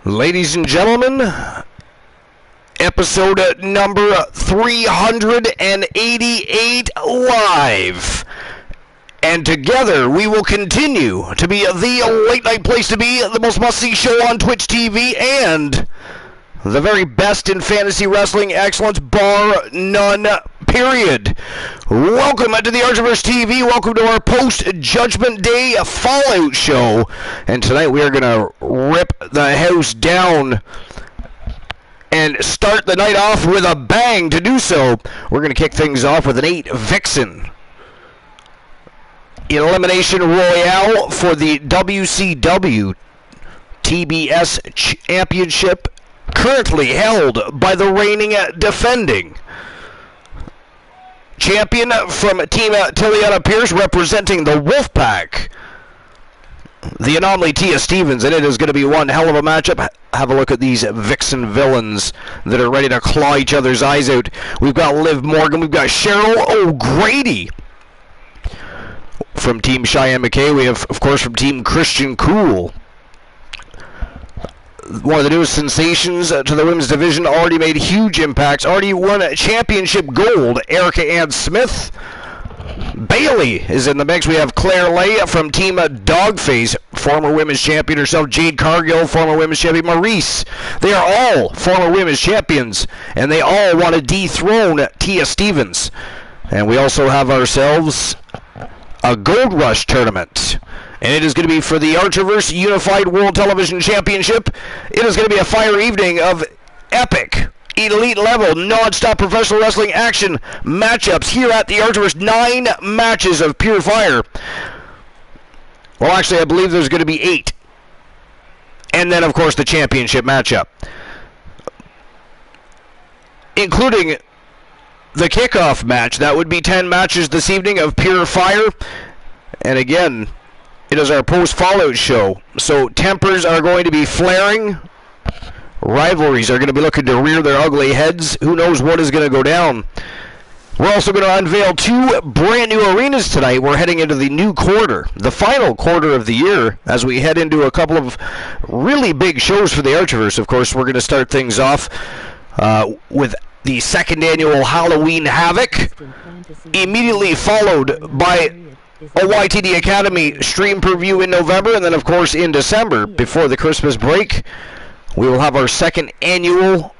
Ladies and gentlemen, episode number 388 live. And together we will continue to be the late night place to be, the most must-see show on Twitch TV, and the very best in fantasy wrestling excellence, bar none, period. Welcome to the Archiverse TV. Welcome to our post-Judgment Day Fallout show. And tonight we are going to rip the house down and start the night off with a bang. To do so, we're going to kick things off with an 8 Vixen Elimination Royale for the WCW TBS Championship, currently held by the reigning defending champion from Team Tiliana Pierce, representing the Wolfpack, the Anomaly Tia Stevens, and it is going to be one hell of a matchup. Have a look at these Vixen villains that are ready to claw each other's eyes out. We've got Liv Morgan, we've got Cheryl O'Grady from Team Cheyenne McKay. We have, of course, from Team Christian Cool, one of the newest sensations to the women's division, already made huge impacts, already won championship gold, Erica Ann Smith. Bailey is in the mix. We have Claire Lay from Team Dogface, former women's champion herself, Jade Cargill, former women's champion, Maurice. They are all former women's champions, and they all want to dethrone Tia Stevens. And we also have ourselves a Gold Rush tournament, and it is going to be for the Archiverse Unified World Television Championship. It is going to be a fire evening of epic, elite level, non-stop professional wrestling action matchups here at the Archiverse. 9 matches of pure fire. Well, actually, I believe there's going to be 8. And then, of course, the championship matchup, including the kickoff match. That would be 10 matches this evening of pure fire. And again, it is our post-Fallout show, so tempers are going to be flaring. Rivalries are going to be looking to rear their ugly heads. Who knows what is going to go down? We're also going to unveil 2 brand new arenas tonight. We're heading into the new quarter, the final quarter of the year, as we head into a couple of really big shows for the Archiverse. Of course, we're going to start things off with the 2nd annual Halloween Havoc, immediately followed by a YTD Academy stream preview in November, and then, of course, in December, before the Christmas break, we will have our 2nd annual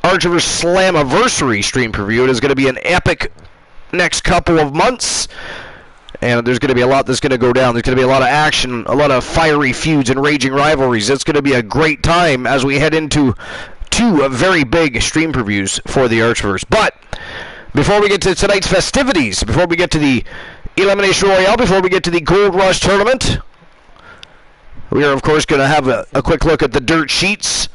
Archiverse Slammiversary stream preview. It is going to be an epic next couple of months, and there's going to be a lot that's going to go down. There's going to be a lot of action, a lot of fiery feuds and raging rivalries. It's going to be a great time as we head into 2 very big stream previews for the Archiverse. But before we get to tonight's festivities, before we get to the Elimination Royale, before we get to the Gold Rush tournament, we are, of course, going to have a quick look at the dirt sheets.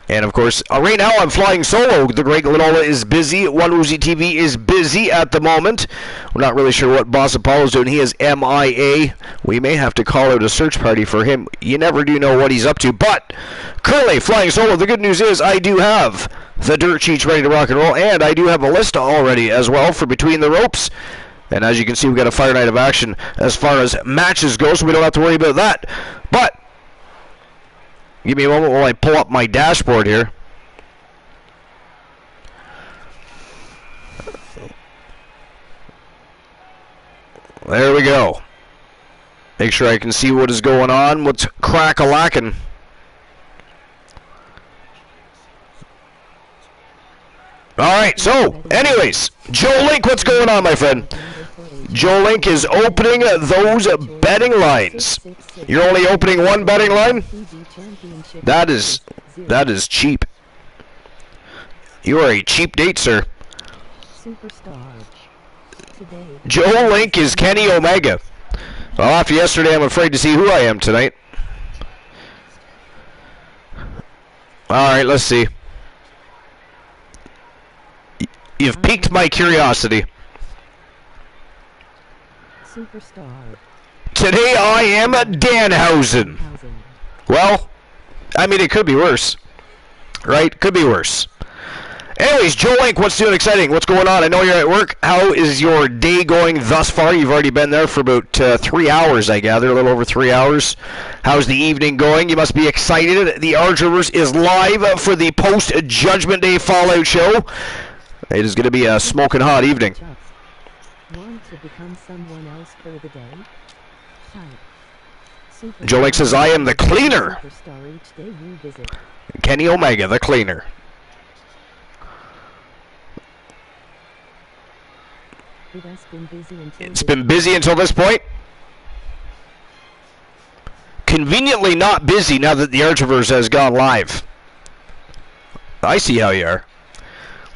And, of course, right now I'm flying solo. The great Lanola is busy. One Uzi TV is busy at the moment. We're not really sure what Boss Apollo's doing. He is MIA. We may have to call out a search party for him. You never do know what he's up to. But currently flying solo. The good news is I do have the dirt sheets ready to rock and roll, and I do have a list already as well for Between the Ropes. And as you can see, we've got a fire night of action as far as matches go, so we don't have to worry about that. But give me a moment while I pull up my dashboard here. There we go. Make sure I can see what is going on, what's crack-a-lackin'. Alright, so, anyways, Joe Link, what's going on, my friend? Joe Link is opening those betting lines. You're only opening one betting line? That is cheap. You are a cheap date, sir. Joe Link is Kenny Omega. Well, after yesterday, I'm afraid to see who I am tonight. Alright, let's see. You've piqued my curiosity. Today I am Danhausen. Well, I mean, it could be worse. Right? Could be worse. Anyways, Joe Link, what's doing exciting? What's going on? I know you're at work. How is your day going thus far? You've already been there for about 3 hours, I gather, a little over 3 hours. How's the evening going? You must be excited. The Archivers is live for the post-Judgment Day Fallout show. It is going to be a smoking hot evening. Want to become someone else for the day? Joe Link says, I am the cleaner. Kenny Omega, the cleaner. It's been busy until this point. Conveniently not busy now that the Archivers has gone live. I see how you are.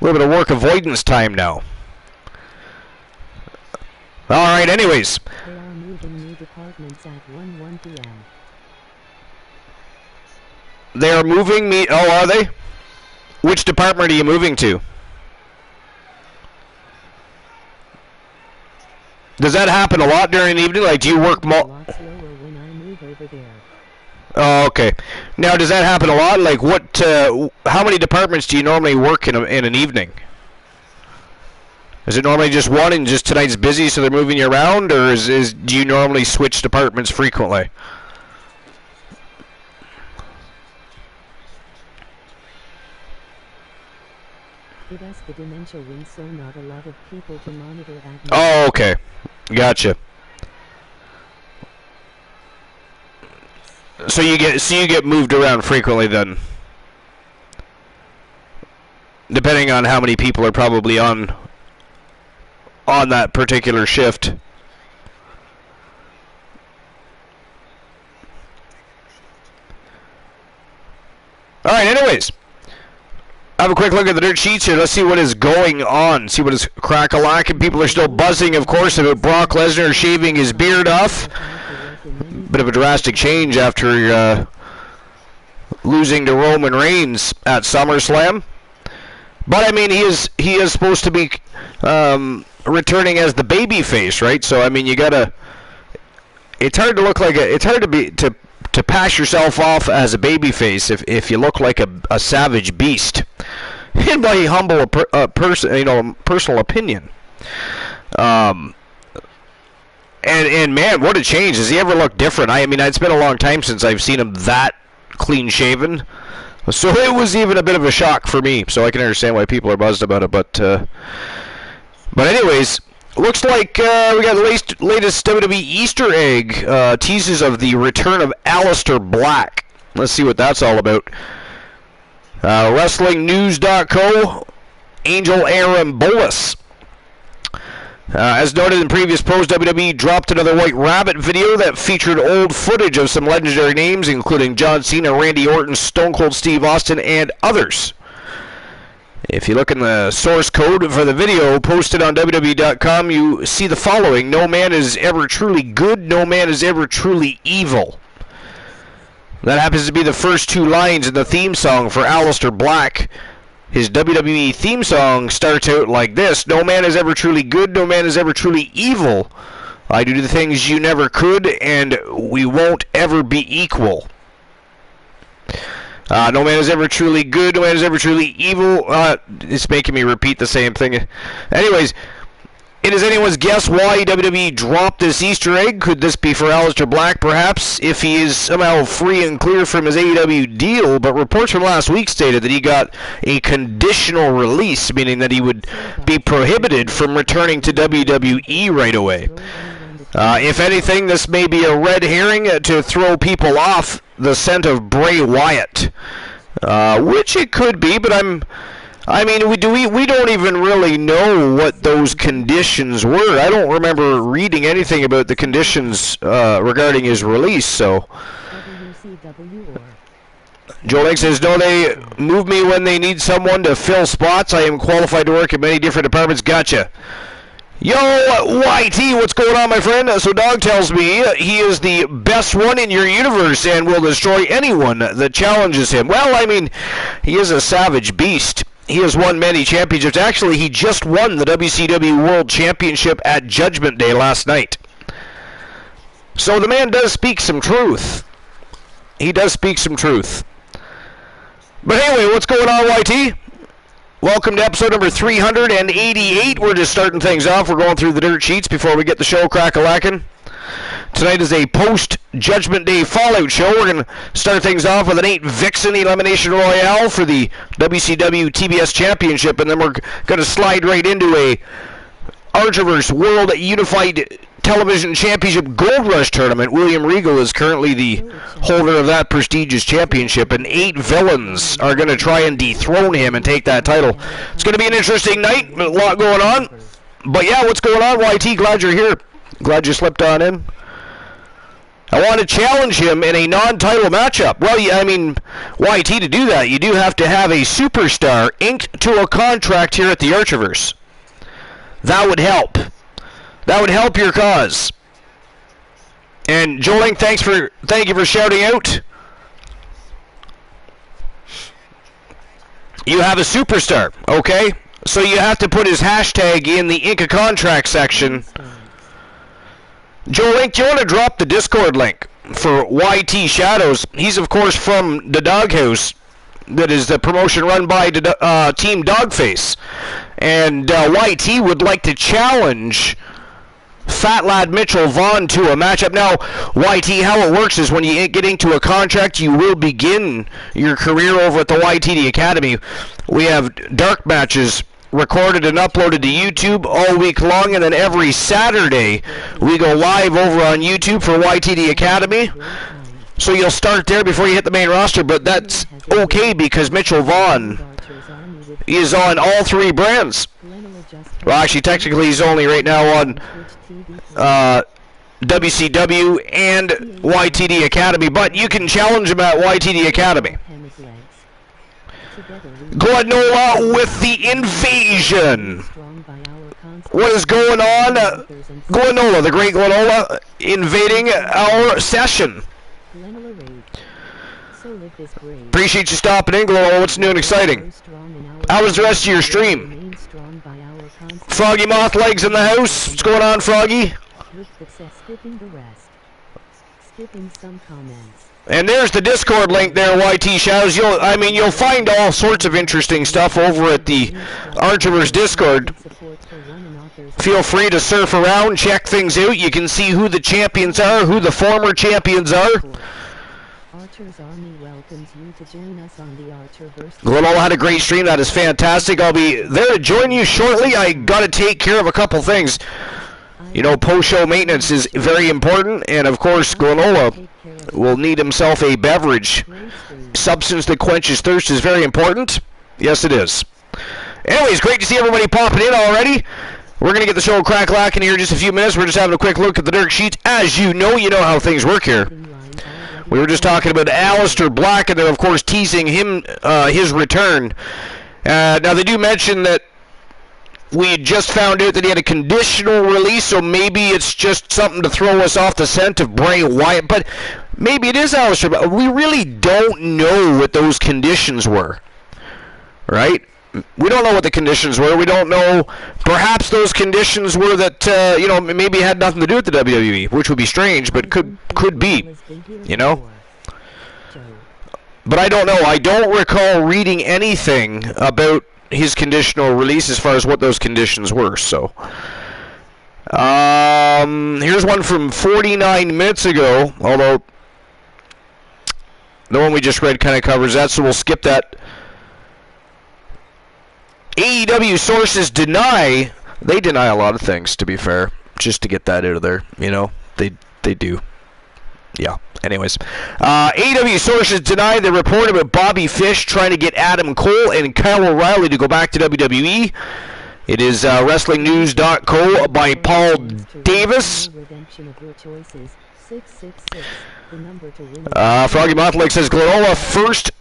A little bit of work avoidance time now. Alright, anyways. They are moving new departments at 1 p.m. They are moving me. Oh, are they? Which department are you moving to? Does that happen a lot during the evening? Like, do you work Oh, okay. Now, does that happen a lot? Like, what? How many departments do you normally work in an evening? Is it normally just one, and just tonight's busy, so they're moving you around, or do you normally switch departments frequently? It has the dementia wing, so not a lot of people to monitor that. Oh, okay. Gotcha. So you get moved around frequently then, depending on how many people are probably on that particular shift. All right. Anyways, have a quick look at the dirt sheets here. Let's see what is going on. See what is crack-a-lacking. People are still buzzing, of course, about Brock Lesnar shaving his beard off. Bit of a drastic change after losing to Roman Reigns at SummerSlam. But I mean, he is supposed to be returning as the babyface, right? So I mean, you gotta. It's hard to look like it's hard to pass yourself off as a babyface if you look like a savage beast. In my humble personal opinion. And man, what a change! Does he ever look different? I mean, it's been a long time since I've seen him that clean shaven. So it was even a bit of a shock for me. So I can understand why people are buzzed about it. But anyways. Looks like we got the latest WWE Easter egg teases of the return of Aleister Black. Let's see what that's all about. WrestlingNews.co, Angel Aaron Bolus. As noted in previous posts, WWE dropped another White Rabbit video that featured old footage of some legendary names, including John Cena, Randy Orton, Stone Cold Steve Austin, and others. If you look in the source code for the video posted on WWE.com, you see the following. No man is ever truly good, no man is ever truly evil. That happens to be the first two lines in the theme song for Aleister Black. His WWE theme song starts out like this. No man is ever truly good, no man is ever truly evil. I do the things you never could, and we won't ever be equal. No man is ever truly good, no man is ever truly evil. It's making me repeat the same thing. Anyways, it is anyone's guess why WWE dropped this Easter egg. Could this be for Aleister Black, perhaps, if he is somehow free and clear from his AEW deal? But reports from last week stated that he got a conditional release, meaning that he would be prohibited from returning to WWE right away. If anything, this may be a red herring to throw people off the scent of Bray Wyatt, which it could be. But we don't even really know what those conditions were. I don't remember reading anything about the conditions regarding his release. So, Joe Lake says, no, they move me when they need someone to fill spots. I am qualified to work in many different departments. Gotcha. Yo, YT, what's going on, my friend? So Dog tells me he is the best one in your universe and will destroy anyone that challenges him. Well, I mean, he is a savage beast. He has won many championships. Actually, he just won the WCW World Championship at Judgment Day last night. So the man does speak some truth. He does speak some truth. But anyway, what's going on, YT? Welcome to episode number 388. We're just starting things off. We're going through the dirt sheets before we get the show crack-a-lackin'. Tonight is a post-Judgment Day Fallout show. We're going to start things off with an 8 Vixen Elimination Royale for the WCW TBS Championship, and then we're going to slide right into a Archerverse World Unified Television Championship Gold Rush Tournament. William Regal is currently the holder of that prestigious championship, and 8 villains are going to try and dethrone him and take that title. It's going to be an interesting night, a lot going on. But yeah, what's going on, YT? Glad you're here. Glad you slipped on in. I want to challenge him in a non-title matchup. Well, I mean, YT, to do that, you do have to have a superstar inked to a contract here at the Archerverse. That would help. That would help your cause. And Joling, thank you for shouting out. You have a superstar, okay? So you have to put his hashtag in the Ink a Contract section. Joling, do you want to drop the Discord link for YT Shadows? He's, of course, from the Doghouse. That is the promotion run by Team Dogface. And YT would like to challenge Fat Lad Mitchell Vaughn to a matchup. Now, YT, how it works is when you get into a contract, you will begin your career over at the YTD Academy. We have dark matches recorded and uploaded to YouTube all week long, and then every Saturday we go live over on YouTube for YTD Academy. So you'll start there before you hit the main roster, but that's okay because Mitchell Vaughn is on all 3 brands. Well, actually, technically he's only right now on WCW and YTD Academy, but you can challenge him at YTD Academy. Glenola with the invasion. What is going on? Glenola, the great Glenola, invading our session. Appreciate you stopping in, Glenola. What's new and exciting? How was the rest of your stream? Froggy Moth Legs in the house. What's going on, Froggy? And there's the Discord link there, YT Shadows. You'll find all sorts of interesting stuff over at the Archerverse Discord. Feel free to surf around, check things out. You can see who the champions are, who the former champions are. Glenola had a great stream. That is fantastic. I'll be there to join you shortly. I got to take care of a couple things. You know, post-show maintenance is very important, and of course, Glenola will need himself a beverage. Substance that quenches thirst is very important. Yes, it is. Anyways, great to see everybody popping in already. We're going to get the show crack-lacking here in just a few minutes. We're just having a quick look at the dirt sheets. As you know how things work here. We were just talking about Aleister Black, and they're, of course, teasing him his return. Now, they do mention that we had just found out that he had a conditional release, so maybe it's just something to throw us off the scent of Bray Wyatt. But maybe it is Aleister Black. We really don't know what those conditions were, right? We don't know what the conditions were. We don't know. Perhaps those conditions were that maybe it had nothing to do with the WWE, which would be strange, but could be, you know. But I don't know. I don't recall reading anything about his conditional release as far as what those conditions were. So, here's one from 49 minutes ago. Although the one we just read kind of covers that, so we'll skip that. AEW sources deny a lot of things, to be fair, just to get that out of there, you know, they do. Yeah, anyways. AEW sources deny the report about Bobby Fish trying to get Adam Cole and Kyle O'Reilly to go back to WWE. It is WrestlingNews.co by Paul Davis. Froggy Mothlick says, Glenola first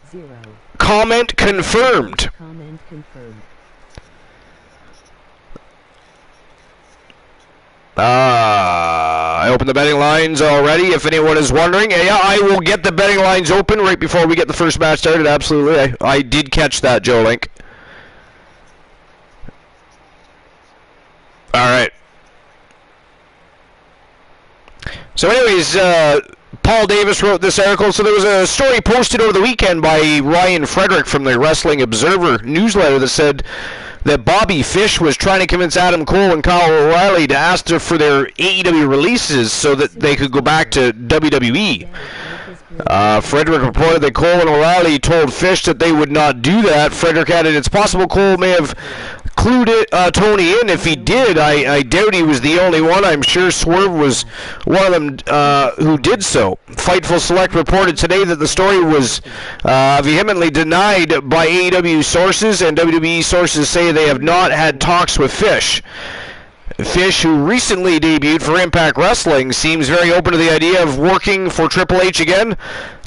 comment confirmed. I opened the betting lines already, if anyone is wondering. Yeah, I will get the betting lines open right before we get the first match started, absolutely. I did catch that, Joe Link. Alright. So anyways, Paul Davis wrote this article. So there was a story posted over the weekend by Ryan Frederick from the Wrestling Observer newsletter that said that Bobby Fish was trying to convince Adam Cole and Kyle O'Reilly to ask for their AEW releases so that they could go back to WWE. Frederick reported that Cole and O'Reilly told Fish that they would not do that. Frederick added, it's possible Cole may have clued Tony in. If he did, I doubt he was the only one. I'm sure Swerve was one of them who did so. Fightful Select reported today that the story was vehemently denied by AEW sources, and WWE sources say they have not had talks with Fish. Fish, who recently debuted for Impact Wrestling, seems very open to the idea of working for Triple H again.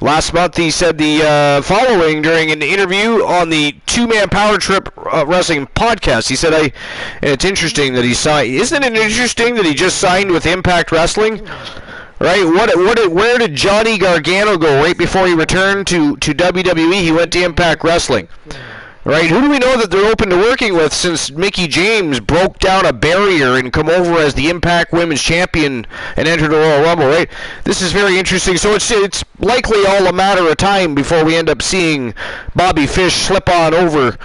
Last month, he said the following during an interview on the Two-Man Power Trip Wrestling podcast. He said, and it's interesting that he signed. Isn't it interesting that he just signed with Impact Wrestling? Right? Where did Johnny Gargano go right before he returned to WWE? He went to Impact Wrestling. Right, who do we know that they're open to working with since Mickie James broke down a barrier and come over as the Impact Women's Champion and entered the Royal Rumble, right? This is very interesting. So it's likely all a matter of time before we end up seeing Bobby Fish slip on over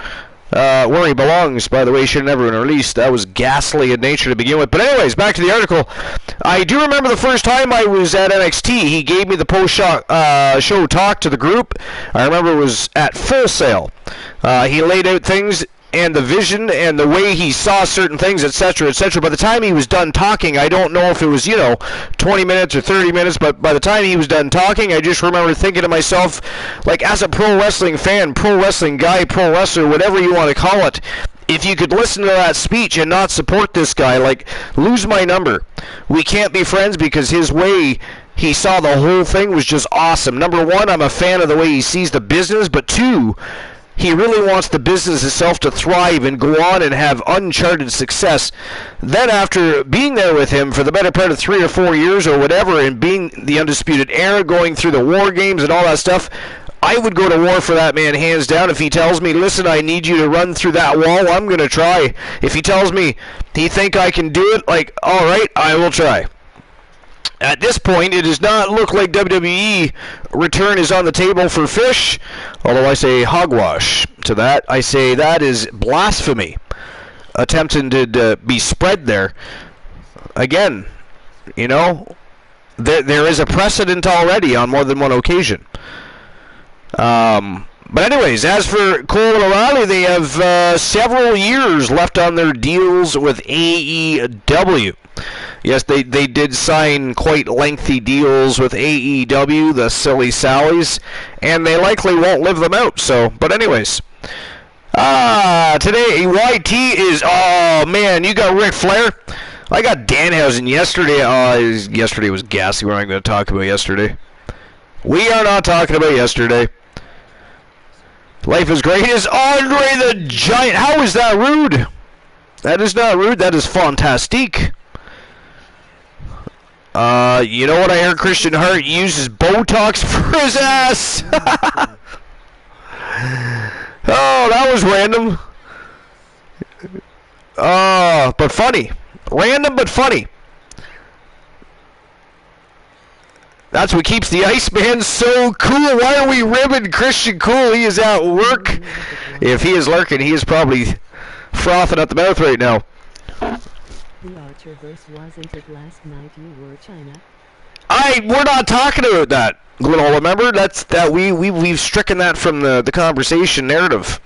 where he belongs. By the way, he should have never been released. That was ghastly in nature to begin with. But anyways, back to the article. I do remember the first time I was at NXT, he gave me the post-show talk to the group. I remember it was at Full Sail. He laid out things and the vision and the way he saw certain things, etc., etc. By the time he was done talking, I don't know if it was, 20 minutes or 30 minutes, but by the time he was done talking, I just remember thinking to myself, like, as a pro wrestling fan, pro wrestling guy, pro wrestler, whatever you want to call it, if you could listen to that speech and not support this guy, like, lose my number. We can't be friends because his way he saw the whole thing was just awesome. Number one, I'm a fan of the way he sees the business, but two, he really wants the business itself to thrive and go on and have uncharted success. Then after being there with him for the better part of 3 or 4 years or whatever, and being the Undisputed Era, going through the War Games and all that stuff, I would go to war for that man hands down. If he tells me, listen, I need you to run through that wall, I'm going to try. If he tells me he think I can do it, like, all right, I will try. At this point, it does not look like WWE return is on the table for Fish, although I say hogwash to that. I say that is blasphemy, attempting to be spread there. Again, there is a precedent already on more than one occasion. But anyways, as for Cole and O'Reilly, they have several years left on their deals with AEW. Yes, they did sign quite lengthy deals with AEW, the Silly Sallies, and they likely won't live them out. So, but anyways, today YT is, oh man, you got Ric Flair. I got Danhausen yesterday. Yesterday was gassy. We're not going to talk about yesterday. We are not talking about yesterday. Life is great. Is Andre the Giant? How is that rude? That is not rude. That is fantastique. You know what? I heard Christian Hart uses Botox for his ass. Oh, that was random. But funny. Random but funny. That's what keeps the Iceman so cool. Why are we ribbing Christian Cool? He is at work. If he is lurking, he is probably frothing at the mouth right now. The Archerverse, wasn't it last night you were China? We're not talking about that, Glenn. Remember, we've stricken that from the conversation narrative.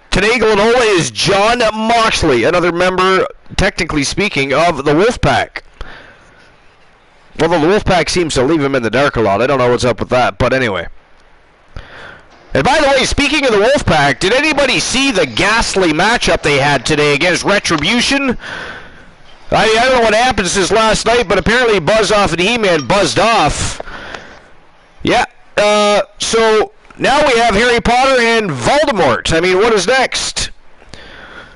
Today, Glenola is John Moxley, another member, technically speaking, of the Wolfpack. Although the Wolfpack seems to leave him in the dark a lot. I don't know what's up with that, but anyway. And by the way, speaking of the Wolfpack, did anybody see the ghastly matchup they had today against Retribution? I don't know what happened since last night, but apparently Buzz Off and He-Man buzzed off. Yeah, so now we have Harry Potter and Voldemort. I mean, what is next?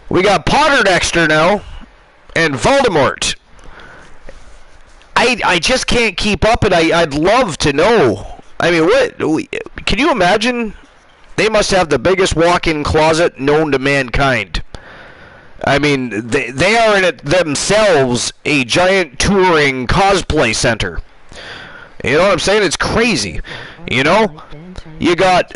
We got Potter Dexter now, and Voldemort. I just can't keep up, and I'd love to know. I mean, what? Can you imagine? They must have the biggest walk-in closet known to mankind. I mean, they are in it themselves a giant touring cosplay center. You know what I'm saying? It's crazy. You know, you got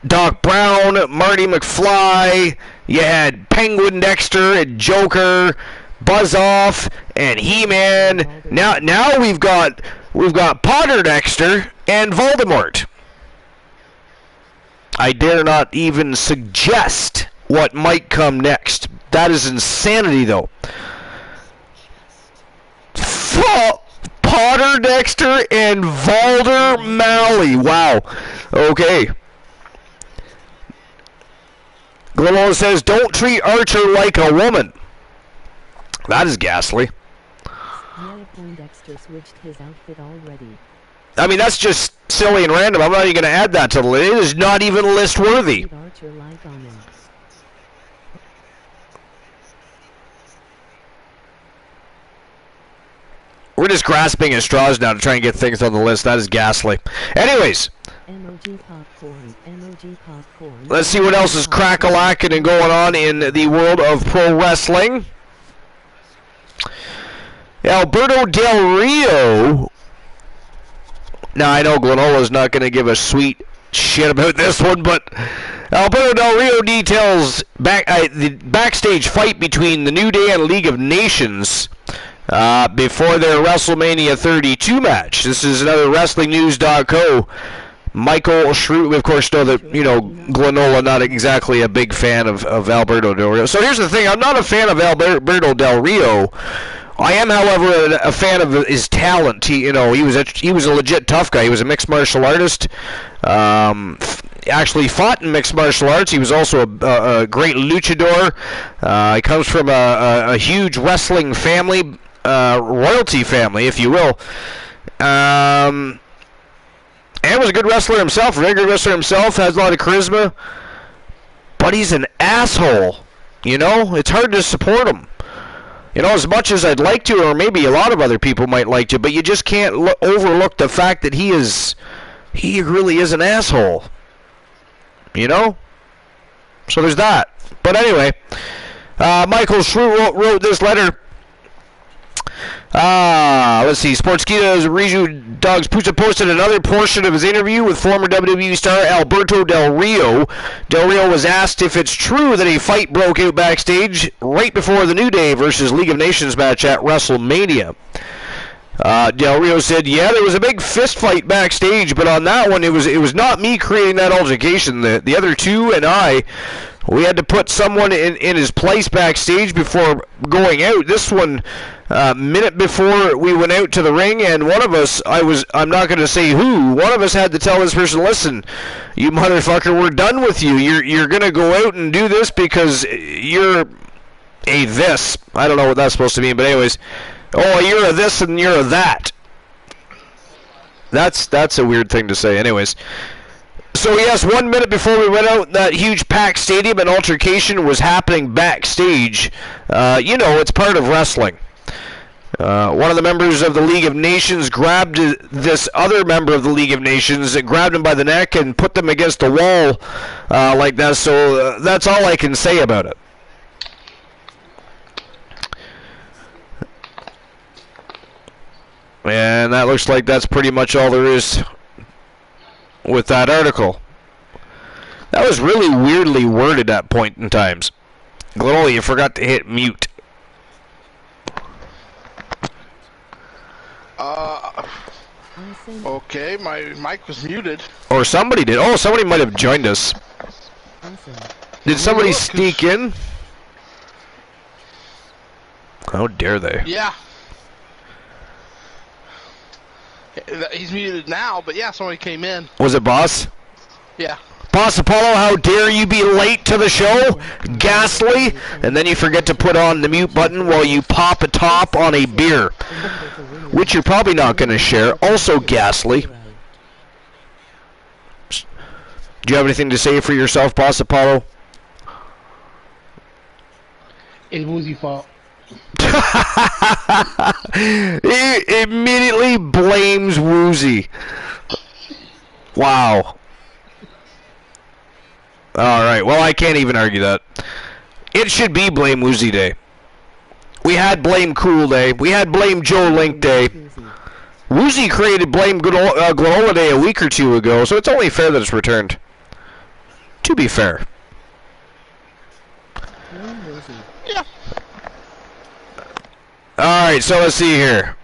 Doc Brown, Marty McFly, you had Penguin Dexter and Joker, Buzz Off and He-Man. Now we've got Potter Dexter and Voldemort. I dare not even suggest what might come next. That is insanity, though. Potter Dexter and Valder Malley. Wow. Okay. Glenola says, don't treat Archer like a woman. That is ghastly. Dexter switched his outfit already. I mean, that's just silly and random. I'm not even going to add that to the list. It is not even list worthy. Archer like on him. We're just grasping at straws now to try and get things on the list. That is ghastly. Anyways, popcorn. Let's see what else is crack-a-lacking and going on in the world of pro wrestling. Alberto Del Rio. Now, I know Glenola's not going to give a sweet shit about this one, but Alberto Del Rio details the backstage fight between the New Day and League of Nations before their WrestleMania 32 match. This is another WrestlingNews.co. Michael Schroot, we of course know that, you know, Glenola not exactly a big fan of Alberto Del Rio. So here's the thing, I'm not a fan of Alberto Del Rio. I am, however, a fan of his talent. He was a legit tough guy. He was a mixed martial artist. Actually fought in mixed martial arts. He was also a great luchador. He comes from a huge wrestling family, royalty family, if you will. And was a good wrestler himself. A very good wrestler himself. Has a lot of charisma. But he's an asshole. You know, it's hard to support him. You know, as much as I'd like to, or maybe a lot of other people might like to, but you just can't overlook the fact that he really is an asshole. You know? So there's that. But anyway, Michael Schroot wrote this letter. Let's see. Sportskeeda's Riju Dogs Pusa posted another portion of his interview with former WWE star Alberto Del Rio. Del Rio was asked if it's true that a fight broke out backstage right before the New Day versus League of Nations match at WrestleMania. Del Rio said, yeah, there was a big fist fight backstage, but on that one, it was not me creating that altercation. The other two and we had to put someone in his place backstage before going out. This one, minute before we went out to the ring, and one of us, I'm not going to say who, one of us had to tell this person, listen, you motherfucker, we're done with you. You're going to go out and do this because you're a this. I don't know what that's supposed to mean, but anyways, oh, you're a this and you're a that. That's a weird thing to say. Anyways, so yes, 1 minute before we went out, that huge packed stadium, an altercation was happening backstage. You know, it's part of wrestling. One of the members of the League of Nations grabbed this other member of the League of Nations, grabbed him by the neck and put them against the wall like that. So that's all I can say about it. And that looks like that's pretty much all there is with that article. That was really weirdly worded at point in times. Glenola, you forgot to hit mute. Okay, my mic was muted. Or somebody did. Oh, somebody might have joined us. Did somebody sneak in? How dare they? Yeah. He's muted now, but yeah, somebody came in. Was it Boss? Yeah. Boss Apollo, how dare you be late to the show? Ghastly. And then you forget to put on the mute button while you pop a top on a beer, which you're probably not going to share. Also ghastly. Do you have anything to say for yourself, Boss Apollo? It's Woozy's fault. He immediately blames Woozy. Wow. Alright, well, I can't even argue that. It should be Blame Woozy Day. We had Blame Cool Day. We had Blame Joe Link Day. Woozy created Blame Granola Day a week or two ago, so it's only fair that it's returned. To be fair. Yeah. Alright, so let's see here.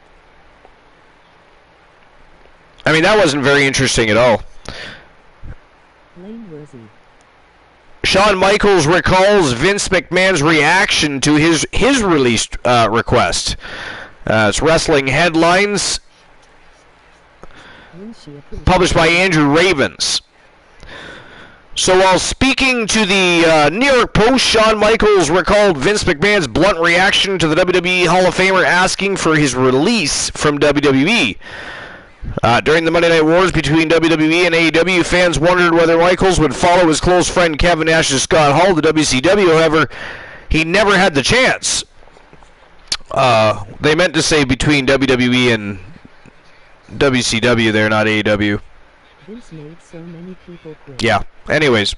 I mean, that wasn't very interesting at all. Shawn Michaels recalls Vince McMahon's reaction to his release request. It's Wrestling Headlines, published by Andrew Ravens. So while speaking to the New York Post, Shawn Michaels recalled Vince McMahon's blunt reaction to the WWE Hall of Famer asking for his release from WWE. During the Monday Night Wars between WWE and AEW, fans wondered whether Michaels would follow his close friend Kevin Nash's Scott Hall to WCW. However, he never had the chance. They meant to say between WWE and WCW there, not AEW. Vince made so many people quit. Yeah. Anyways.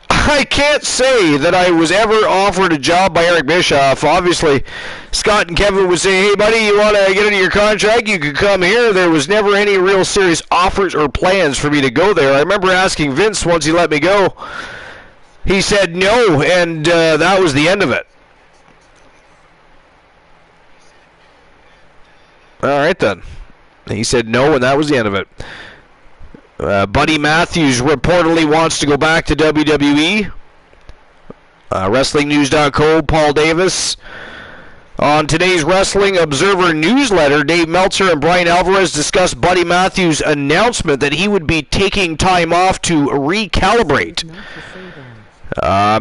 I can't say that I was ever offered a job by Eric Bischoff. Obviously, Scott and Kevin would say, hey, buddy, you want to get into your contract? You could come here. There was never any real serious offers or plans for me to go there. I remember asking Vince once he let me go. He said no, and that was the end of it. All right, then. He said no, and that was the end of it. Buddy Matthews reportedly wants to go back to WWE. WrestlingNews.co, Paul Davis. On today's Wrestling Observer newsletter, Dave Meltzer and Brian Alvarez discussed Buddy Matthews' announcement that he would be taking time off to recalibrate.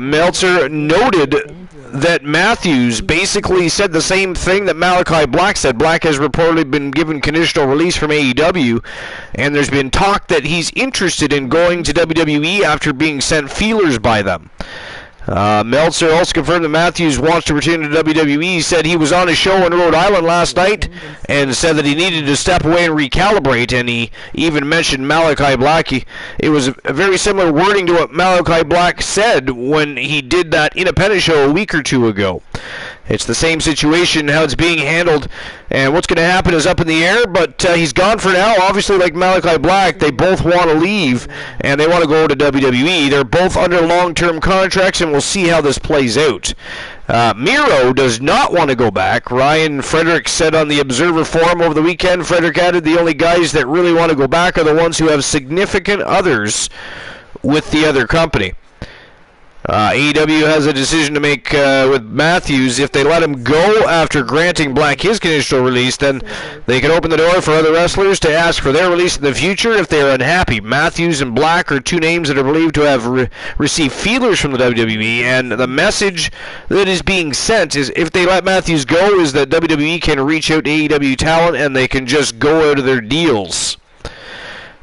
Meltzer noted that Matthews basically said the same thing that Malachi Black said. Black has reportedly been given conditional release from AEW, and there's been talk that he's interested in going to WWE after being sent feelers by them. Meltzer also confirmed that Matthews wants to return to WWE. He said he was on a show in Rhode Island last night and said that he needed to step away and recalibrate, and he even mentioned Malachi Black. It was a very similar wording to what Malachi Black said when he did that independent show a week or two ago. It's the same situation, how it's being handled, and what's going to happen is up in the air, but he's gone for now. Obviously, like Malachi Black, they both want to leave, and they want to go to WWE. They're both under long-term contracts, and we'll see how this plays out. Miro does not want to go back. Ryan Frederick said on the Observer Forum over the weekend, Frederick added, the only guys that really want to go back are the ones who have significant others with the other company. AEW has a decision to make with Matthews. If they let him go after granting Black his conditional release, then they can open the door for other wrestlers to ask for their release in the future if they are unhappy. Matthews and Black are two names that are believed to have received feelers from the WWE, and the message that is being sent is if they let Matthews go is that WWE can reach out to AEW talent and they can just go out of their deals.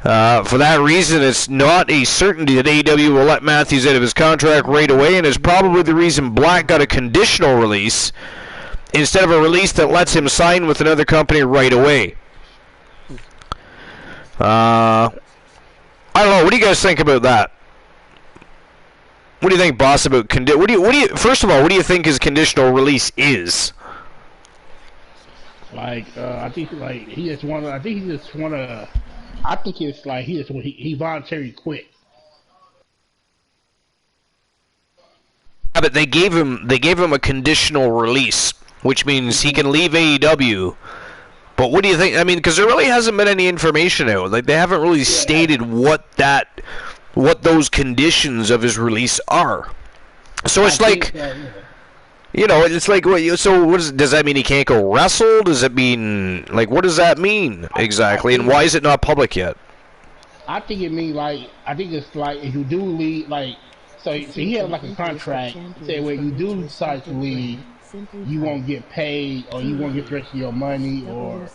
For that reason, it's not a certainty that AEW will let Matthews out of his contract right away, and is probably the reason Black got a conditional release instead of a release that lets him sign with another company right away. I don't know. What do you guys think about that? What do you think, boss? About first of all, what do you think his conditional release is? I think he just want to. I think it's like he voluntarily quit. Yeah, but they gave him a conditional release, which means he can leave AEW. But what do you think? I mean, because there really hasn't been any information out. Like, they haven't really stated what those conditions of his release are. So it's like, you know, it's like, so does that mean he can't go wrestle? Does it mean, like, what does that mean exactly? And why is it not public yet? I think it means, like, I think it's like if you do leave, like, so he had like a contract, say when you do decide to leave, you won't get paid, or you won't get the rest of your money, or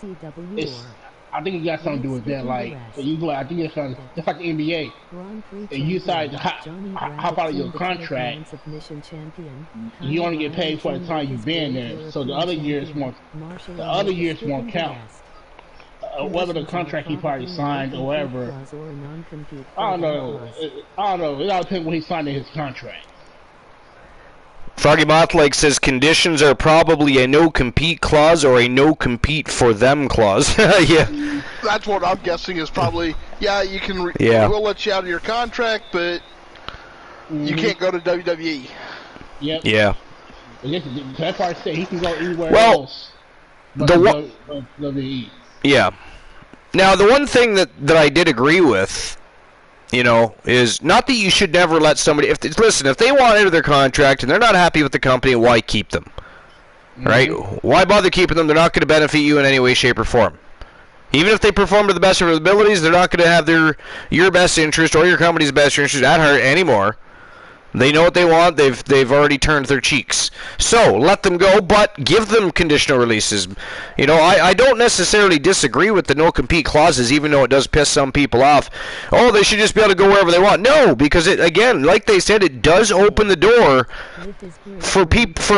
it's. I think it got something to do with that. Like, I think it's like the NBA. If you decide to hop out of your contract, you only get paid for the time you've been there. So the other years won't count. Whether the contract he probably signed or whatever, I don't know. It all depends when he signed in his contract. Froggy Moth says conditions are probably a no-compete clause or a no-compete for them clause. Yeah. That's what I'm guessing is probably, yeah, you can, we'll let you out of your contract, but you can't go to WWE. Yep. Yeah. That part said he can go anywhere else. But WWE. Yeah. Now, the one thing that I did agree with, is not that you should never let somebody. Listen, if they want out of their contract and they're not happy with the company, why keep them? Right? Why bother keeping them? They're not going to benefit you in any way, shape, or form. Even if they perform to the best of their abilities, they're not going to have your best interest or your company's best interest at heart anymore. They know what they want. They've already turned their cheeks. So let them go, but give them conditional releases. I don't necessarily disagree with the no-compete clauses, even though it does piss some people off. Oh, they should just be able to go wherever they want. No, because again, like they said, it does open the door for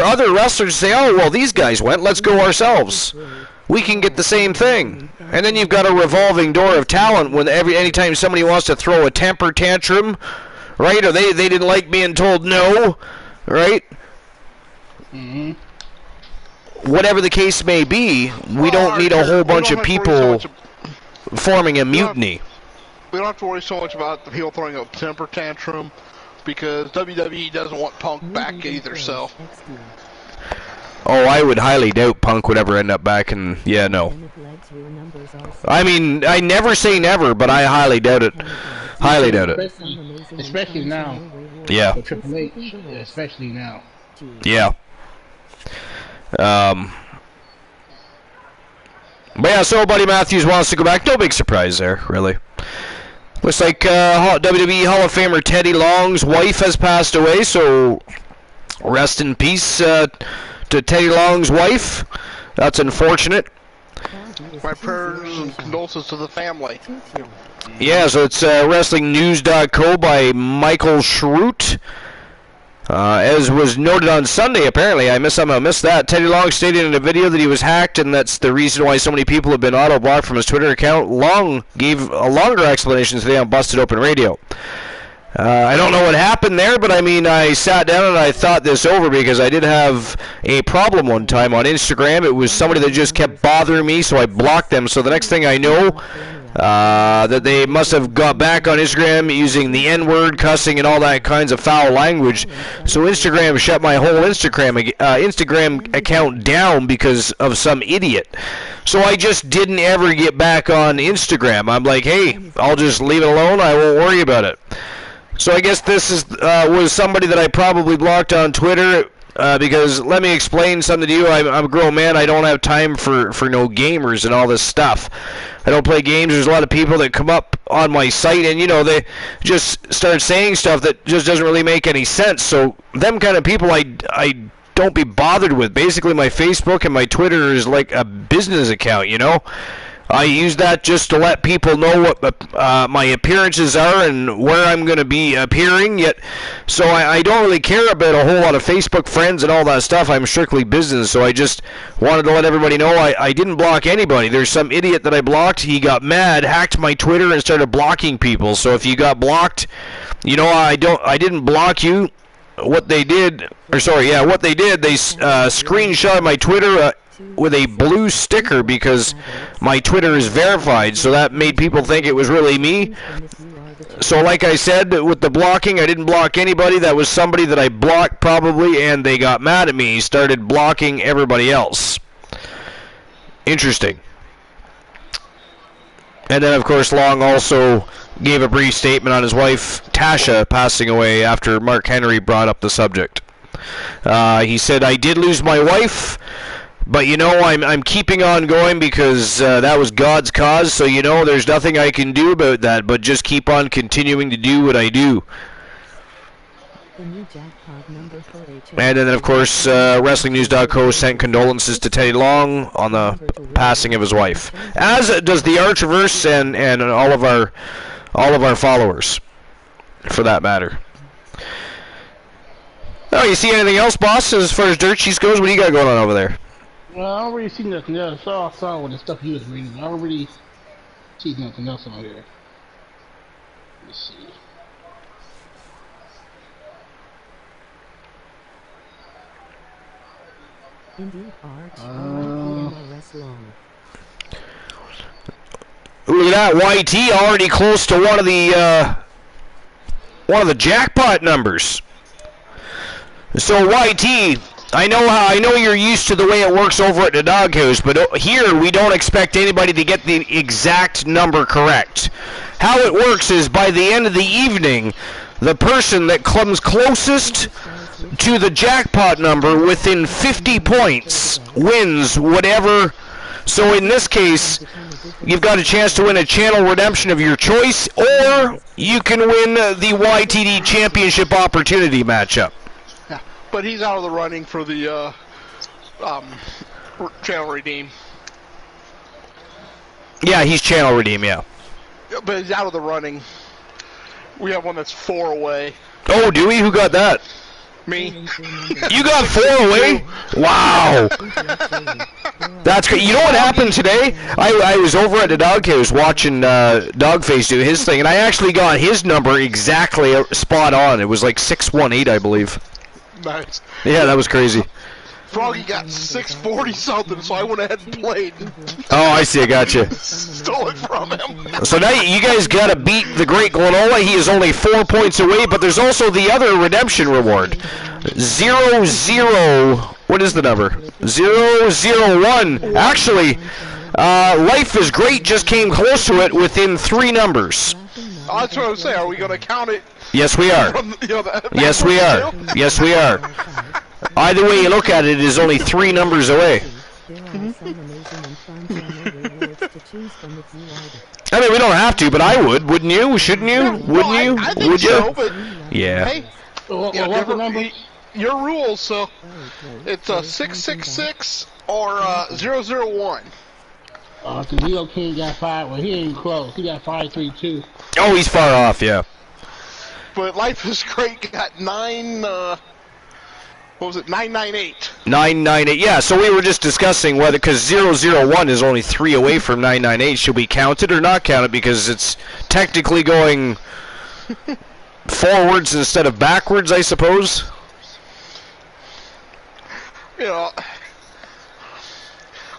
other wrestlers to say, oh, well, these guys went, let's go ourselves. We can get the same thing. And then you've got a revolving door of talent when anytime somebody wants to throw a temper tantrum, right? Or they didn't like being told no, right? Whatever the case may be, we don't need a whole bunch of people forming a mutiny. We don't have to worry so much about the people throwing a temper tantrum because WWE doesn't want Punk back either, so. Oh, I would highly doubt Punk would ever end up back, and yeah, no. I mean, I never say never, but I highly doubt it. Highly doubt it. Especially now. Yeah. For Triple H, especially now. Yeah. But yeah, so Buddy Matthews wants to go back. No big surprise there, really. Looks like WWE Hall of Famer Teddy Long's wife has passed away, so rest in peace to Teddy Long's wife. That's unfortunate. My prayers and condolences to the family. Yeah, so it's WrestlingNews.co by Michael Schroot. As was noted on Sunday, apparently, I somehow missed that. Teddy Long stated in a video that he was hacked, and that's the reason why so many people have been auto-blocked from his Twitter account. Long gave a longer explanation today on Busted Open Radio. I don't know what happened there, but I mean, I sat down and I thought this over because I did have a problem one time on Instagram. It was somebody that just kept bothering me, so I blocked them. So the next thing I know, that they must have got back on Instagram using the N-word, cussing, and all that kinds of foul language. So Instagram shut my whole Instagram account down because of some idiot. So I just didn't ever get back on Instagram. I'm like, hey, I'll just leave it alone. I won't worry about it. So I guess this was somebody that I probably blocked on Twitter because let me explain something to you. I'm a grown man. I don't have time for no gamers and all this stuff. I don't play games. There's a lot of people that come up on my site and, they just start saying stuff that just doesn't really make any sense. So them kind of people I don't be bothered with. Basically, my Facebook and my Twitter is like a business account, I use that just to let people know what my appearances are and where I'm going to be appearing. So I don't really care about a whole lot of Facebook friends and all that stuff. I'm strictly business, so I just wanted to let everybody know I didn't block anybody. There's some idiot that I blocked. He got mad, hacked my Twitter, and started blocking people. So if you got blocked, I didn't block you. What they did, they screenshot my Twitter with a blue sticker because my Twitter is verified, so that made people think it was really me. So like I said, with the blocking, I didn't block anybody. That was somebody that I blocked probably, and they got mad at me, started blocking everybody else. Interesting. And then, of course, Long also gave a brief statement on his wife, Tasha, passing away after Mark Henry brought up the subject. He said, I did lose my wife, but, I'm keeping on going because that was God's cause, so, there's nothing I can do about that, but just keep on continuing to do what I do. And then, of course, WrestlingNews.co sent condolences to Teddy Long on the passing of his wife, as does the Archverse and all of our followers, for that matter. Oh, you see anything else, boss, as far as dirt sheets goes? What do you got going on over there? Well, I don't really see nothing else. I saw with the stuff you was reading. I don't really see nothing else on here. Let's see. Indeed, Arch. MLS long. Look at that, YT already close to one of the jackpot numbers. So YT, I know you're used to the way it works over at the Doghouse, but here we don't expect anybody to get the exact number correct. How it works is by the end of the evening, the person that comes closest to the jackpot number within 50 points wins whatever. So in this case, you've got a chance to win a channel redemption of your choice, or you can win the YTD Championship Opportunity matchup. Yeah, but he's out of the running for the channel redeem. Yeah, he's channel redeem, yeah. But he's out of the running. We have one that's 4 away. Oh, do we? Who got that? Me. You got 4 away? Wow. That's great. You know what happened today? I was over at the Doghouse watching Dogface do his thing, and I actually got his number exactly spot on. It was like 618, I believe. Nice. Yeah, that was crazy. Froggy got 640 something, so I went ahead and played. Oh, I see. I gotcha. Stole it from him. So now you guys got to beat the Great Glenola. He is only 4 points away, but there's also the other redemption reward. 00. What is the number? 001. Actually, Life is Great just came close to it within 3 numbers. Oh, that's what I was saying. Are we going to count it? Yes, we are. From, Yes, we are. Yes, we are. Either way you look at it, it is only 3 numbers away. I mean, we don't have to, but I would. Wouldn't you? Shouldn't you? Wouldn't you? I think Would you? so, but Yeah. hey, What's the number? your rules, so it's 666 or 001. The Leo King got 5. Well, he ain't close. He got 532. Oh, he's far off, yeah. But Life is Great got 9. What was it? 998. 998. Yeah, so we were just discussing whether, because 001 is only 3 away from 998, should we count it or not count it, because it's technically going forwards instead of backwards, I suppose. You know,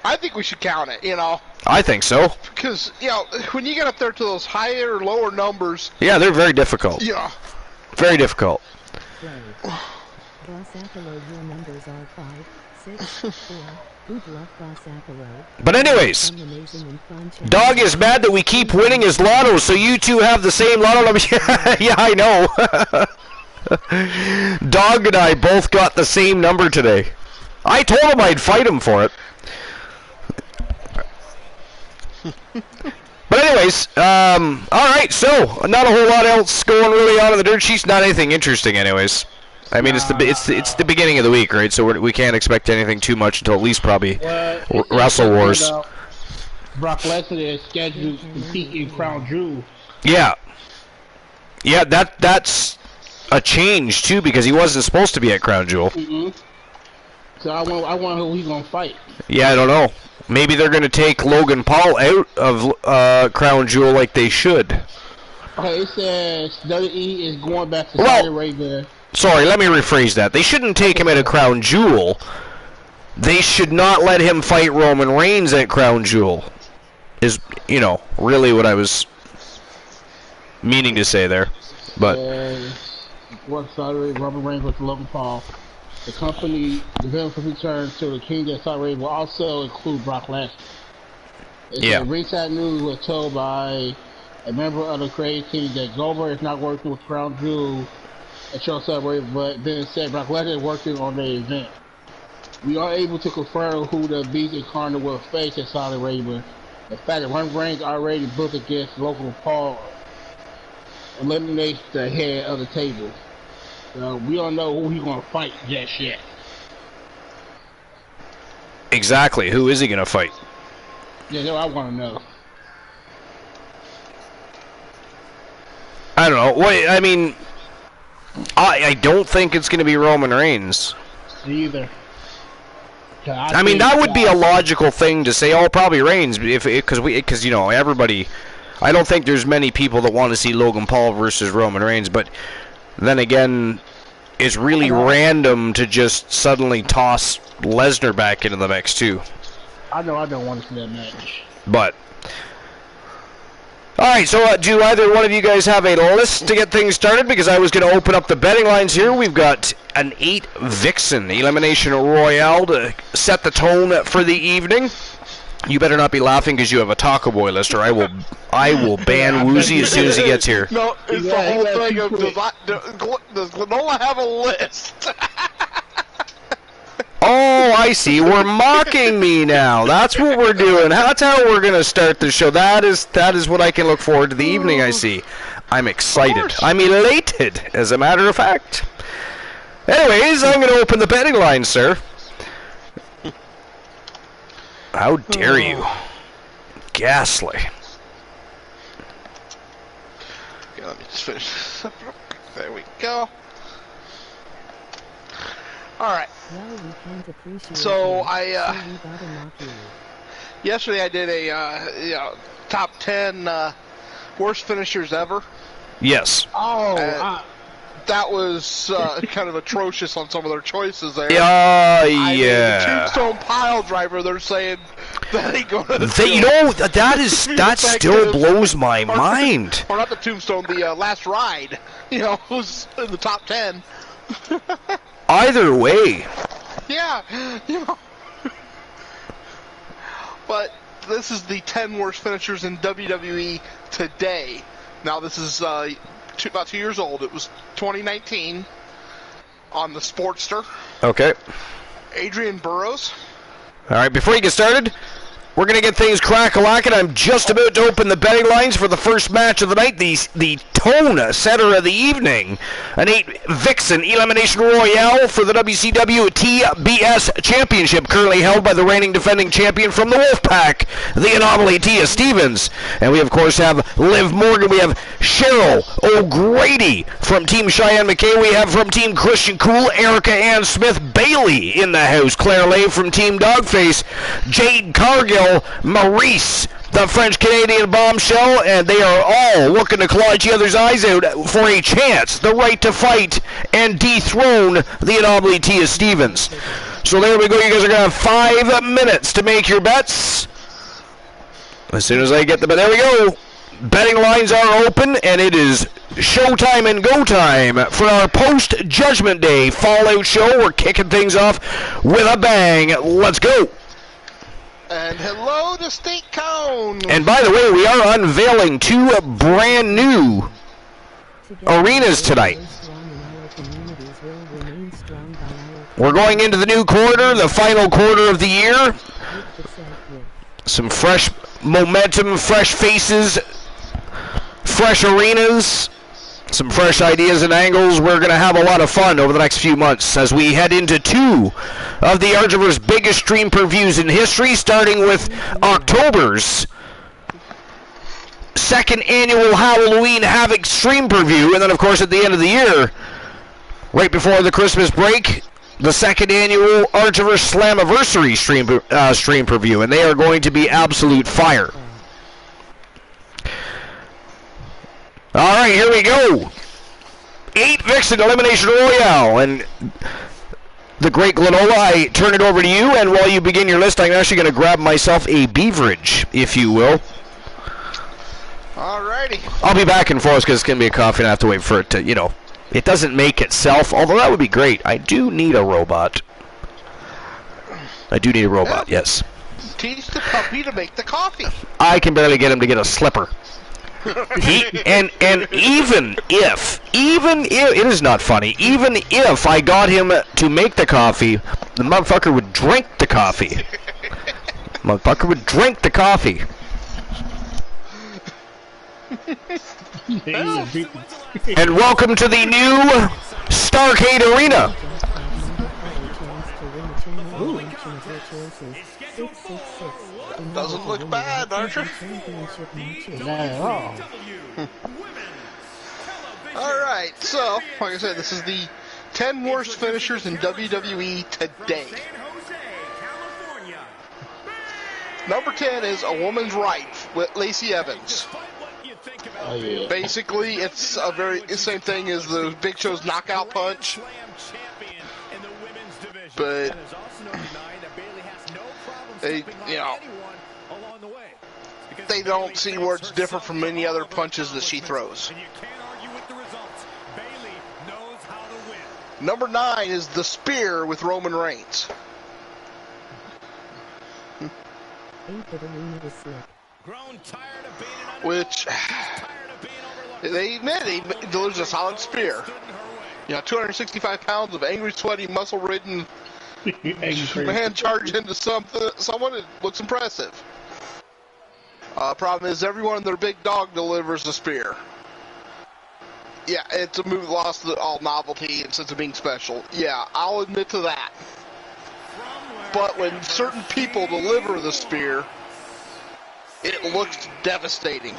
I think we should count it, you know. I think so. Because, you know, when you get up there to those higher or lower numbers... Yeah, they're very difficult. Yeah. Very difficult. Your numbers are 5, 6, 4. Good luck, But anyways, Dog is mad that we keep winning his lotto, so you two have the same lotto number. Yeah, I know. Dog and I both got the same number today. I told him I'd fight him for it. But anyways, alright, so not a whole lot else going really on in the dirt sheets, not anything interesting anyways. I mean, it's the beginning of the week, right? So we can't expect anything too much until at least probably Wrestle Wars. Brock Lesnar is scheduled to compete in Crown Jewel. Yeah. Yeah, that's a change too, because he wasn't supposed to be at Crown Jewel. So I wonder who he's gonna fight. Yeah, I don't know. Maybe they're gonna take Logan Paul out of Crown Jewel like they should. Okay, it says WWE is going back to Saudi Arabia. Sorry, let me rephrase that. They shouldn't take him at a Crown Jewel. They should not let him fight Roman Reigns at Crown Jewel. Is, you know, really what I was meaning to say there. But what Saudi Arabia, Roman Reigns with Logan Paul. The company development return to the King of Saudi Arabia will also include Brock Lesnar. Yeah. Ringside News was told by a member of the creative team that Goldberg is not working with Crown Jewel at Saudi Arabia, but then it said Brock Lesnar is working on the event. We are able to confirm who the Beast Incarnate will face at Saudi Arabia. The fact that Roman Reigns already booked against Logan Paul eliminates the head of the table. So we don't know who he's going to fight just yet. exactly, who is he going to fight? Yeah, no, I want to know. I don't know. What I mean, I don't think it's going to be Roman Reigns. Either. I mean, that would be a logical thing to say. Oh, probably Reigns, because you know, everybody. I don't think there's many people that want to see Logan Paul versus Roman Reigns, but then again, it's really random to just suddenly toss Lesnar back into the mix too. I know I don't want to see that match. But all right, so do either one of you guys have a list to get things started? Because I was going to open up the betting lines here. We've got an 8 Vixen Elimination Royale to set the tone for the evening. You better not be laughing because you have a Taco Boy list, or I will ban Woozy as soon as he gets here. No, it's the whole thing of does Granola have a list? Oh, I see. We're mocking me now. That's what we're doing. That's how we're going to start the show. That is what I can look forward to the evening, I see. I'm excited. I'm elated, as a matter of fact. Anyways, I'm going to open the betting line, sir. How dare you? Ghastly. Okay, let me just finish this up. There we go. Alright. So, yesterday I did a top 10 worst finishers ever. Yes. That was kind of atrocious on some of their choices there. Yeah. The Tombstone Pile Driver, they're saying that ain't going to... that still blows my mind. Or not the Tombstone, the Last Ride, who's in the top 10. Either way. Yeah, But this is the 10 worst finishers in WWE today. Now, this is about 2 years old. It was 2019 on the Sportster. Okay. Adrian Burroughs. All right, before you get started, we're going to get things crack-a-lacking. I'm just about to open the betting lines for the first match of the night, the tone setter of the evening. An 8 Vixen Elimination Royale for the WCW TBS Championship, currently held by the reigning defending champion from the Wolfpack, the Anomaly Tia Stevens. And we, of course, have Liv Morgan. We have Cheryl O'Grady from Team Cheyenne McKay. We have from Team Christian Cool, Erica Ann Smith Bailey in the house. Claire Lay from Team Dogface. Jade Cargill, Maurice, the French-Canadian bombshell, and they are all looking to claw each other's eyes out for a chance, the right to fight and dethrone the Anomaly Tia Stevens. So there we go. You guys are going to have 5 minutes to make your bets. As soon as I get the bet, there we go. Betting lines are open, and it is showtime and go time for our post-Judgment Day Fallout show. We're kicking things off with a bang. Let's go. And hello to State Cone. And by the way, we are unveiling 2 brand new arenas tonight. We're going into the new quarter, the final quarter of the year. Some fresh momentum, fresh faces, fresh arenas, some fresh ideas and angles. We're going to have a lot of fun over the next few months as we head into 2 of the Argiver's biggest stream previews in history, starting with October's 2nd annual Halloween Havoc stream preview, and then, of course, at the end of the year, right before the Christmas break, the 2nd annual Argiver's Slammiversary stream preview, and they are going to be absolute fire. All right, here we go. 8 Vixen Elimination Royale. And the great Glenola, I turn it over to you. And while you begin your list, I'm actually going to grab myself a beverage, if you will. All righty. I'll be back and forth because it's going to be a coffee and I have to wait for it to, it doesn't make itself, although that would be great. I do need a robot. Yes. Teach the puppy to make the coffee. I can barely get him to get a slipper. And even if it is not funny, even if I got him to make the coffee, the motherfucker would drink the coffee. And welcome to the new Starcade Arena. Doesn't look bad, Archer. Not at all. Alright, so, like I said, this is the 10 worst finishers in WWE today. Number 10 is A Woman's Right with Lacey Evans. Oh, yeah. Basically, it's a very the same thing as the Big Show's knockout punch, but they, they don't see where it's different from many other punches that she throws. Number 9 is the spear with Roman Reigns. Which they admit he delivers a solid spear. 265 pounds of angry, sweaty, muscle-ridden man charged into someone. It looks impressive. Problem is, everyone and their big dog delivers a spear. Yeah, it's a move that lost all novelty and sense of being special. Yeah, I'll admit to that. But when certain people deliver the spear, it looks devastating.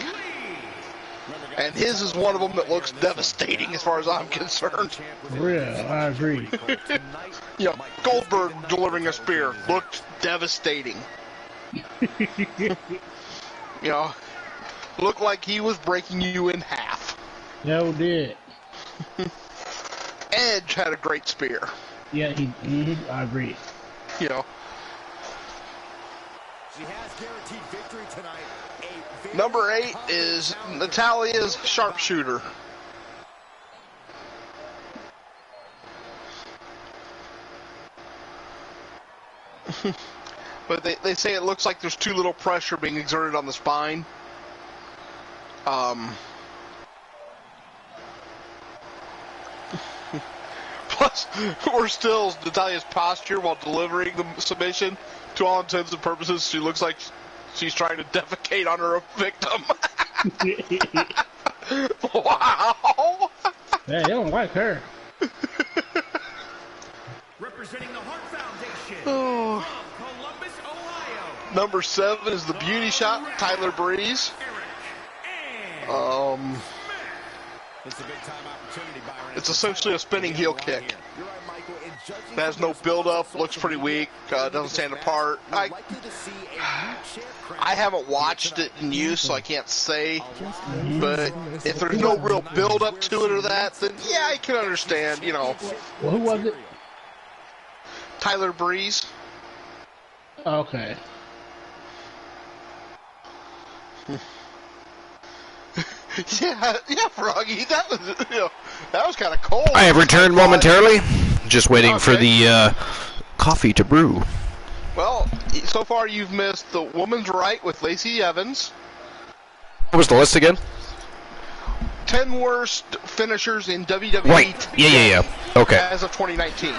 And his is one of them that looks devastating as far as I'm concerned. Yeah, I agree. Goldberg delivering a spear looked devastating. Looked like he was breaking you in half. No, did. Edge had a great spear. Yeah, I agree. She has guaranteed victory tonight. Number 8 is Natalia's sharpshooter. But they say it looks like there's too little pressure being exerted on the spine. Plus, worse still, Natalia's posture while delivering the submission. To all intents and purposes, she looks like she's trying to defecate on her victim. Wow! Hey, they don't like her. Representing the Heart Foundation Oh. from Columbus, Ohio. Number 7 is the beauty shot, Tyler Breeze. It's a big time opportunity, Byron. It's essentially a spinning heel kick. It has no build-up, looks pretty weak, doesn't stand apart. I haven't watched it in use, so I can't say. But if there's no real build-up to it or that, then yeah, I can understand, Well, who was it? Tyler Breeze. Okay. Yeah, Froggy, that was kind of cold. I have returned momentarily. Just waiting for the coffee to brew. Well, so far you've missed the Woman's Right with Lacey Evans. What was the list again? 10 worst finishers in WWE. Right. Yeah. Okay. As of 2019.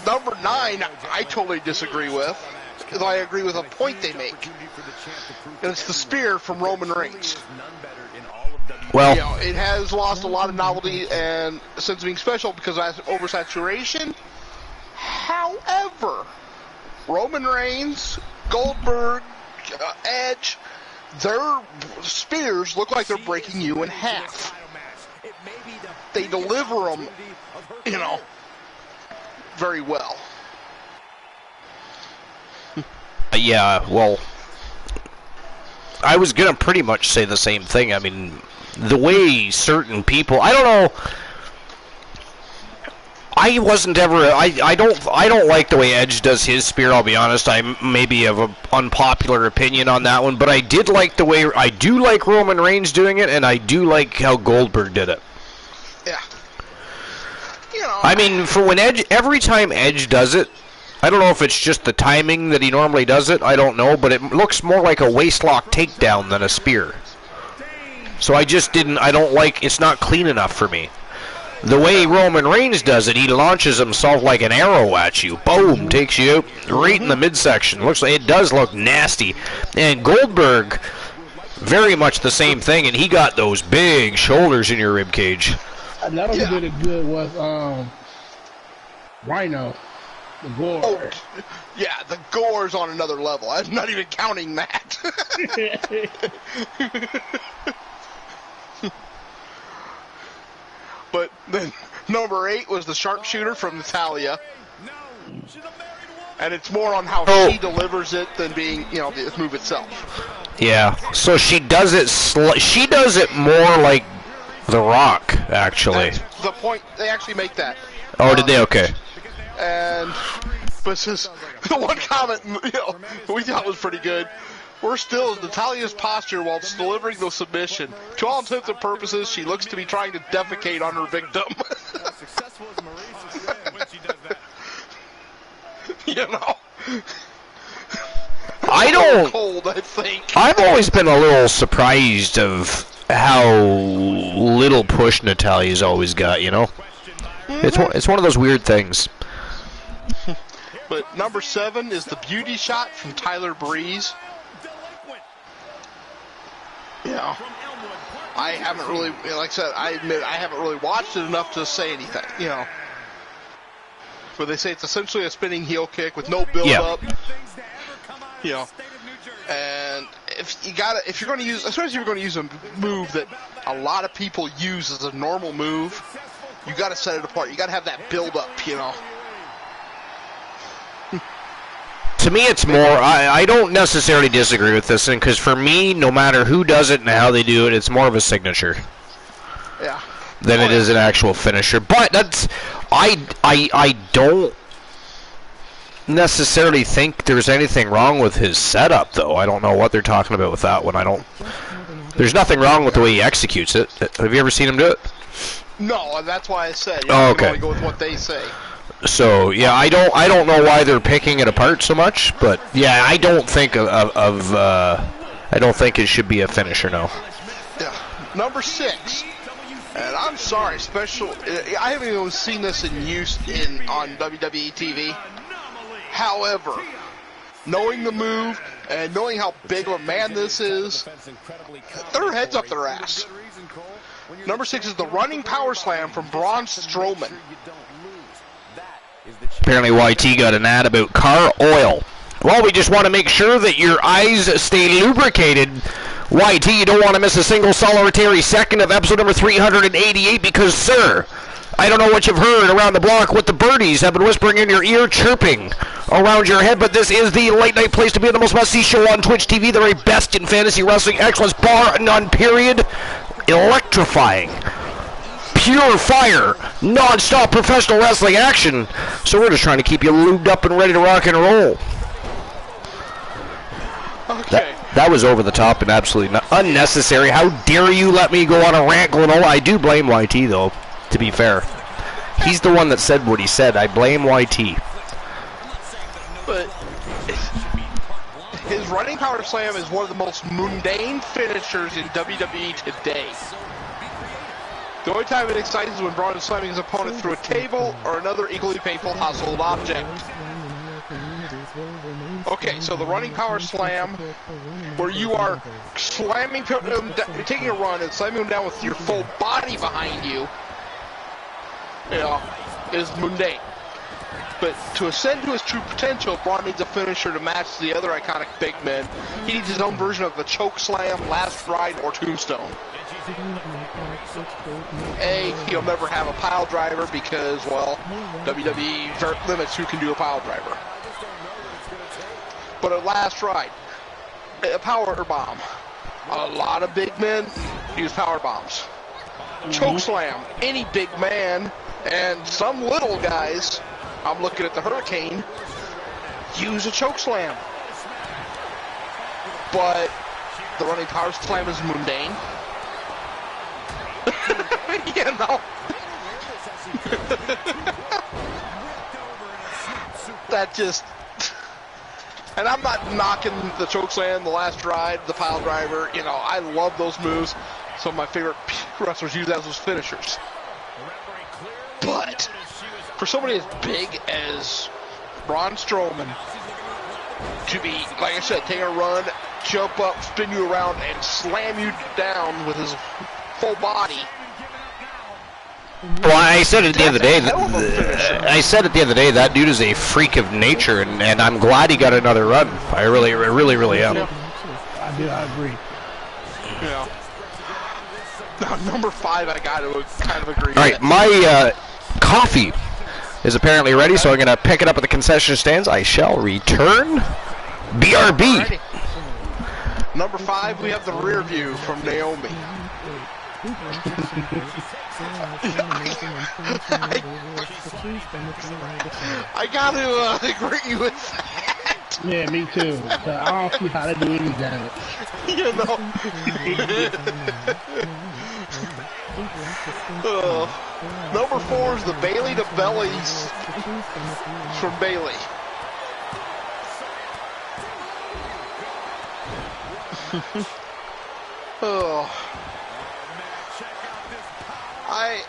Number 9, I totally disagree with, because I agree with a point they make. And it's the spear from Roman Reigns. Well, it has lost a lot of novelty and sense of being special because of oversaturation. However, Roman Reigns, Goldberg, Edge, their spears look like they're breaking you in half. They deliver them, very well. yeah, well, I was going to pretty much say the same thing. I mean, the way certain people, I don't know, I wasn't ever, I don't like the way Edge does his spear, I'll be honest. I maybe have an unpopular opinion on that one, but I do like Roman Reigns doing it, and I do like how Goldberg did it. Yeah. I mean, for when every time Edge does it, I don't know if it's just the timing that he normally does it, I don't know, but it looks more like a waistlock takedown than a spear. So I don't like, it's not clean enough for me. The way Roman Reigns does it, he launches himself like an arrow at you. Boom, takes you out right in the midsection. It does look nasty. And Goldberg, very much the same thing, and he got those big shoulders in your rib cage. Another one who did it good was Rhino. The gore. Oh, yeah, the gore's on another level. I'm not even counting that. But then number 8 was the sharpshooter from Natalia. No, she's a married And it's more on how she delivers it than being, the move itself. Yeah. So she does it. She does it more like The Rock, actually. That's the point. They actually make that. Oh, did they? Okay. And but just the one comment we thought was pretty good. We're still in Natalia's posture while delivering the submission. To all intents and purposes, she looks to be trying to defecate on her victim. I don't. Cold, I think. I've always been a little surprised of how little push Natalia's always got. It's one of those weird things. But number 7 is the beauty shot from Tyler Breeze. I haven't really, like I said, I admit I haven't really watched it enough to say anything, But they say it's essentially a spinning heel kick with no build-up. And if you're going to use, especially if you're going to use a move that a lot of people use as a normal move, you got to set it apart. You got to have that build-up, To me, it's more, I don't necessarily disagree with this, because for me, no matter who does it and how they do it, it's more of a signature. Yeah. Than it is an actual finisher. But that's, I don't necessarily think there's anything wrong with his setup, though. I don't know what they're talking about with that one. There's nothing wrong with the way he executes it. Have you ever seen him do it? No, and that's why I said, okay. You can only go with what they say. So yeah, I don't know why they're picking it apart so much, but yeah, I don't think I don't think it should be a finisher, no. Yeah. Number 6, and I'm sorry, I haven't even seen this in use on WWE TV. However, knowing the move and knowing how big of a man this is, their heads up their ass. Number 6 is the running power slam from Braun Strowman. Apparently YT got an ad about car oil. Well, we just want to make sure that your eyes stay lubricated. YT, you don't want to miss a single solitary second of episode number 388 because, sir, I don't know what you've heard around the block, what the birdies have been whispering in your ear, chirping around your head, but this is the late night place to be, the most must-see show on Twitch TV, the very best in fantasy wrestling excellence, bar none, period. Electrifying. Pure fire, non-stop professional wrestling action. So we're just trying to keep you lubed up and ready to rock and roll. Okay. That was over the top and absolutely unnecessary. How dare you let me go on a rant going, I do blame YT, though, to be fair. He's the one that said what he said. I blame YT. But his running power slam is one of the most mundane finishers in WWE today. The only time it excites is when Braun is slamming his opponent through a table or another equally painful household object. Okay, so the running power slam, where you are slamming, taking a run and slamming him down with your full body behind you, is mundane. But to ascend to his true potential, Braun needs a finisher to match the other iconic big men. He needs his own version of the choke slam, last ride, or tombstone. He'll never have a pile driver because, WWE limits who can do a pile driver. But a last ride, a power bomb. A lot of big men use power bombs. Choke slam, any big man, and some little guys, I'm looking at the Hurricane, use a choke slam. But the running power slam is mundane. That just... And I'm not knocking the chokeslam, the last ride, the pile driver. I love those moves. Some of my favorite wrestlers use that as finishers. But for somebody as big as Braun Strowman to be, like I said, take a run, jump up, spin you around, and slam you down with his full body. Well, I said at the end of the day, that dude is a freak of nature, and I'm glad he got another run. I really am. Yeah. I agree. Yeah. Now, number 5, I got to kind of agree. All right, my coffee is apparently ready, so I'm going to pick it up at the concession stands. I shall return. BRB. Alrighty. Number 5, we have the rear view from Naomi. I got to agree with that. Yeah, me too. So I don't see how they do any damage. You know. Number 4 is the Bailey to Bellies from Bailey. Oh. I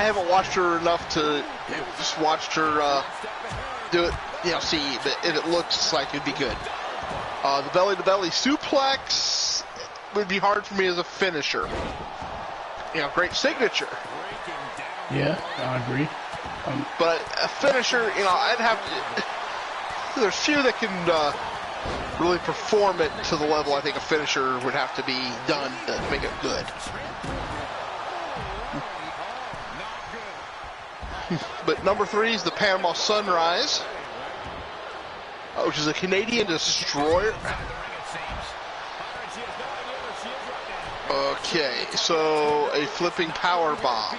haven't watched her enough to just watched her do it, see if it looks like it'd be good. The belly to belly suplex would be hard for me as a finisher. Great signature. Yeah, I agree. But a finisher, I'd have to. There's few that can really perform it to the level I think a finisher would have to be done to make it good. But number 3 is the Panama Sunrise, which is a Canadian destroyer. Okay, so a flipping power bomb.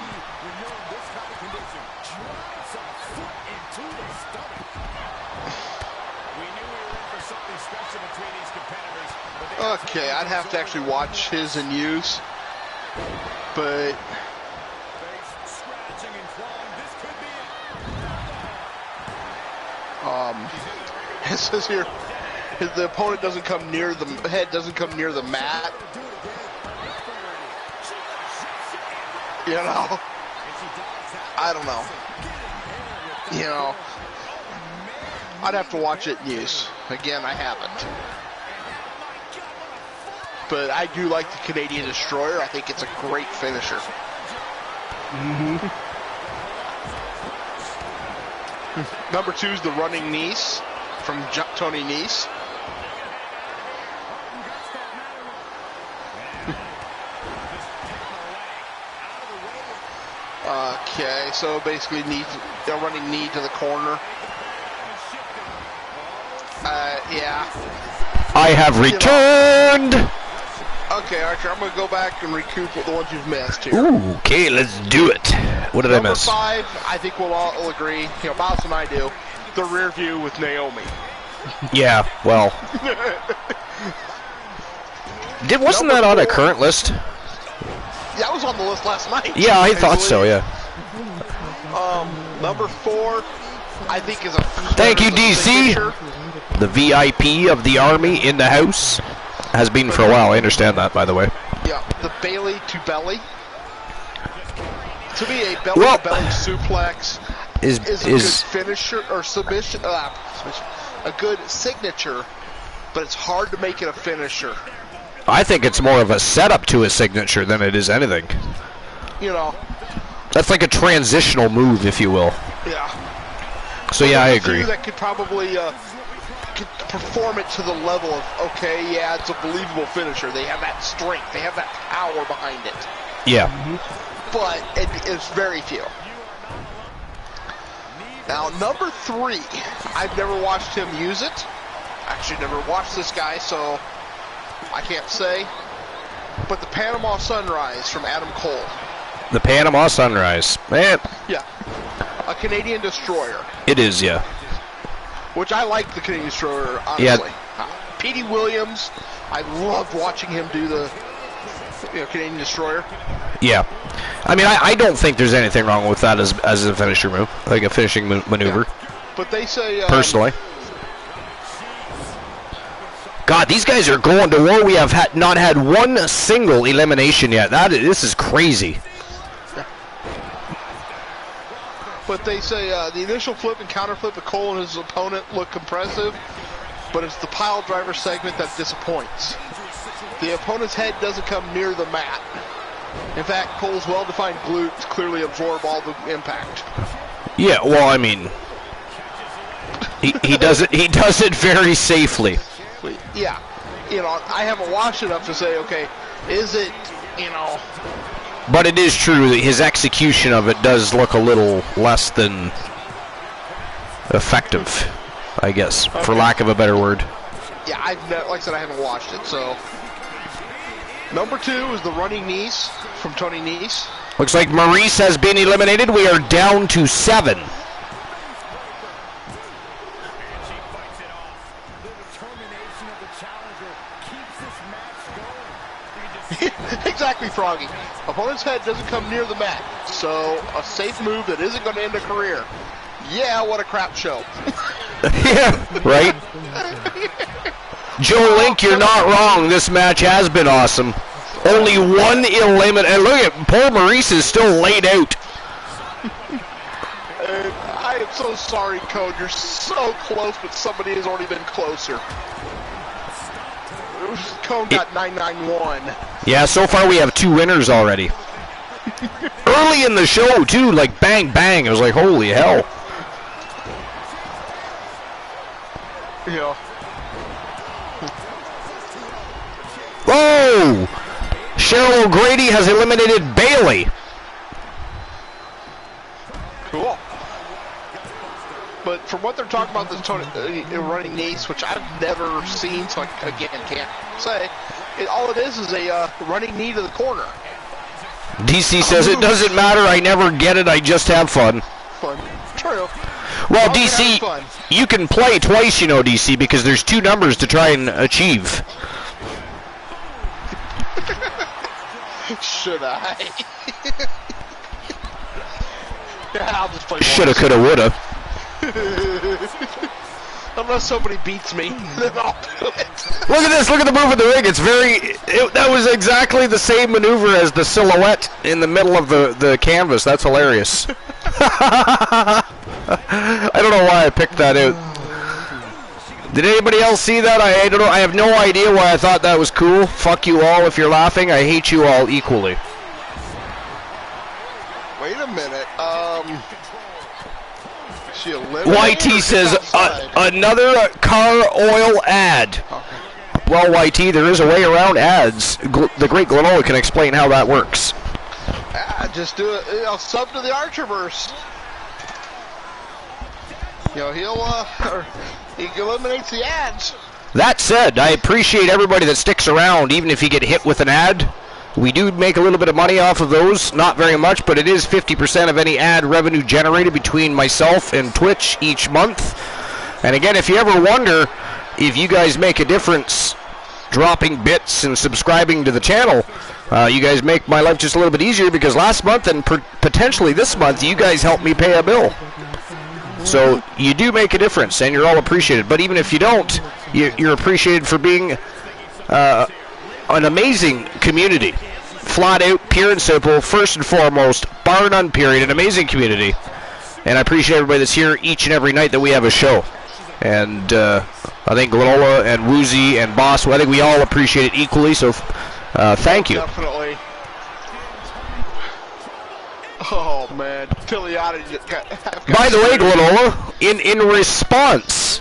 Okay, I'd have to actually watch his and use, but it says here the opponent doesn't come near the head, doesn't come near the mat. I don't know. I'd have to watch it in use. Again, I haven't. But I do like the Canadian Destroyer. I think it's a great finisher. Number 2 is the Running Niece from Tony Nese. Okay, so basically running knee to the corner. Yeah. I have returned. Okay, Archer, I'm going to go back and recoup with the ones you've missed here. Ooh, okay, let's do it. What did I miss? Number 5, I think we'll all agree, Boss and I do, the rear view with Naomi. Yeah, well. Wasn't that on a current list? That was on the list last night. Yeah, I thought so, yeah. Number 4, I think is a... Thank you, DC. The VIP of the Army in the house. Has been for a while, I understand that, by the way. Yeah, the Bailey to belly. To me, a belly to belly suplex is a good finisher or submission. A good signature, but it's hard to make it a finisher. I think it's more of a setup to a signature than it is anything. That's like a transitional move, if you will. Yeah. So yeah, I agree. That could probably could perform it to the level of, okay, yeah, it's a believable finisher. They have that strength. They have that power behind it. Yeah. But it's very few. Now, number 3, I've never watched him use it. Actually, never watched this guy, so I can't say. But the Panama Sunrise from Adam Cole. The Panama Sunrise. Man. Yeah. A Canadian Destroyer. It is, yeah. Which I like the Canadian Destroyer, honestly. Yeah. Petey Williams, I loved watching him do the Canadian Destroyer. Yeah. I mean, I don't think there's anything wrong with that as a finisher move, like a finishing maneuver. Yeah. But they say... personally. God, these guys are going to war. We have not had one single elimination yet. This is crazy. But they say the initial flip and counter flip of Cole and his opponent look impressive, but it's the pile driver segment that disappoints. The opponent's head doesn't come near the mat. In fact, Cole's well-defined glutes clearly absorb all the impact. Yeah, well, I mean, he does it. He does it very safely. Yeah, I haven't watched enough to say, okay, is it, But it is true that his execution of it does look a little less than effective, I guess, for lack of a better word. Yeah, like I said, I haven't watched it, so. Number 2 is the running knees from Tony Nese. Looks like Maurice has been eliminated. We are down to 7. Exactly, Froggy. Opponent's head doesn't come near the mat, so a safe move that isn't going to end a career. Yeah, what a crap show. Yeah, right? Joe Link, you're not wrong. This match has been awesome. Only one eliminate, and look at poor Maurice is still laid out. I am so sorry, Code. You're so close, but somebody has already been closer. Cone got 991. Yeah, so far we have 2 winners already. Early in the show, too, like bang, bang. I was like, holy hell. Yeah. Oh! Cheryl O'Grady has eliminated Bailey. Cool. But from what they're talking about, this Tony running knees, which I've never seen, so I, again, can't say. All it is a running knee to the corner. DC says, it doesn't matter, I never get it, I just have fun. Fun. True. Well, Well, DC, fun. you can play twice, you know, DC, because there's 2 numbers to try and achieve. Should I? Yeah, I'll just play Shoulda, once. coulda, woulda. Unless somebody beats me, then I'll do it. Look at this, look at the move of the ring. It's that was exactly the same maneuver as the silhouette in the middle of the canvas. That's hilarious. I don't know why I picked that out. Did anybody else see that? I don't know. I have no idea why I thought that was cool. Fuck you all if you're laughing. I hate you all equally. Wait a minute. She eliminated YT or says outside? another car oil ad. Okay. Well, YT, there is a way around ads. The great Glenola can explain how that works. Just do it. Sub to the Archerverse. He eliminates the ads. That said, I appreciate everybody that sticks around, even if you get hit with an ad. We do make a little bit of money off of those, not very much, but it is 50% of any ad revenue generated between myself and Twitch each month. And again, if you ever wonder if you guys make a difference dropping bits and subscribing to the channel, you guys make my life just a little bit easier, because last month and potentially this month, you guys helped me pay a bill. So you do make a difference, and you're all appreciated. But even if you don't, you're appreciated for being an amazing community. Flat out, pure and simple, first and foremost, bar none period, an amazing community. And I appreciate everybody that's here each and every night that we have a show. And I think Glenola and Woozy and Boss, I think we all appreciate it equally, so thank you. Definitely. Oh, man. Tiliada. By the way, Glenola, in response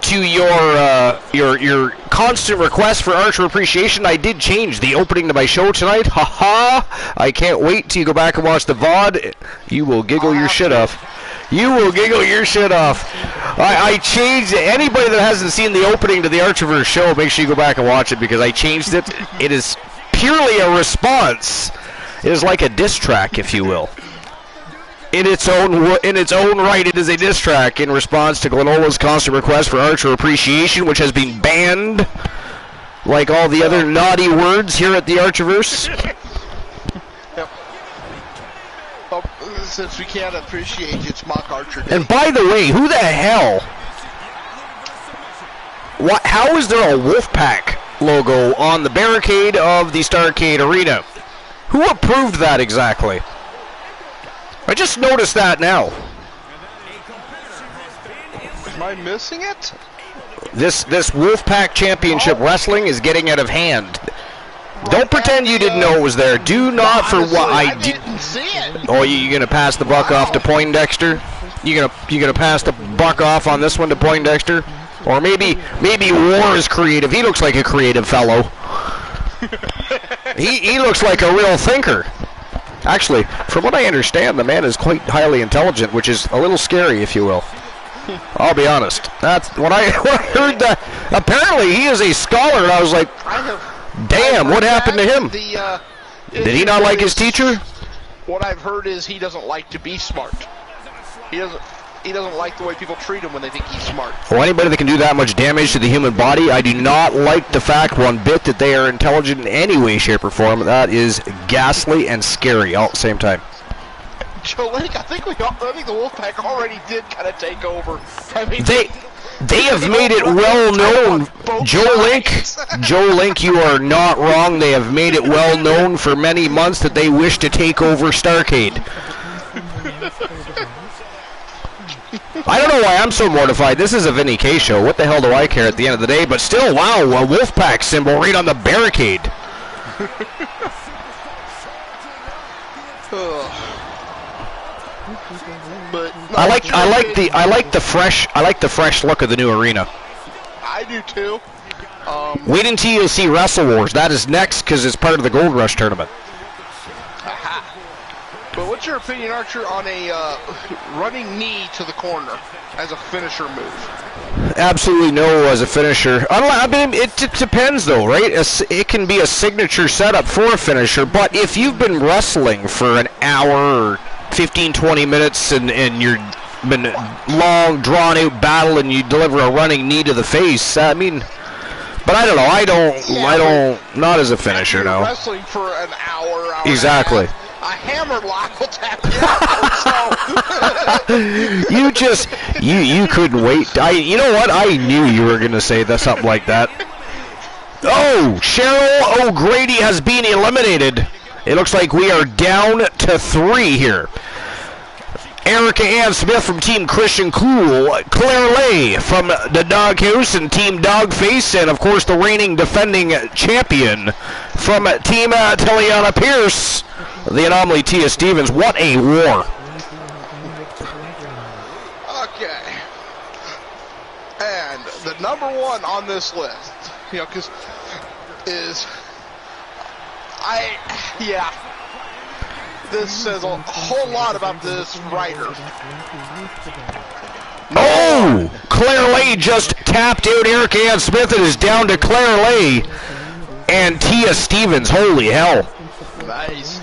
to your constant request for Archer Appreciation, I did change the opening to my show tonight. Ha! I can't wait till you go back and watch the VOD. You will giggle your shit off. You will giggle your shit off. I changed it. Anybody that hasn't seen the opening to the Archerverse show, make sure you go back and watch it, because I changed it. It is purely a response. It is like a diss track, if you will. In its own right, it is a diss track in response to Glenola's constant request for Archer Appreciation, which has been banned, like all the other naughty words here at the Archerverse. Yep. Well, since we can't appreciate you, it's Mock Archer Day. And by the way, who the hell? How is there a Wolfpack logo on the barricade of the Starrcade Arena? Who approved that exactly? I just noticed that now. Am I missing it? This Wolfpack Championship Wrestling is getting out of hand. Don't pretend you didn't know it was there. Do not for what I didn't see it. Oh, you gonna pass the buck off to Poindexter? You gonna pass the buck off on this one to Poindexter? Or maybe War is creative. He looks like a creative fellow. He looks like a real thinker. Actually, from what I understand, the man is quite highly intelligent, which is a little scary, if you will. I'll be honest. That's when I heard that. Apparently, he is a scholar, and I was like, damn, what happened to him? Did he not like his teacher? What I've heard is he doesn't like to be smart. He doesn't like the way people treat him when they think he's smart. Well, anybody that can do that much damage to the human body, I do not like the fact one bit that they are intelligent in any way, shape, or form. That is ghastly and scary all at the same time. Joe Link, I think the Wolfpack already did kind of take over. I mean, they have made it well known. Joe Link, you are not wrong. They have made it well known for many months that they wish to take over Starrcade. I don't know why I'm so mortified. This is a Vinny K show. What the hell do I care at the end of the day? But still, wow, a Wolfpack symbol right on the barricade. But no, I like the fresh look of the new arena. I do too. Wait until you see Wrestle Wars. That is next because it's part of the Gold Rush tournament. But what's your opinion, Archer, on a running knee to the corner as a finisher move? Absolutely no as a finisher. I mean, it depends though, right? It can be a signature setup for a finisher, but if you've been wrestling for an hour or 15, 20 minutes and you've been long, drawn-out battle and you deliver a running knee to the face, I mean... But I don't know. I don't. Not as a finisher, no. Wrestling for an hour. Exactly. A hammer lock will tap you out. So. you couldn't wait. You know what? I knew you were gonna say that something like that. Oh, Cheryl O'Grady has been eliminated. It looks like we are down to 3 here. Erica Ann Smith from Team Christian Cool, Claire Lay from the Doghouse and Team Dogface, and of course the reigning defending champion from Team Tiliana Pierce, the Anomaly Tia Stevens. What a war. Okay. And the number 1 on this list, you know, this says a whole lot about this writer. Oh! Claire Lay just tapped out Erica Ann Smith. It is down to Claire Lay and Tia Stevens. Holy hell. Nice.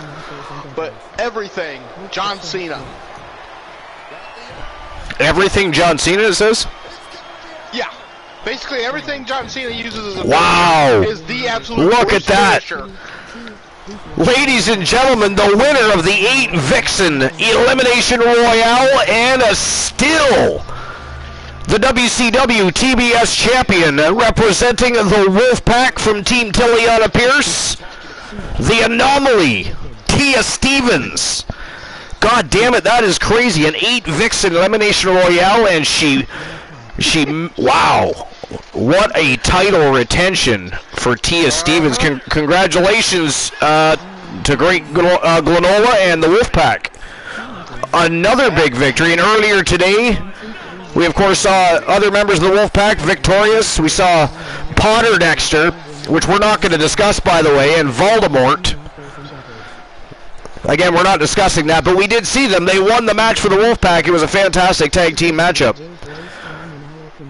But everything, John Cena. Everything John Cena, it says? Yeah. Basically everything John Cena uses as a wow. is the absolute look at that. Finisher. Ladies and gentlemen, the winner of the 8 Vixen Elimination Royale and still the WCW TBS champion representing the Wolfpack from Team Tiliana Pierce, the Anomaly, Tia Stevens. God damn it, that is crazy. An 8 Vixen Elimination Royale, and she wow. What a title retention for Tia Stevens. Congratulations to Great Glenola and the Wolfpack. Another big victory, and earlier today, we of course saw other members of the Wolfpack victorious. We saw Potter Dexter, which we're not going to discuss, by the way, and Voldemort. Again, we're not discussing that, but we did see them. They won the match for the Wolfpack. It was a fantastic tag team matchup.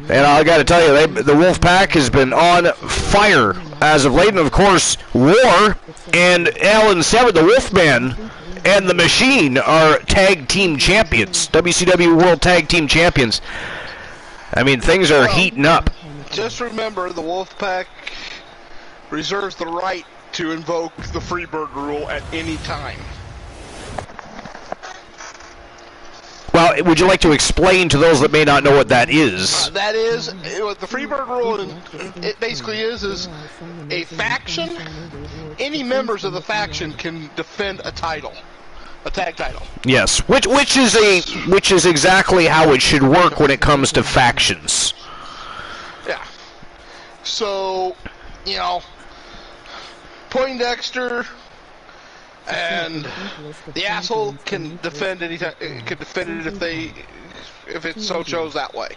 And I got to tell you, the Wolfpack has been on fire as of late. And, of course, War and Alan Severn, the Wolfman, and the Machine are tag team champions, WCW World Tag Team Champions. I mean, things are heating up. Just remember, the Wolfpack reserves the right to invoke the Freebird rule at any time. Well, would you like to explain to those that may not know what that is? That is, what the Freebird rule, it basically is a faction. Any members of the faction can defend a title, a tag title. Yes, which is exactly how it should work when it comes to factions. Yeah. So, you know, Poindexter and the asshole can defend it if it so chose that way.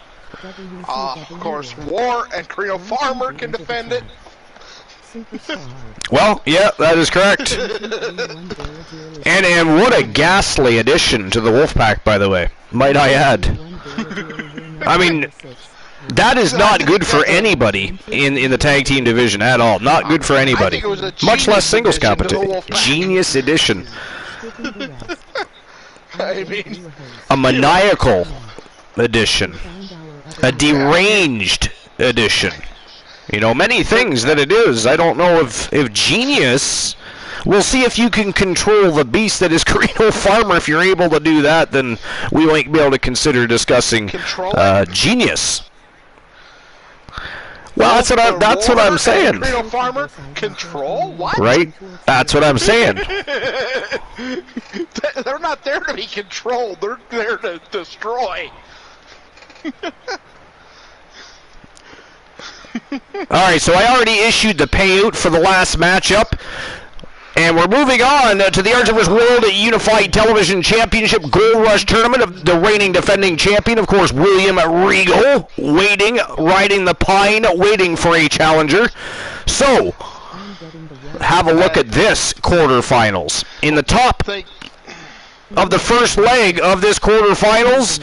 Of course, War and Carino Farmer can defend it. Well, yeah, that is correct. And what a ghastly addition to the Wolfpack, by the way. Might I add. I mean, that is not good for anybody in the tag team division at all. Not good for anybody. Much less singles competition. Genius addition. I mean, A maniacal addition. A deranged addition. You know, many things that it is. I don't know if genius. We'll see if you can control the beast that is Carino Farmer. If you're able to do that, then we might be able to consider discussing genius. Well, that's what I'm saying. Carino Farmer control what? Right? That's what I'm saying. They're not there to be controlled. They're there to destroy. Alright, so I already issued the payout for the last matchup. And we're moving on to the Artemis World Unified Television Championship Gold Rush Tournament of the reigning defending champion, of course, William Regal, riding the pine, waiting for a challenger. So, have a look at this quarterfinals. In the top of the first leg of this quarterfinals,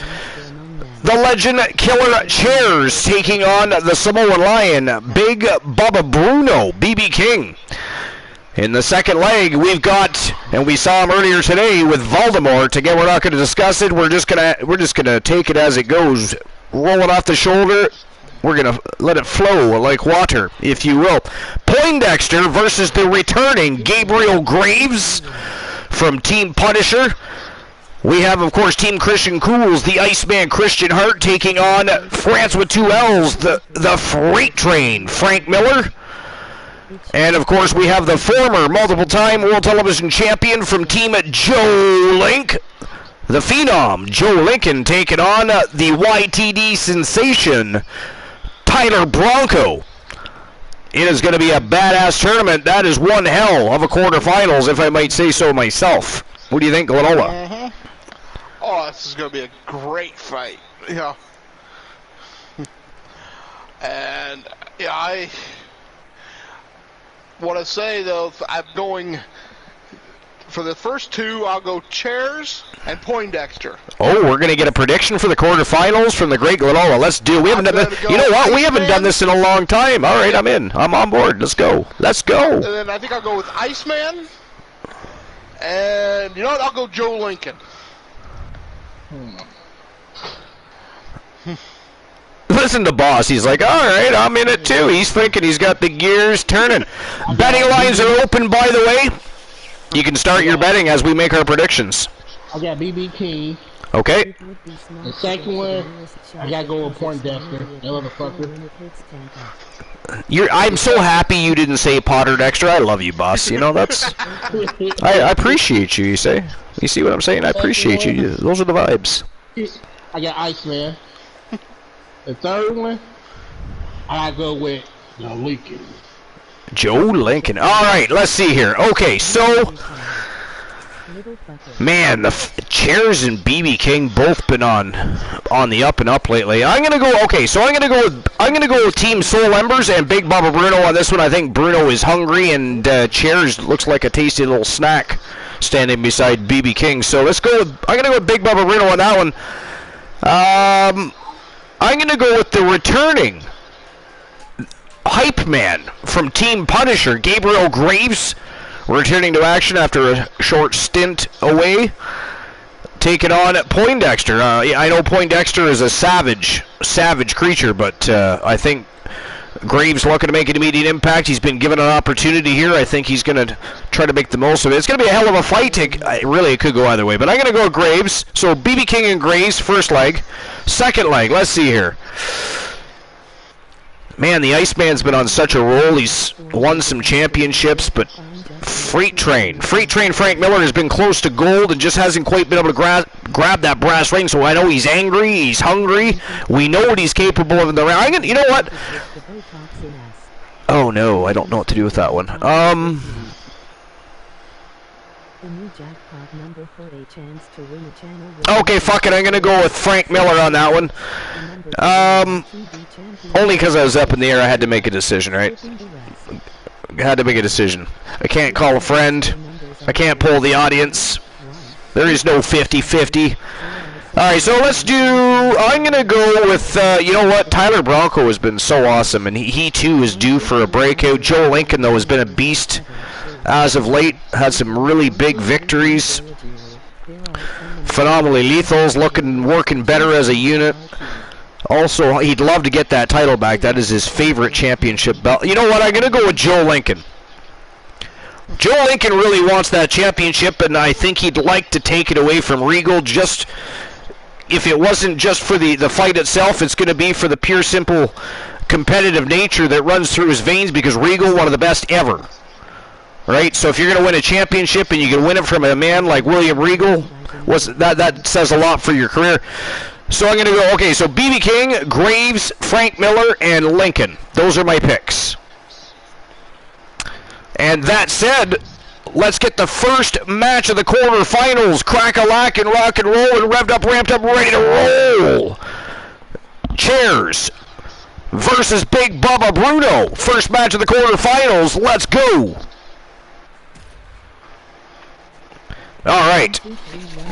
the Legend Killer Chairs taking on the Samoan Lion, Big Bubba Bruno, BB King. In the second leg, we've got, and we saw him earlier today with Voldemort. Again, we're not going to discuss it. We're just gonna take it as it goes, roll it off the shoulder. We're gonna let it flow like water, if you will. Poindexter versus the returning Gabriel Graves from Team Punisher. We have, of course, Team Christian Cools, the Iceman Christian Hart, taking on France with two L's, the Freight Train, Frank Miller. And, of course, we have the former multiple-time World Television Champion from Team Joe Link, the Phenom, Joe Lincoln, taking on the YTD sensation, Tyler Bronco. It is going to be a badass tournament. That is one hell of a quarterfinals, if I might say so myself. What do you think, Glenola? Oh, this is going to be a great fight. Yeah. And, yeah, I want to say, though, I'm going, for the first two, I'll go Chairs and Poindexter. Oh, we're going to get a prediction for the quarterfinals from the great Glenola. Let's do it. We haven't done this. You know what? We haven't done this in a long time. All right, I'm in. I'm on board. Let's go. Let's go. And then I think I'll go with Iceman. And, you know what? I'll go Joe Lincoln. Listen to Boss. He's like, all right, I'm in it too. He's thinking he's got the gears turning. Betting lines are open, by the way. You can start your betting as we make our predictions. I got BB King. Okay. The second one, I gotta go with Poindexter. That motherfucker. I'm so happy you didn't say Potter Dexter. I love you, Boss. You know, that's... I appreciate you, you say. You see what I'm saying? I appreciate you. Those are the vibes. I got Iceman. The third one, I gotta go with Lincoln. Joe Lincoln. All right, let's see here. Okay, so... Man, the Chairs and BB King both been on the up and up lately. I'm gonna go. Okay, so I'm gonna go with Team Soul Embers and Big Bubba Bruno on this one. I think Bruno is hungry, and Chairs looks like a tasty little snack standing beside BB King. So let's go. I'm gonna go with Big Bubba Bruno on that one. I'm gonna go with the returning Hype Man from Team Punisher, Gabriel Graves. Returning to action after a short stint away. Taking on Poindexter. I know Poindexter is a savage creature, but I think Graves looking to make an immediate impact. He's been given an opportunity here. I think he's going to try to make the most of it. It's going to be a hell of a fight. Really, it could go either way, but I'm going to go with Graves. So BB King and Graves, first leg. Second leg, let's see here. Man, the Iceman's been on such a roll. He's won some championships, but Freight Train Frank Miller has been close to gold and just hasn't quite been able to grab that brass ring. So I know he's angry, he's hungry. We know what he's capable of in the round. You know what? Oh no, I don't know what to do with that one. Okay, fuck it. I'm gonna go with Frank Miller on that one. Only because I was up in the air, I had to make a decision, right? had to make a decision. I can't call a friend. I can't poll the audience. There is no 50-50. Alright, so let's do... I'm going to go with, you know what? Tyler Bronco has been so awesome, and he too is due for a breakout. Joe Lincoln, though, has been a beast as of late. Had some really big victories. Phenomenally lethal's working better as a unit. Also, he'd love to get that title back. That is his favorite championship belt. You know what? I'm going to go with Joe Lincoln. Joe Lincoln really wants that championship, and I think he'd like to take it away from Regal. Just if it wasn't just for the fight itself, it's going to be for the pure, simple, competitive nature that runs through his veins, because Regal, one of the best ever. Right? So if you're going to win a championship and you can win it from a man like William Regal, that says a lot for your career. So I'm going to go, okay, so BB King, Graves, Frank Miller, and Lincoln. Those are my picks. And that said, let's get the first match of the quarterfinals. Crack-a-lack and rock and roll and revved up, ramped up, ready to roll. Chairs versus Big Bubba Bruno. First match of the quarterfinals. Let's go. All right.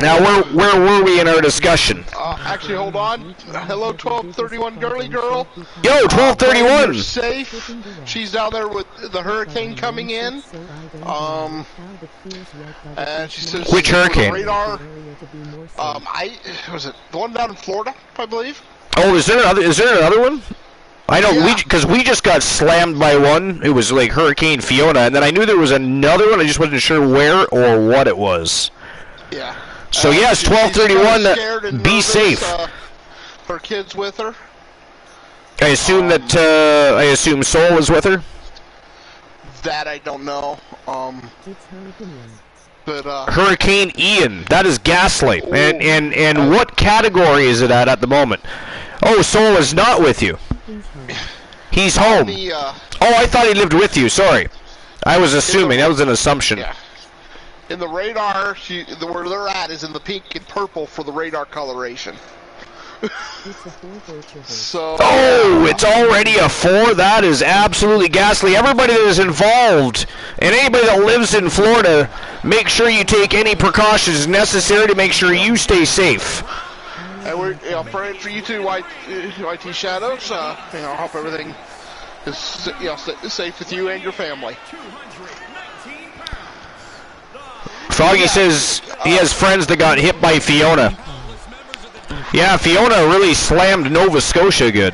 Now, where were we in our discussion? Actually, hold on. Hello, 1231 girly girl. Yo, 1231. Safe. She's down there with the hurricane coming in. And she says, which hurricane? Radar. Was it the one down in Florida, I believe? Oh, is there another one? I know, yeah. because we just got slammed by one. It was like Hurricane Fiona, and then I knew there was another one. I just wasn't sure where or what it was. Yeah. So yes, 1231. Be safe. Her kids with her. I assume Soul was with her. That I don't know. But Hurricane Ian. That is Gaslight. And what category is it at the moment? Oh, Soul is not with you. He's home. Oh, I thought he lived with you. Sorry. I was assuming. That was an assumption. Yeah. In the radar, where they're at is in the pink and purple for the radar coloration. So. Oh, it's already a 4? That is absolutely ghastly. Everybody that is involved, and anybody that lives in Florida, make sure you take any precautions necessary to make sure you stay safe. And we're praying for you too, YT Shadows. Hope everything is safe with you and your family. Froggy says he has friends that got hit by Fiona. Yeah, Fiona really slammed Nova Scotia good.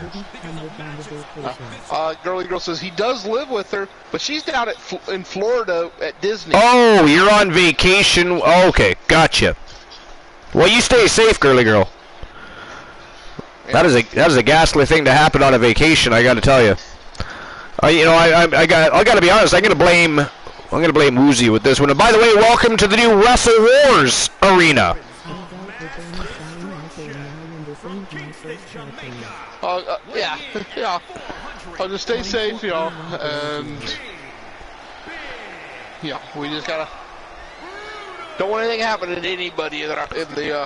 Girly Girl says he does live with her, but she's down in Florida at Disney. Oh, you're on vacation. Oh, okay, gotcha. Well, you stay safe, Girly Girl. That is a ghastly thing to happen on a vacation. I got to tell you. I got to be honest. I'm gonna blame Woozy with this one. And by the way, welcome to the new Wrestle Wars arena. Yeah. I'll just stay safe, and we just gotta don't want anything happening to anybody in the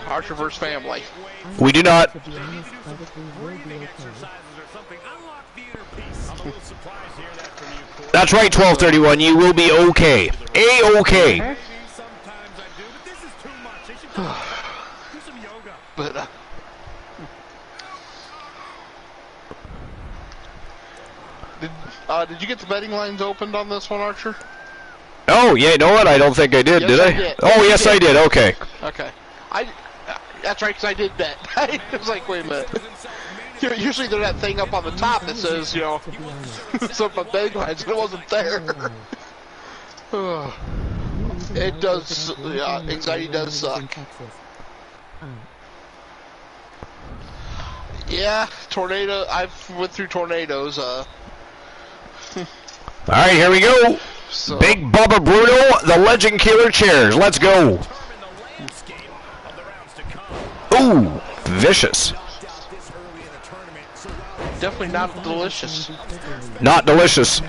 Archerverse family. We do not. That's right, 1231. You will be okay. A-okay. But did you get the betting lines opened on this one, Archer? Oh, yeah, you know what? I don't think I did, yes, did I? Did. Oh, yes, I did. Okay. Okay. That's right, because I did bet. I was like, wait a minute. Usually there's that thing up on the top that says, something betting lines, and it wasn't there. It does, anxiety does suck. Yeah, tornado, I've went through tornadoes, Alright, here we go. So. Big Bubba Bruno, the Legend Killer Chairs. Let's go. Ooh, vicious. Definitely not delicious. Not delicious.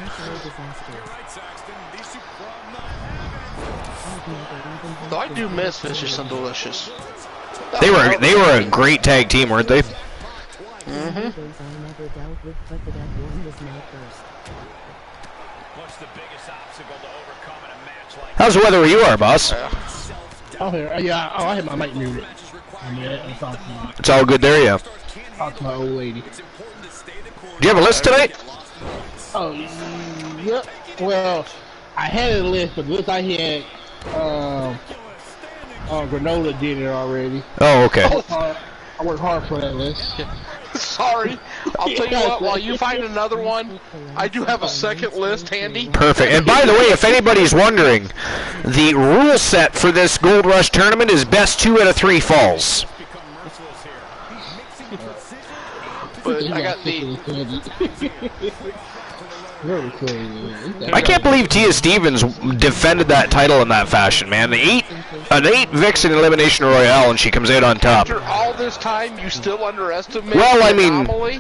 Though I do miss Vicious and Delicious. They were a great tag team, weren't they? What's the biggest obstacle to overcome in a match like How's the weather where you are, boss? Oh, here. Yeah. Oh, I had my mic muted. I'm talking It's all good there, yeah. to my old lady. Do you have a list tonight? Oh, yep. Well, I had a list, but the list I had, Granola did it already. Oh, okay. I worked hard for that list. Sorry. I'll tell you what, while you find another one, I do have a second list handy. Perfect. And by the way, if anybody's wondering, the rule set for this Gold Rush tournament is best 2 out of 3 falls. But I got the... I can't believe Tia Stevens defended that title in that fashion, man. An 8 Vixen Elimination Royale, and she comes out on top. After all this time, you still underestimate Well, I the mean, anomaly?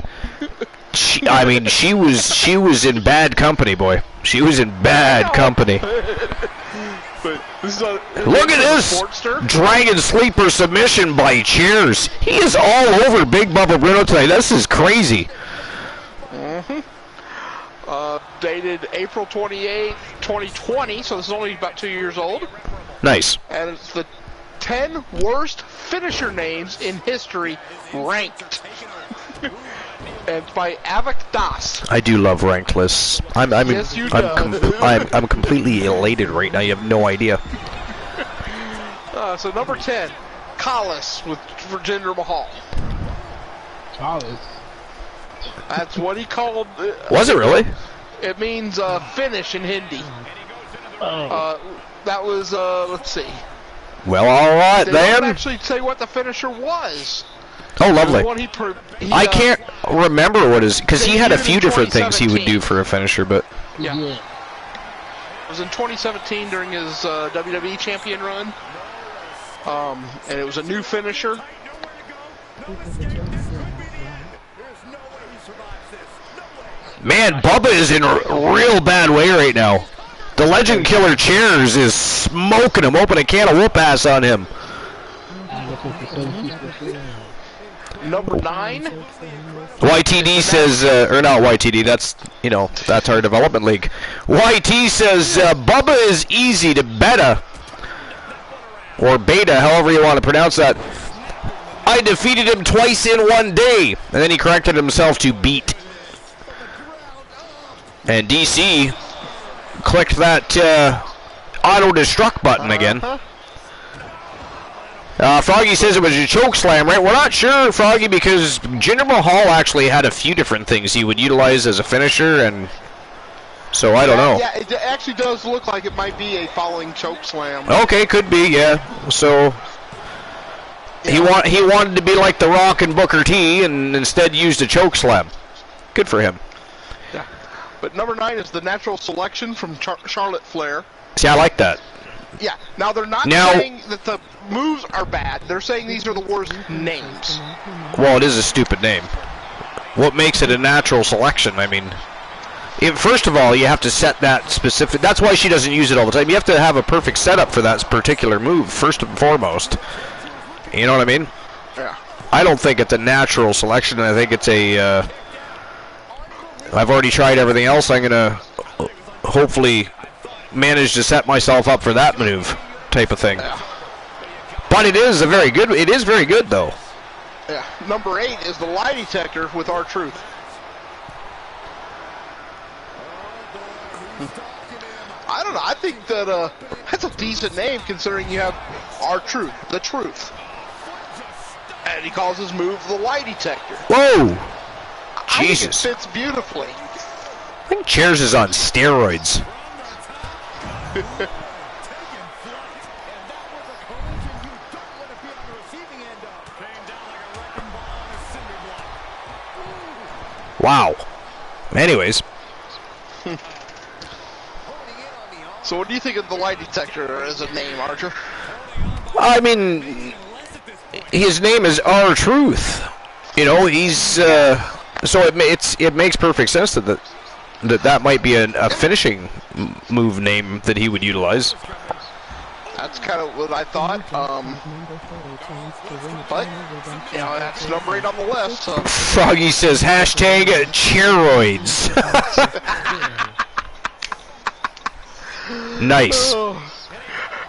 she was in bad company, boy. She was in bad company. But this is Look at this Dragon Sleeper submission by Cheers. He is all over Big Bubba Bruno tonight. This is crazy. Dated April 28th, 2020, so this is only about 2 years old. Nice. And it's the 10 worst finisher names in history ranked. And it's by Avik Das. I do love ranked lists. I'm completely elated right now. You have no idea. So number 10, Collis with Jinder Mahal. Collis. That's what he called. Was it really? It means finish in Hindi. That was let's see. Well, all right They then. don't actually say what the finisher was. Oh, lovely. The one he I can't remember what is, because he had a few different things he would 2017. do for a finisher, but Yeah. It was in 2017 during his WWE champion run. And it was a new finisher. man, Bubba is in a real bad way right now. The Legend Killer Chairs is smoking him, open a can of whoop ass on him. Number 9. YTD says, or not YTD, that's our development league. YT says, Bubba is easy to beta, or beta, however you want to pronounce that. I defeated him twice in one day, and then he corrected himself to beat. And DC clicked that auto-destruct button again. Froggy says it was a choke slam, right? We're not sure, Froggy, because Jinder Mahal actually had a few different things he would utilize as a finisher, and so I don't know. Yeah, it actually does look like it might be a following choke slam. Okay, could be, yeah. So he wanted to be like The Rock and Booker T, and instead used a choke slam. Good for him. Yeah. But number 9 is the natural selection from Charlotte Flair. See, I like that. Yeah. Now they're not saying that the moves are bad. They're saying these are the worst names. Well, it is a stupid name. What makes it a natural selection? I mean, first of all, you have to set that specific. That's why she doesn't use it all the time. You have to have a perfect setup for that particular move, first and foremost. You know what I mean? Yeah. I don't think it's a natural selection. I think it's a. I've already tried everything else. I'm gonna hopefully manage to set myself up for that move, type of thing. Yeah. But it is very good. It is very good, though. Yeah. Number 8 is the lie detector with R-Truth. I don't know. I think that that's a decent name considering you have R-Truth, the truth. And he calls his move the lie detector. Whoa! Jesus. I think it fits beautifully. I think Chairs is on steroids. Wow. Anyways. So what do you think of the lie detector as a name, Archer? I mean, his name is R-Truth. You know, he's so it makes perfect sense that might be a finishing move name that he would utilize. That's kind of what I thought. But that's number 8 on the list. So. Froggy says hashtag cheroids. Nice.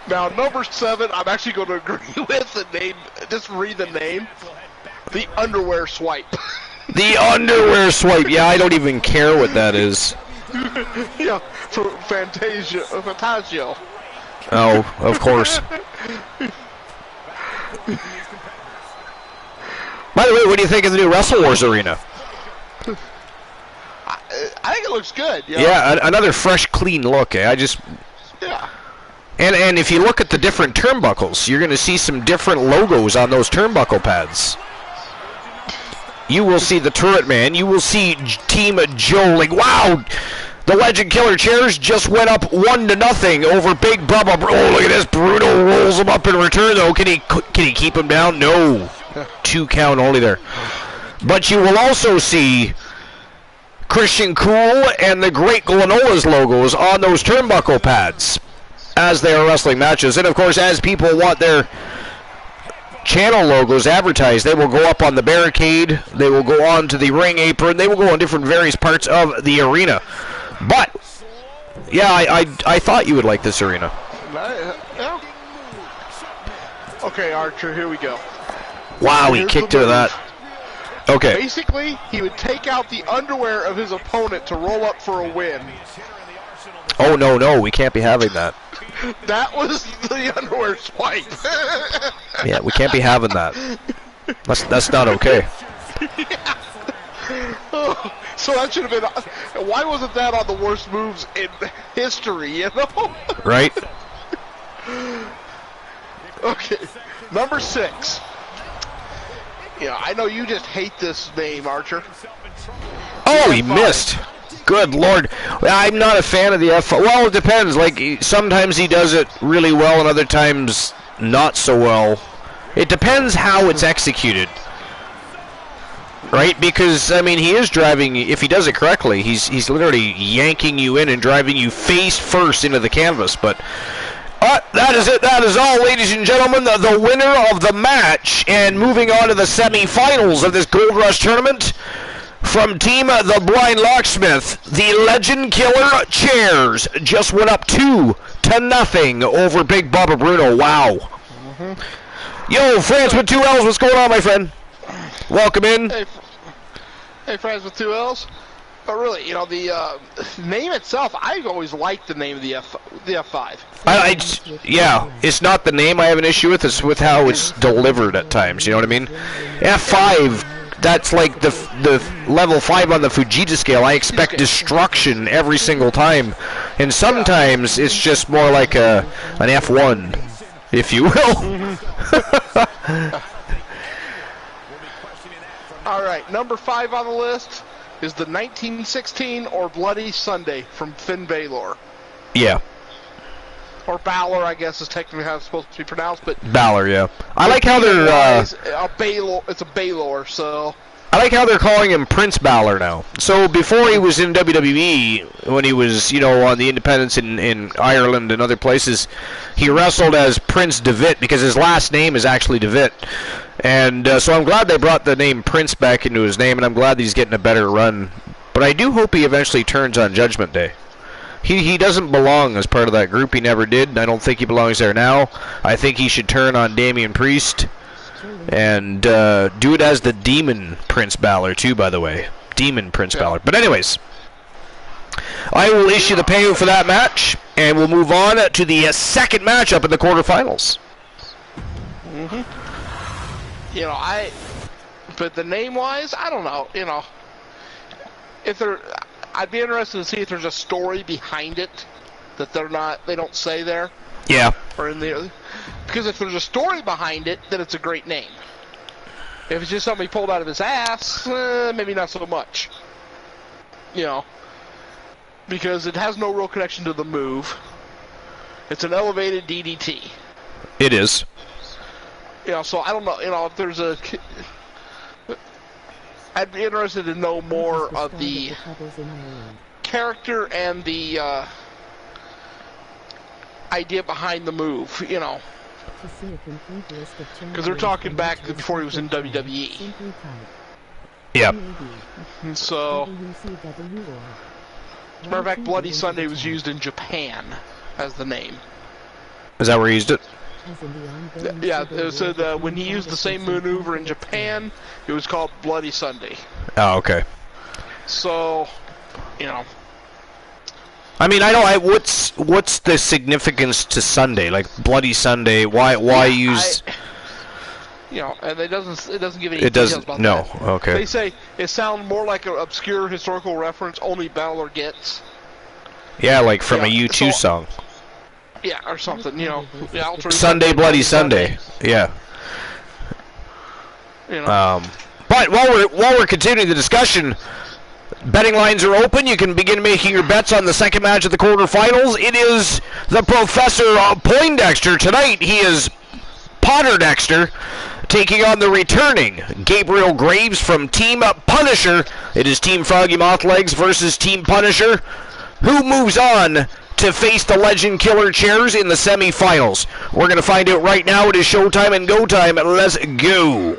Now, number 7, I'm actually going to agree with the name. Just read the name. The underwear swipe. The underwear swipe. Yeah, I don't even care what that is. Yeah, for Fantasio. Oh, of course. By the way, what do you think of the new Wrestle Wars arena? I think it looks good. You know? Yeah, another fresh, clean look. I just. Yeah. And if you look at the different turnbuckles, you're going to see some different logos on those turnbuckle pads. You will see the Turret Man. You will see Team Joe. Like, wow, the Legend Killer chairs just went up 1-0 over Big Bubba. Oh, look at this. Bruno rolls him up in return, though. Can he keep him down? No. 2 count only there. But you will also see Christian Cool and the Great Glenola's logos on those turnbuckle pads as they are wrestling matches. And, of course, as people want their channel logos advertised, they will go up on the barricade, they will go on to the ring apron, they will go on different various parts of the arena. But, yeah, I thought you would like this arena. Yeah. Okay, Archer, here we go. Wow, he kicked to that. Okay. Basically, he would take out the underwear of his opponent to roll up for a win. Oh, no, we can't be having that. That was the underwear swipe. Yeah, we can't be having that. That's not okay. Yeah. Oh, so that should have been. Why wasn't that on the worst moves in history? You know. Right. Okay, number 6. Yeah, I know you just hate this name, Archer. Oh, he missed. Good Lord. I'm not a fan of the F5. Well, it depends. Like, sometimes he does it really well and other times not so well. It depends how it's executed. Right? Because, I mean, he is driving, if he does it correctly, he's literally yanking you in and driving you face first into the canvas. But that is it. That is all, ladies and gentlemen. The winner of the match, and moving on to the semifinals of this Gold Rush tournament, from Team The Blind Locksmith, the Legend Killer chairs just went up 2-0 over Big Bubba Bruno. Wow. Yo, France with 2 L's. What's going on, my friend? Welcome in. Hey, France with 2 L's. But really, you know, the name itself, I've always liked the name of the F5. Yeah, it's not the name I have an issue with. It's with how it's delivered at times. You know what I mean? F5. That's like the level 5 on the Fujita scale. I expect destruction every single time, and sometimes it's just more like an F1, if you will. All right, number 5 on the list is the 1916 or Bloody Sunday from Finn Balor. Yeah. Or Balor, I guess, is technically how it's supposed to be pronounced, but Balor, yeah. I like how they're it's a Balor, so I like how they're calling him Prince Balor now. So before he was in WWE, when he was, you know, on the independents in Ireland and other places, he wrestled as Prince DeVitt because his last name is actually DeVitt. And so I'm glad they brought the name Prince back into his name, and I'm glad that he's getting a better run. But I do hope he eventually turns on Judgment Day. He doesn't belong as part of that group. He never did. I don't think he belongs there now. I think he should turn on Damian Priest and do it as the Demon Prince Balor, too, by the way. Demon Prince Balor. But anyways, I will issue the payout for that match, and we'll move on to the second matchup in the quarterfinals. You know, but the name-wise, I don't know. You know, I'd be interested to see if there's a story behind it that they don't say there. Yeah. Or in the, because if there's a story behind it, then it's a great name. If it's just something he pulled out of his ass, maybe not so much. You know, because it has no real connection to the move. It's an elevated DDT. It is. You know, so I don't know. You know, if there's a, I'd be interested to know more of the character and the idea behind the move, you know. Because they're talking back before he was in WWE. Yeah. So, as a matter of fact, Bloody Sunday was used in Japan. as the name. Is that where he used it? As in the ongoing Yeah, civil it said war when he between used the same Protestants and maneuver in Japan, it was called Bloody Sunday. Oh, okay. So, you know. I mean, I know. What's the significance to Sunday? Like Bloody Sunday? Why use? You know, and it doesn't give any It details doesn't. about No. that. Okay. They say it sounds more like an obscure historical reference only Balor gets. Yeah, like from a Yeah, U2 so- song. Yeah, or something. You know, Sunday, Bloody Sunday. Yeah. You know. But while we're continuing the discussion, betting lines are open. You can begin making your bets on the second match of the quarterfinals. It is the Professor Poindexter tonight. He is Potter Dexter taking on the returning Gabriel Graves from Team Punisher. It is Team Froggy Mothlegs versus Team Punisher. Who moves on to face the Legend Killer Chairs in the semifinals? We're going to find out right now. It is showtime and go time. Let's go.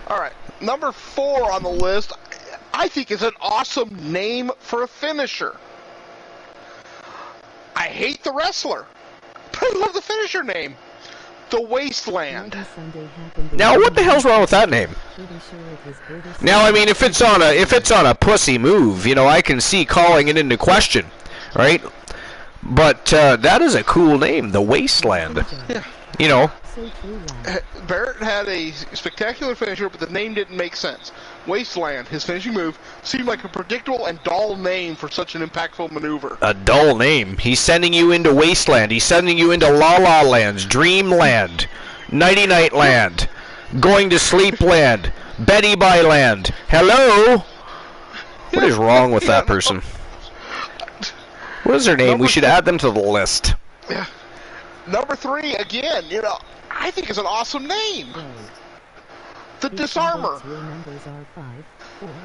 All right, number 4 on the list, I think is an awesome name for a finisher. I hate the wrestler, but I love the finisher name. The Wasteland. Now, what the hell's wrong with that name? Now, I mean, if it's on a pussy move, you know, I can see calling it into question, right? But that is a cool name, the Wasteland. Yeah. You know. Barrett had a spectacular finisher, but the name didn't make sense. Wasteland, his finishing move, seemed like a predictable and dull name for such an impactful maneuver. A dull name. He's sending you into Wasteland. He's sending you into La La Lands, Dreamland, Nighty Night Land, Going to Sleep Land, Betty Bye Land. Hello? What is wrong with that person? What is their name? We should add them to the list. Yeah. Number 3, again, you know, I think is an awesome name. The Disarmer.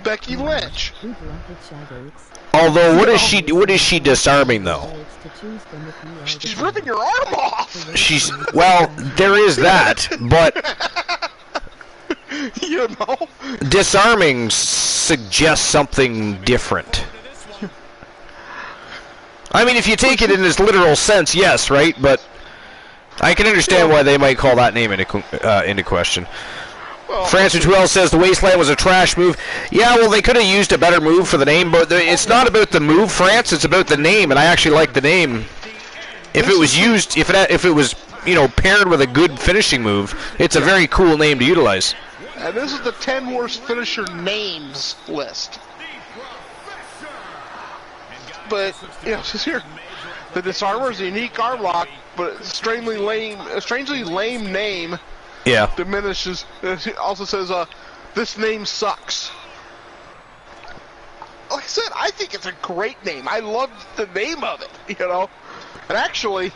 Becky Lynch. Although, what is she disarming though? She's ripping your arm off. She's, well, there is that, but you know, disarming suggests something different. I mean, if you take it in its literal sense, yes, right? But I can understand why they might call that name into question. well, Francis Twell says the Wasteland was a trash move. Yeah, well, they could have used a better move for the name, but it's not about the move, France. It's about the name, and I actually like the name. If it was used, if it was, you know, paired with a good finishing move, it's a very cool name to utilize. And this is the 10 worst finisher names list. But, you know, just here, the Disarmer is a unique arm lock, but a strangely lame name. Yeah. Diminishes. It also says, this name sucks. Like I said, I think it's a great name. I love the name of it, you know. And actually,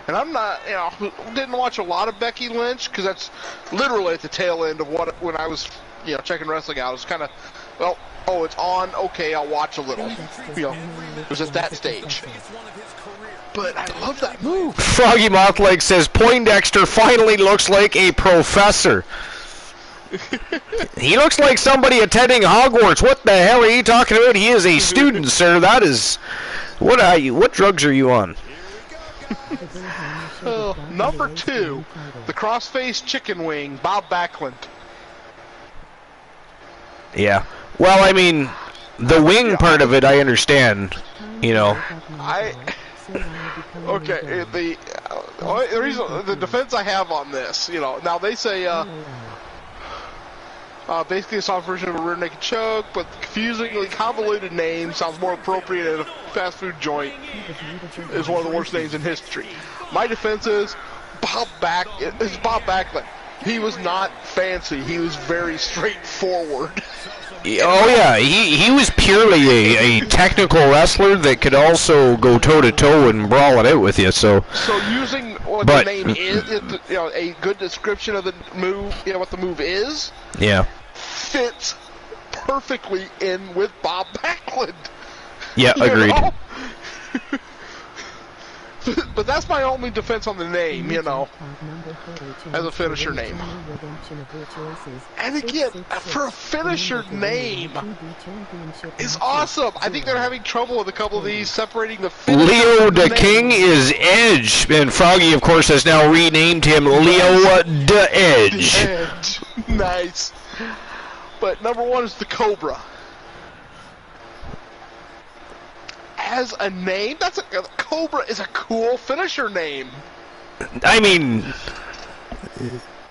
and I'm not, you know, didn't watch a lot of Becky Lynch, because that's literally at the tail end of when I was, you know, checking wrestling out. It was kind of, well, oh, it's on, okay, I'll watch a little. You know, it was at that stage. But I love that move. Froggy Mothleg says Poindexter finally looks like a professor. He looks like somebody attending Hogwarts. What the hell are you talking about? He is a student, sir. That is... What are you? What drugs are you on? Number 2, the cross-face chicken wing, Bob Backlund. Yeah. Well, I mean, the wing part of it, I understand. You know. Okay, the reason, the defense I have on this, you know, now they say, basically a soft version of a rear naked choke, but the confusingly convoluted name sounds more appropriate at a fast food joint. Is one of the worst names in history. My defense is Bob Backlund. He was not fancy. He was very straightforward. Oh yeah, he was purely a technical wrestler that could also go toe to toe and brawl it out with you. So using what the name is, you know, a good description of the move, you know, what the move is. Yeah. Fits perfectly in with Bob Backlund. Yeah, agreed. But that's my only defense on the name, you know, as a finisher name. And again, for a finisher name, is awesome. I think they're having trouble with a couple of these separating the finisher Leo the King is Edge, and Froggy, of course, has now renamed him Leo the Edge. Edge. Nice. But number 1 is the Cobra. As a name, Cobra is a cool finisher name. I mean,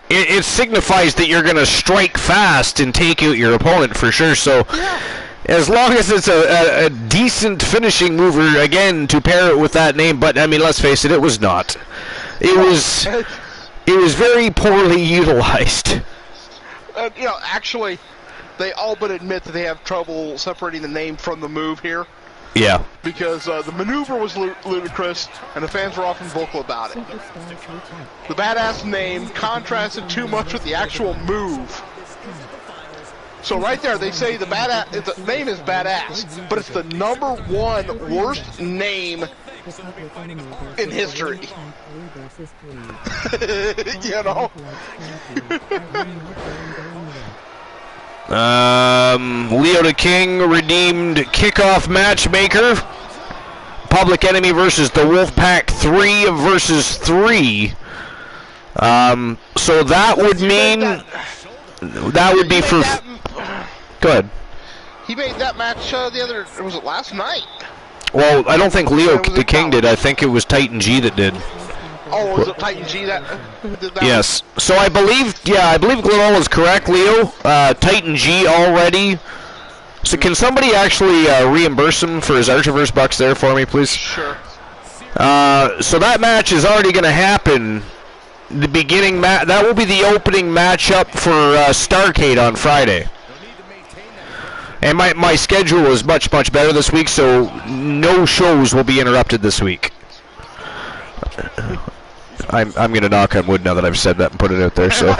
it signifies that you're going to strike fast and take out your opponent for sure. So, Yeah. as long as it's a decent finishing mover, again, to pair it with that name. But I mean, let's face it, it was not. It was very poorly utilized. You know, actually, they all but admit that they have trouble separating the name from the move here. Yeah. Because the maneuver was ludicrous, and the fans were often vocal about it. The badass name contrasted too much with the actual move. So right there, they say the name is badass, but it's the number 1 worst name in history. You know? Leo the King redeemed kickoff matchmaker. Public Enemy versus the Wolfpack 3 versus 3. So that would mean that would be for. Go ahead. He made that match was it last night? Well, I don't think Leo the King did. I think it was Titan G that did. Oh, was it Titan G that did that? Yes. So I believe Glenol is correct, Leo. Titan G already. So can somebody actually reimburse him for his Archiverse bucks there for me, please? Sure. So that match is already going to happen. The beginning that will be the opening matchup for Starrcade on Friday. And my schedule is much better this week, so no shows will be interrupted this week. I'm gonna knock on wood now that I've said that and put it out there. So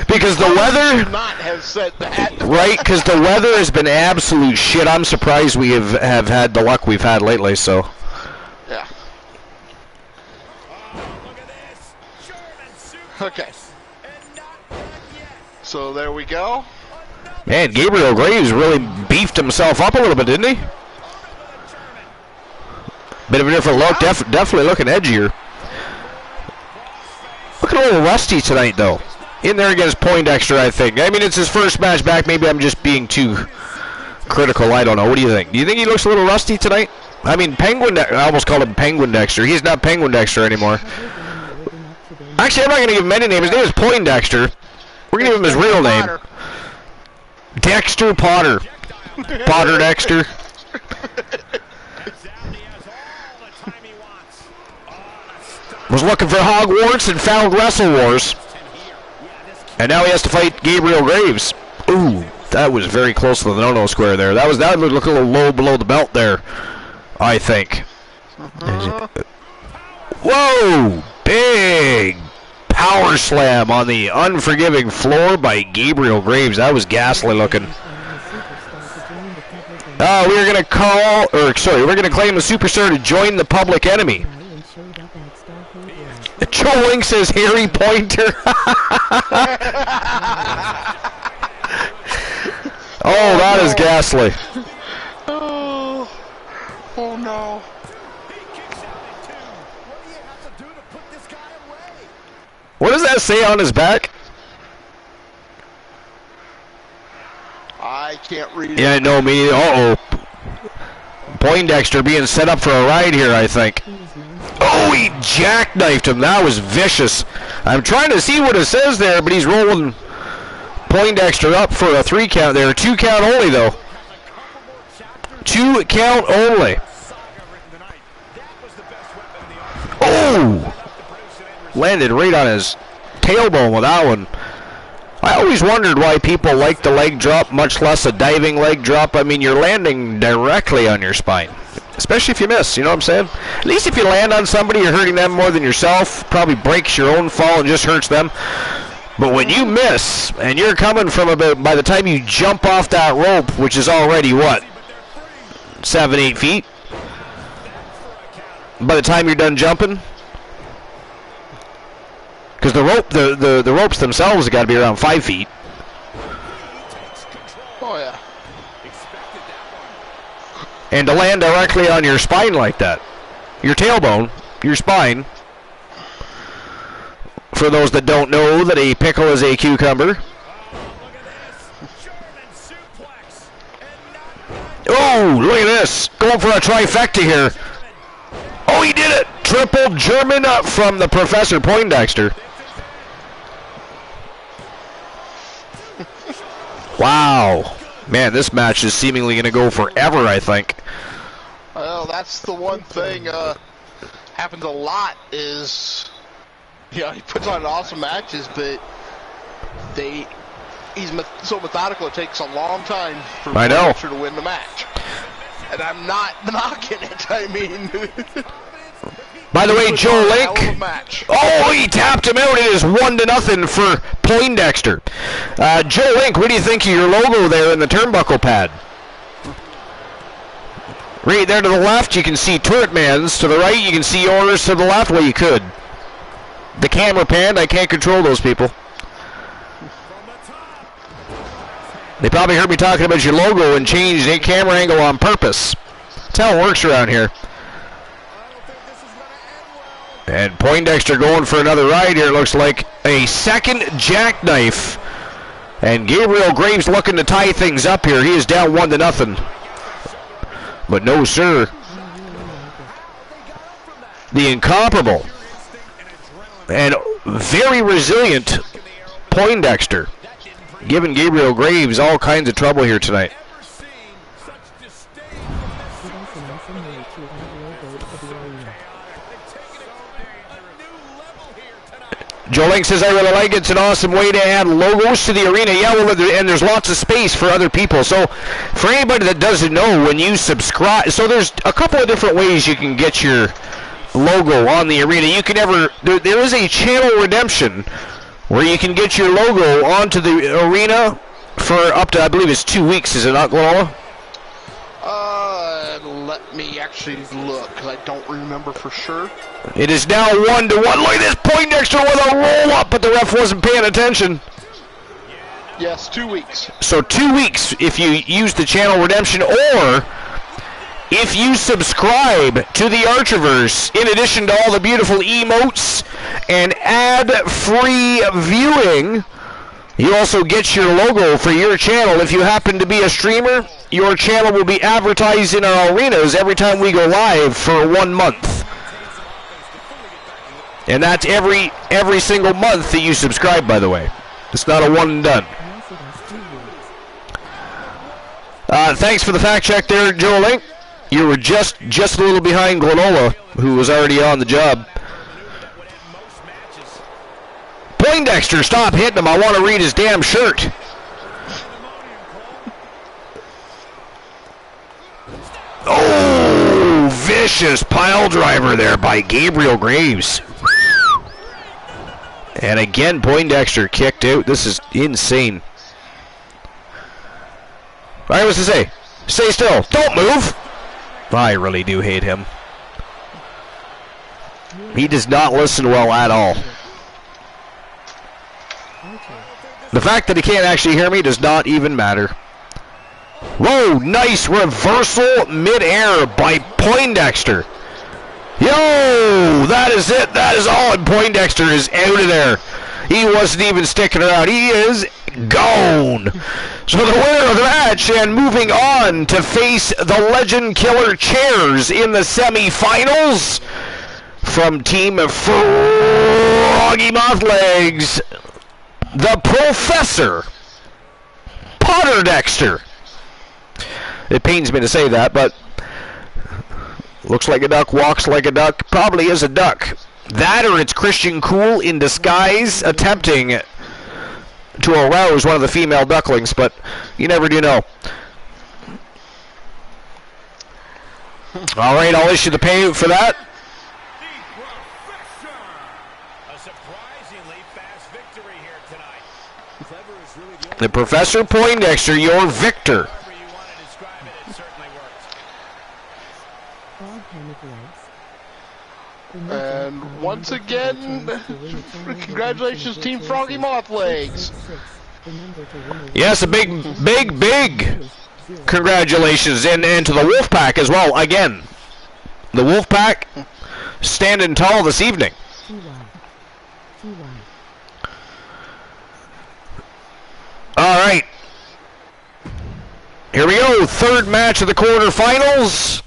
because the weather, should not have said that. right? Because the weather has been absolute shit. I'm surprised we have had the luck we've had lately. So Yeah. Okay. So there we go. man, Gabriel Graves really beefed himself up a little bit, didn't he? Bit of a different look, definitely looking edgier. Looking a little rusty tonight, though. In there against Poindexter, I think. I mean, it's his first match back. Maybe I'm just being too critical. I don't know. What do you think? Do you think he looks a little rusty tonight? I mean, I almost called him Penguin Dexter. He's not Penguin Dexter anymore. Actually, I'm not going to give him any name. His name is Poindexter. We're going to give him his real name. Dexter Potter. Potter Dexter. Was looking for Hogwarts and found Wrestle Wars. And now he has to fight Gabriel Graves. Ooh, that was very close to the no-no square there. That would look a little low below the belt there, I think. Whoa! Big power slam on the unforgiving floor by Gabriel Graves. That was ghastly looking. We're going to we're going to claim a superstar to join the Public Enemy. Joe Link says Harry Pointer. Oh, that is ghastly. Oh no. What does that say on his back? I can't read it. Yeah, no, me. Uh-oh. Poindexter being set up for a ride here, I think. Oh, he jackknifed him. That was vicious. I'm trying to see what it says there, but he's rolling Poindexter up for a 3 count there. 2 count only, though. 2 count only. Oh! Landed right on his tailbone with that one. I always wondered why people like the leg drop, much less a diving leg drop. I mean, you're landing directly on your spine. Especially if you miss, you know what I'm saying? At least if you land on somebody, you're hurting them more than yourself. Probably breaks your own fall and just hurts them. But when you miss, and you're coming from about, by the time you jump off that rope, which is already, what, 7-8 feet? by the time you're done jumping? Because the ropes themselves have got to be around 5 feet. Oh yeah. And to land directly on your spine like that, your tailbone, your spine. For those that don't know that a pickle is a cucumber. Oh, look at this. Going for a trifecta here. Oh, he did it. Triple German up from the Professor Poindexter. Wow. Man, this match is seemingly going to go forever, I think. Well, that's the one thing happens a lot is, yeah, he puts on awesome matches, but he's so methodical it takes a long time for Poindexter to win the match. And I'm not knocking it, I mean. By the way, Joe Link. Oh, he tapped him out. It is 1-0 for Poindexter. Joe Link, what do you think of your logo there in the turnbuckle pad? Right there to the left, you can see Turret Man's. To the right, you can see yours. To the left, well, you could. The camera panned. I can't control those people. They probably heard me talking about your logo and changed the camera angle on purpose. That's how it works around here. And Poindexter going for another ride here. It looks like a second jackknife. And Gabriel Graves looking to tie things up here. He is down 1-0. But no, sir. The incomparable and very resilient Poindexter giving Gabriel Graves all kinds of trouble here tonight. Joe Link says, I really like it. It's an awesome way to add logos to the arena. Yeah, well, and there's lots of space for other people. So for anybody that doesn't know, when you subscribe, so there's a couple of different ways you can get your logo on the arena. You can there is a channel redemption where you can get your logo onto the arena for up to, I believe it's 2 weeks, is it not, Gloria? Let me actually look, because I don't remember for sure. It is now 1-1. Look at this Poindexter with a roll-up, but the ref wasn't paying attention. Yes, 2 weeks. So 2 weeks if you use the channel redemption, or if you subscribe to the Archiverse, in addition to all the beautiful emotes and ad-free viewing, you also get your logo for your channel. If you happen to be a streamer, your channel will be advertised in our arenas every time we go live for 1 month. And that's every single month that you subscribe, by the way. It's not a one and done. Thanks for the fact check there, Joe Link. You were just a little behind Glenola, who was already on the job. Poindexter, stop hitting him. I want to read his damn shirt. Oh, vicious pile driver there by Gabriel Graves. And again, Poindexter kicked out. This is insane. All right, what's to say? Stay still. Don't move. I really do hate him. He does not listen well at all. The fact that he can't actually hear me does not even matter. Whoa, nice reversal mid-air by Poindexter. Yo, that is it. That is all. And Poindexter is out of there. He wasn't even sticking around. He is gone. So the winner of the match, and moving on to face the Legend Killer Chairs in the semifinals, from Team Froggy Mothlegs, the Professor Potterdexter. It pains me to say that, but looks like a duck, walks like a duck, probably is a duck. That, or it's Christian Cool in disguise attempting to arouse one of the female ducklings, but you never do know. All right, I'll issue the payout for that. The Professor Poindexter, your victor. And once again, congratulations, Team Froggy Mothlegs. Yes, a big congratulations, and to the Wolfpack as well. Again, the Wolfpack standing tall this evening. All right. Here we go, third match of the quarterfinals.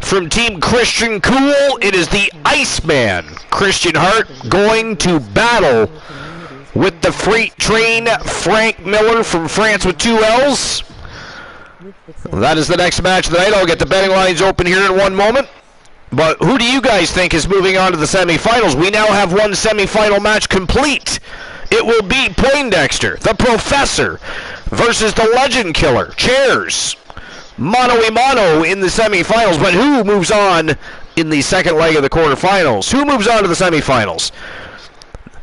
From Team Christian Cool, it is the Iceman, Christian Hart, going to battle with the Freight Train, Frank Miller from France with 2 L's. That is the next match of the night. I'll get the betting lines open here in one moment. But who do you guys think is moving on to the semifinals? We now have one semifinal match complete. It will be Poindexter, the Professor, versus the Legend Killer, Chairs. Mano-a-mano in the semifinals, but who moves on in the second leg of the quarterfinals? Who moves on to the semifinals?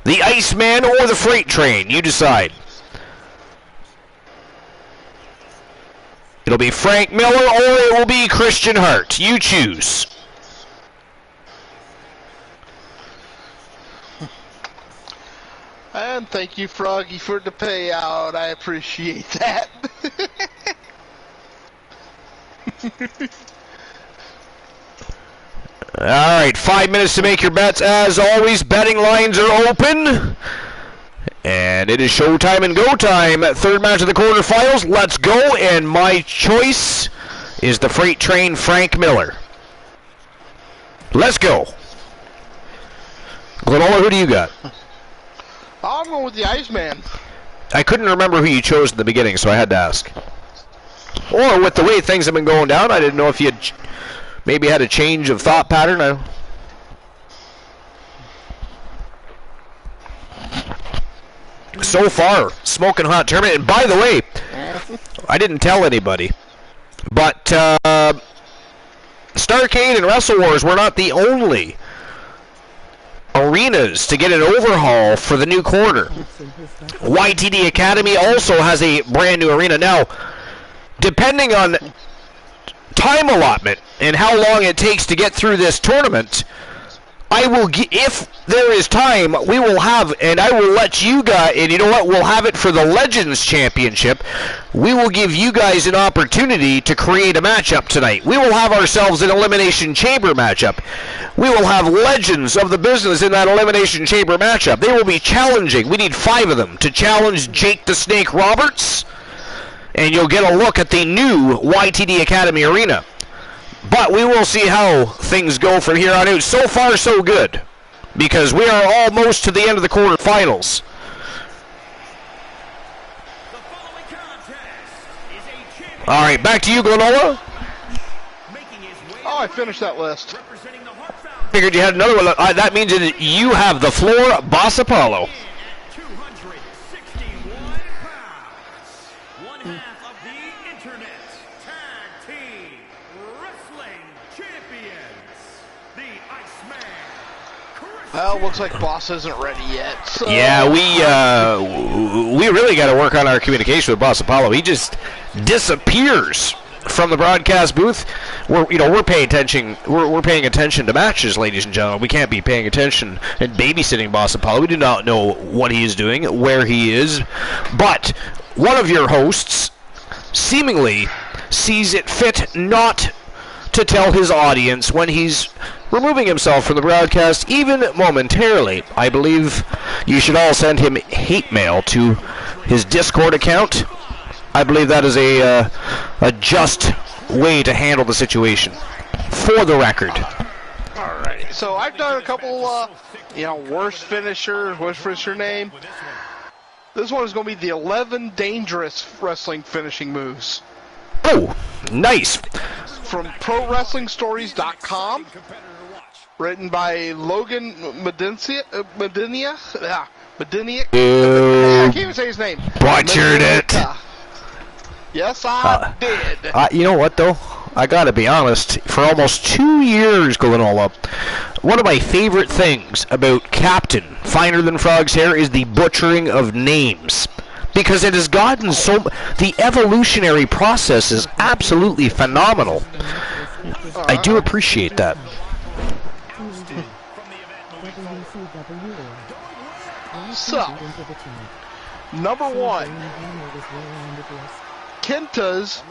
The Iceman or the Freight Train? You decide. It'll be Frank Miller or it will be Christian Hart. You choose. And thank you, Froggy, for the payout. I appreciate that. Alright, 5 minutes to make your bets. As always, betting lines are open. And it is showtime and go time. Third match of the quarterfinals. Let's go. And my choice is the Freight Train, Frank Miller. Let's go. Glenola, who do you got? I'm going with the Iceman. I couldn't remember who you chose in the beginning, so I had to ask. Or with the way things have been going down, I didn't know if you had maybe had a change of thought pattern. So far, smoking hot tournament. And by the way, I didn't tell anybody, but Starrcade and Wrestle Wars were not the only arenas to get an overhaul for the new quarter. YTD Academy also has a brand new arena. Now, depending on time allotment and how long it takes to get through this tournament, I will, if there is time, we will have, and I will let you guys, and you know what, we'll have it for the Legends Championship. We will give you guys an opportunity to create a matchup tonight. We will have ourselves an Elimination Chamber matchup. We will have legends of the business in that Elimination Chamber matchup. They will be challenging. We need 5 of them to challenge Jake the Snake Roberts, and you'll get a look at the new YTD Academy arena. But we will see how things go from here on out. So far, so good, because we are almost to the end of the quarterfinals. All right, back to you, Glenola. Oh, I finished that list. Figured you had another one. That means that you have the floor, Boss Apollo. Well, looks like Boss isn't ready yet. So. Yeah, we really got to work on our communication with Boss Apollo. He just disappears from the broadcast booth. We're paying attention. We're paying attention to matches, ladies and gentlemen. We can't be paying attention and babysitting Boss Apollo. We do not know what he is doing, where he is. But one of your hosts seemingly sees it fit not to tell his audience when he's removing himself from the broadcast, even momentarily. I believe you should all send him hate mail to his Discord account. I believe that is a just way to handle the situation, for the record. All right. So I've done a couple, worst finisher name. This one is going to be the 11 dangerous wrestling finishing moves. Oh, nice. From ProWrestlingStories.com. Written by Logan Medinia. I can't even say his name. Butchered it. Yes, I did. You know what, though? I gotta be honest. For almost 2 years, Glenola, one of my favorite things about Captain Finer Than Frog's Hair is the butchering of names. because it has gotten so. The evolutionary process is absolutely phenomenal. I do appreciate that. So, number 1, Kenta's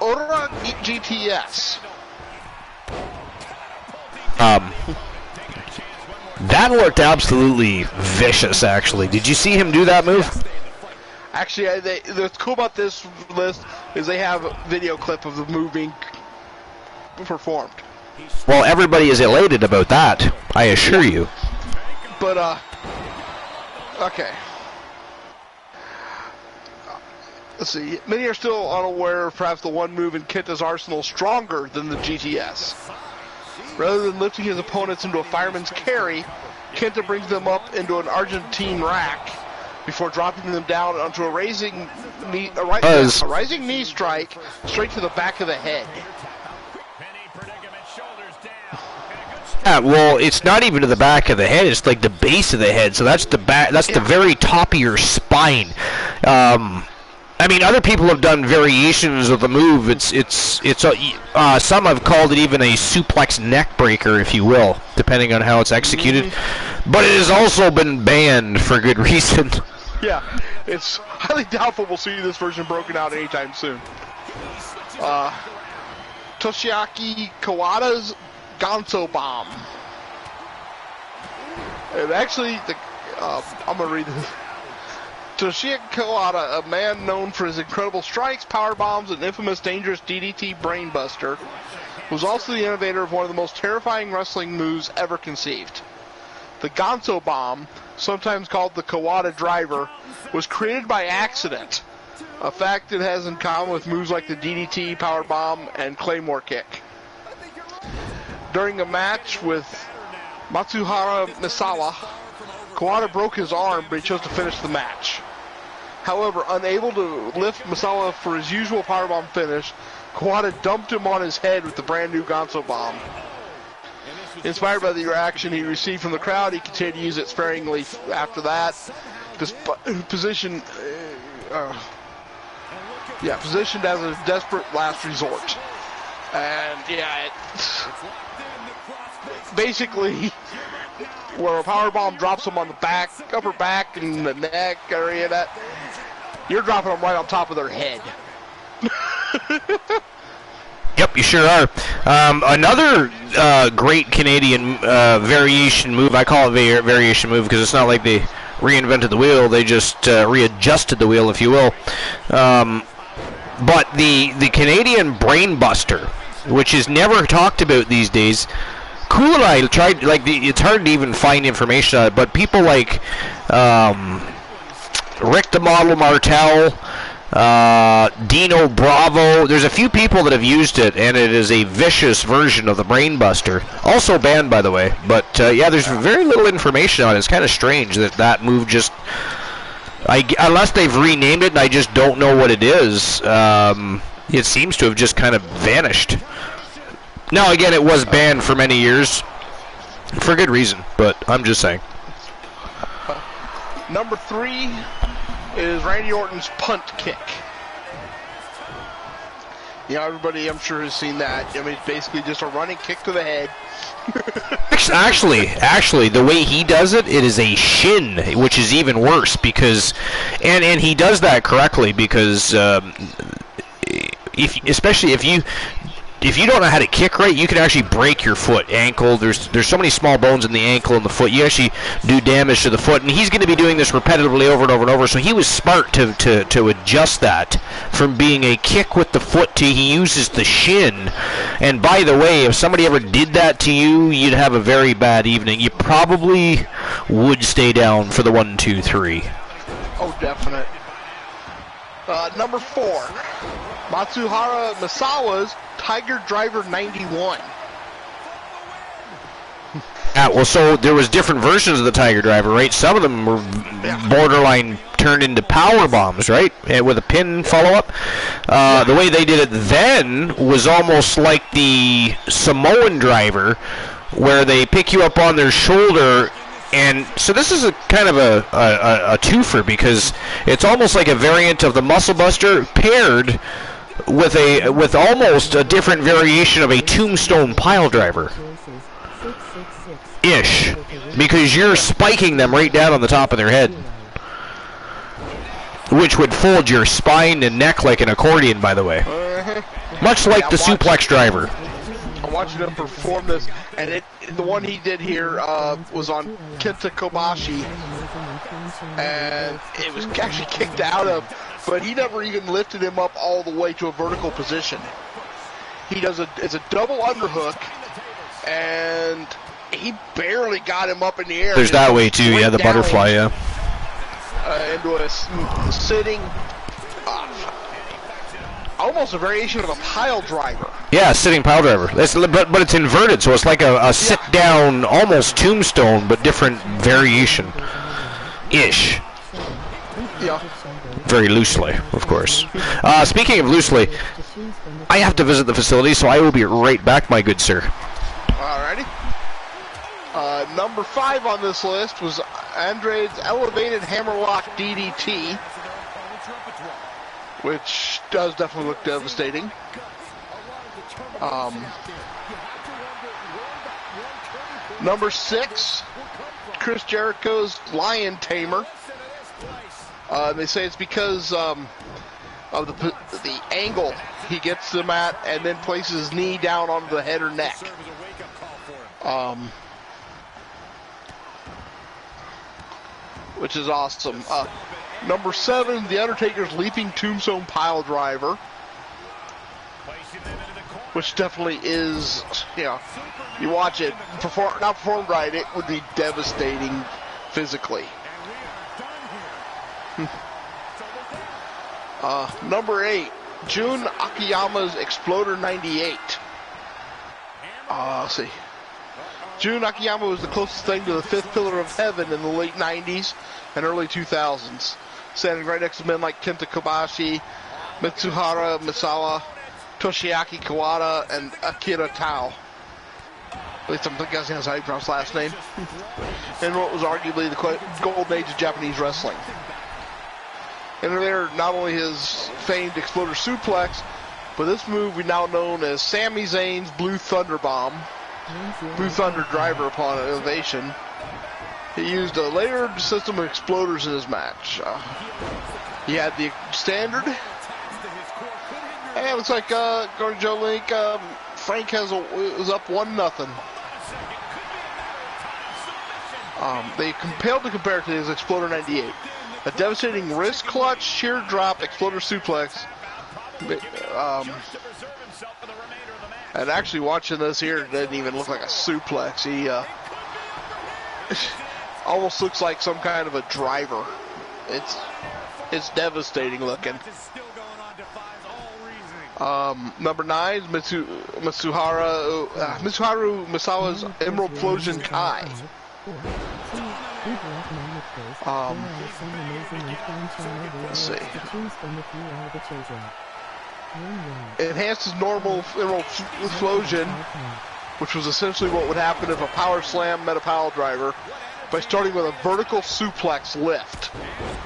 Ora GTS. That looked absolutely vicious, actually. Did you see him do that move? Actually, what's cool about this list is they have a video clip of the move being performed. Well, everybody is elated about that, I assure you. But, okay. Let's see. Many are still unaware of perhaps the one move in Kenta's arsenal stronger than the GTS. Rather than lifting his opponents into a fireman's carry, Kenta brings them up into an Argentine rack before dropping them down onto a rising knee strike straight to the back of the head. Yeah, well, it's not even to the back of the head; it's like the base of the head. So that's the back. That's the very top of your spine. I mean, other people have done variations of the move. Some have called it even a suplex neck breaker, if you will, depending on how it's executed. But it has also been banned for good reason. Yeah, it's highly doubtful we'll see this version broken out anytime soon. Toshiaki Kawada's Gonzo Bomb. And actually, I'm going to read this. Toshiaki Kawada, a man known for his incredible strikes, power bombs, and infamous dangerous DDT brainbuster, was also the innovator of one of the most terrifying wrestling moves ever conceived. The Gonzo Bomb, sometimes called the Kawada Driver, was created by accident, a fact it has in common with moves like the DDT, power bomb, and Claymore kick. During a match with Matsuhara Misawa, Kawada broke his arm, but he chose to finish the match. However, unable to lift Misawa for his usual powerbomb finish, Kawada dumped him on his head with the brand new Gonzo Bomb. Inspired by the reaction he received from the crowd, he continued to use it sparingly after that. Positioned as a desperate last resort. And yeah, basically, where a powerbomb drops him on the back, upper back, and the neck area, that you're dropping them right on top of their head. Yep, you sure are. Another great Canadian variation move, I call it variation move because it's not like they reinvented the wheel, they just readjusted the wheel, if you will. But the Canadian Brainbuster, which is never talked about these days, Cool and I tried, it's hard to even find information on it, but people like Rick the Model Martel, Dino Bravo, there's a few people that have used it, and it is a vicious version of the Brainbuster. Also banned, by the way, but yeah, there's very little information on it. It's kind of strange that move just, unless they've renamed it and I just don't know what it is, it seems to have just kind of vanished. Now, again, it was banned for many years, for good reason, but I'm just saying. Number 3 is Randy Orton's punt kick. You know, everybody, I'm sure, has seen that. I mean, it's basically just a running kick to the head. Actually, the way he does it, it is a shin, which is even worse because, and he does that correctly because, especially if you don't know how to kick right, you can actually break your foot, ankle. There's so many small bones in the ankle and the foot. You actually do damage to the foot, and he's going to be doing this repetitively over and over and over. So he was smart to adjust that from being a kick with the foot to he uses the shin. And by the way, if somebody ever did that to you, you'd have a very bad evening. You probably would stay down for the 1, 2, 3. Oh, definite. Number 4, Matsuhara Misawa's Tiger Driver 91. Yeah, well, so there was different versions of the Tiger Driver, right? Some of them were borderline turned into power bombs, right? With a pin follow-up. The way they did it then was almost like the Samoan Driver, where they pick you up on their shoulder And so this is a kind of a twofer because it's almost like a variant of the Muscle Buster paired with almost a different variation of a tombstone pile driver. Ish. Because you're spiking them right down on the top of their head. Which would fold your spine and neck like an accordion, by the way. Much like the suplex driver. I'm watching him perform this, and the one he did here was on Kenta Kobashi, and it was actually kicked out of, but he never even lifted him up all the way to a vertical position. He does it's a double underhook, and he barely got him up in the air. There's that way too, yeah, the butterfly, yeah. Into a sitting, almost a variation of a pile driver. Yeah, sitting pile driver. But it's inverted, so it's like a sit-down, almost tombstone, but different variation-ish. Yeah. Very loosely, of course. Speaking of loosely, I have to visit the facility, so I will be right back, my good sir. Alrighty. Number 5 on this list was Andrade's elevated hammerlock DDT, which does definitely look devastating. Number 6, Chris Jericho's Lion Tamer. They say it's because of the angle he gets them at, and then places his knee down onto the head or neck. Which is awesome. Number 7, The Undertaker's leaping tombstone pile driver, which definitely is, you watch it, not performed right, it would be devastating physically. Number 8, Jun Akiyama's Exploder 98. Let's see. Jun Akiyama was the closest thing to the fifth pillar of heaven in the late 90s and early 2000s, standing right next to men like Kenta Kobashi, Mitsuhara Misawa, Toshiaki Kawada, and Akira Tao. At least I'm guessing that's how you pronounce his last name. And what was arguably the golden age of Japanese wrestling. And there, not only his famed Exploder Suplex, but this move we now known as Sami Zayn's Blue Thunder Bomb. Blue Thunder driver upon elevation. He used a layered system of exploders in his match. He had the standard. And it looks like going to Joe Link. Frank was up 1-0. They compelled to compare it to his Exploder 98. A devastating wrist clutch, sheer drop, Exploder suplex. And actually watching this here, it doesn't even look like a suplex. He almost looks like some kind of a driver. It's devastating looking. Number 9 is Mitsuharu Misawa's Emerald Explosion Kai. Let's see. Enhanced his normal Emerald Explosion, which was essentially what would happen if a power slam met a pile driver, by starting with a vertical suplex lift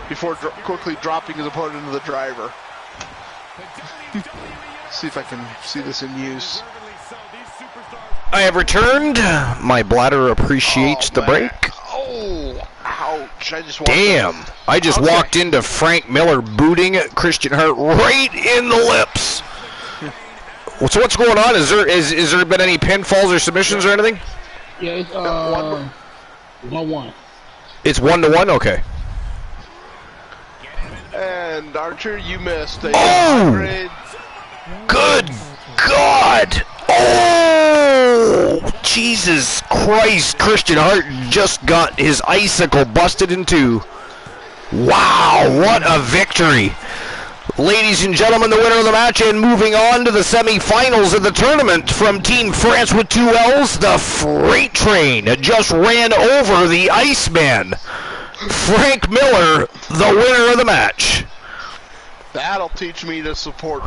before quickly dropping his opponent into the driver. See if I can see this in use. I have returned. My bladder appreciates the break. Oh, ouch. I just walked into Frank Miller booting Christian Hart right in the lips. So what's going on? Is there been any pinfalls or submissions or anything? Yeah, it's 1-1. It's 1-1? Okay. And Archer, you missed. Oh! Good God! Oh! Jesus Christ! Christian Hart just got his icicle busted in two. Wow! What a victory! Ladies and gentlemen, the winner of the match, and moving on to the semi-finals of the tournament from Team France with 2 L's, the Freight Train just ran over the Iceman. Frank Miller, the winner of the match. That'll teach me to support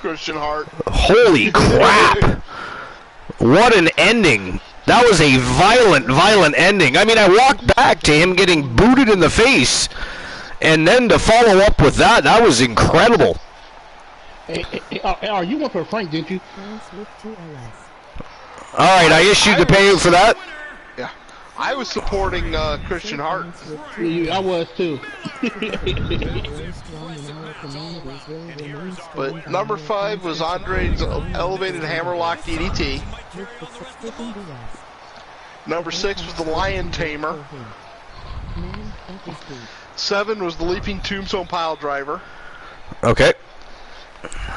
Christian Hart. Holy crap! What an ending. That was a violent ending. I mean, I walked back to him getting booted in the face, and then to follow up with that was incredible. Hey, you went for Frank, didn't you? All right, I issued the payout for that. Yeah, I was supporting Christian Hart. Yeah, I was too. But number 5 was Andre's elevated hammerlock DDT. Number 6 was the Lion Tamer. 7 was the Leaping Tombstone Pile Driver. Okay.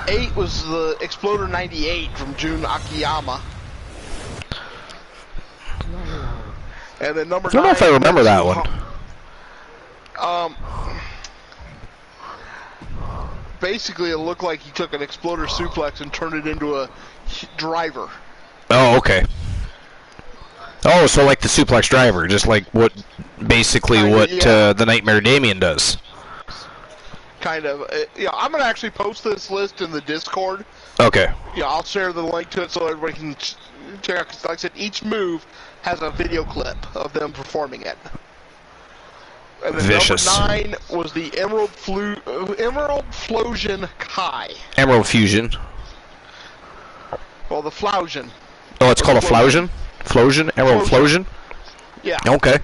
8 was the Exploder 98 from Jun Akiyama. And then number 9. I don't know if I remember that one. Basically, it looked like he took an Exploder suplex and turned it into a driver. Oh, okay. Oh, so like the suplex driver, just like what the Nightmare Damien does. Kind of. Yeah, I'm gonna actually post this list in the Discord. Okay. Yeah, I'll share the link to it so everybody can check out. 'Cause like I said, each move has a video clip of them performing it. And then Vicious. number 9 was the Emerald Flosion Kai. Emerald Fusion. Well, the Flausion. Oh, it's called a Flausion? Flosion? Emerald Flosion? Yeah. Okay.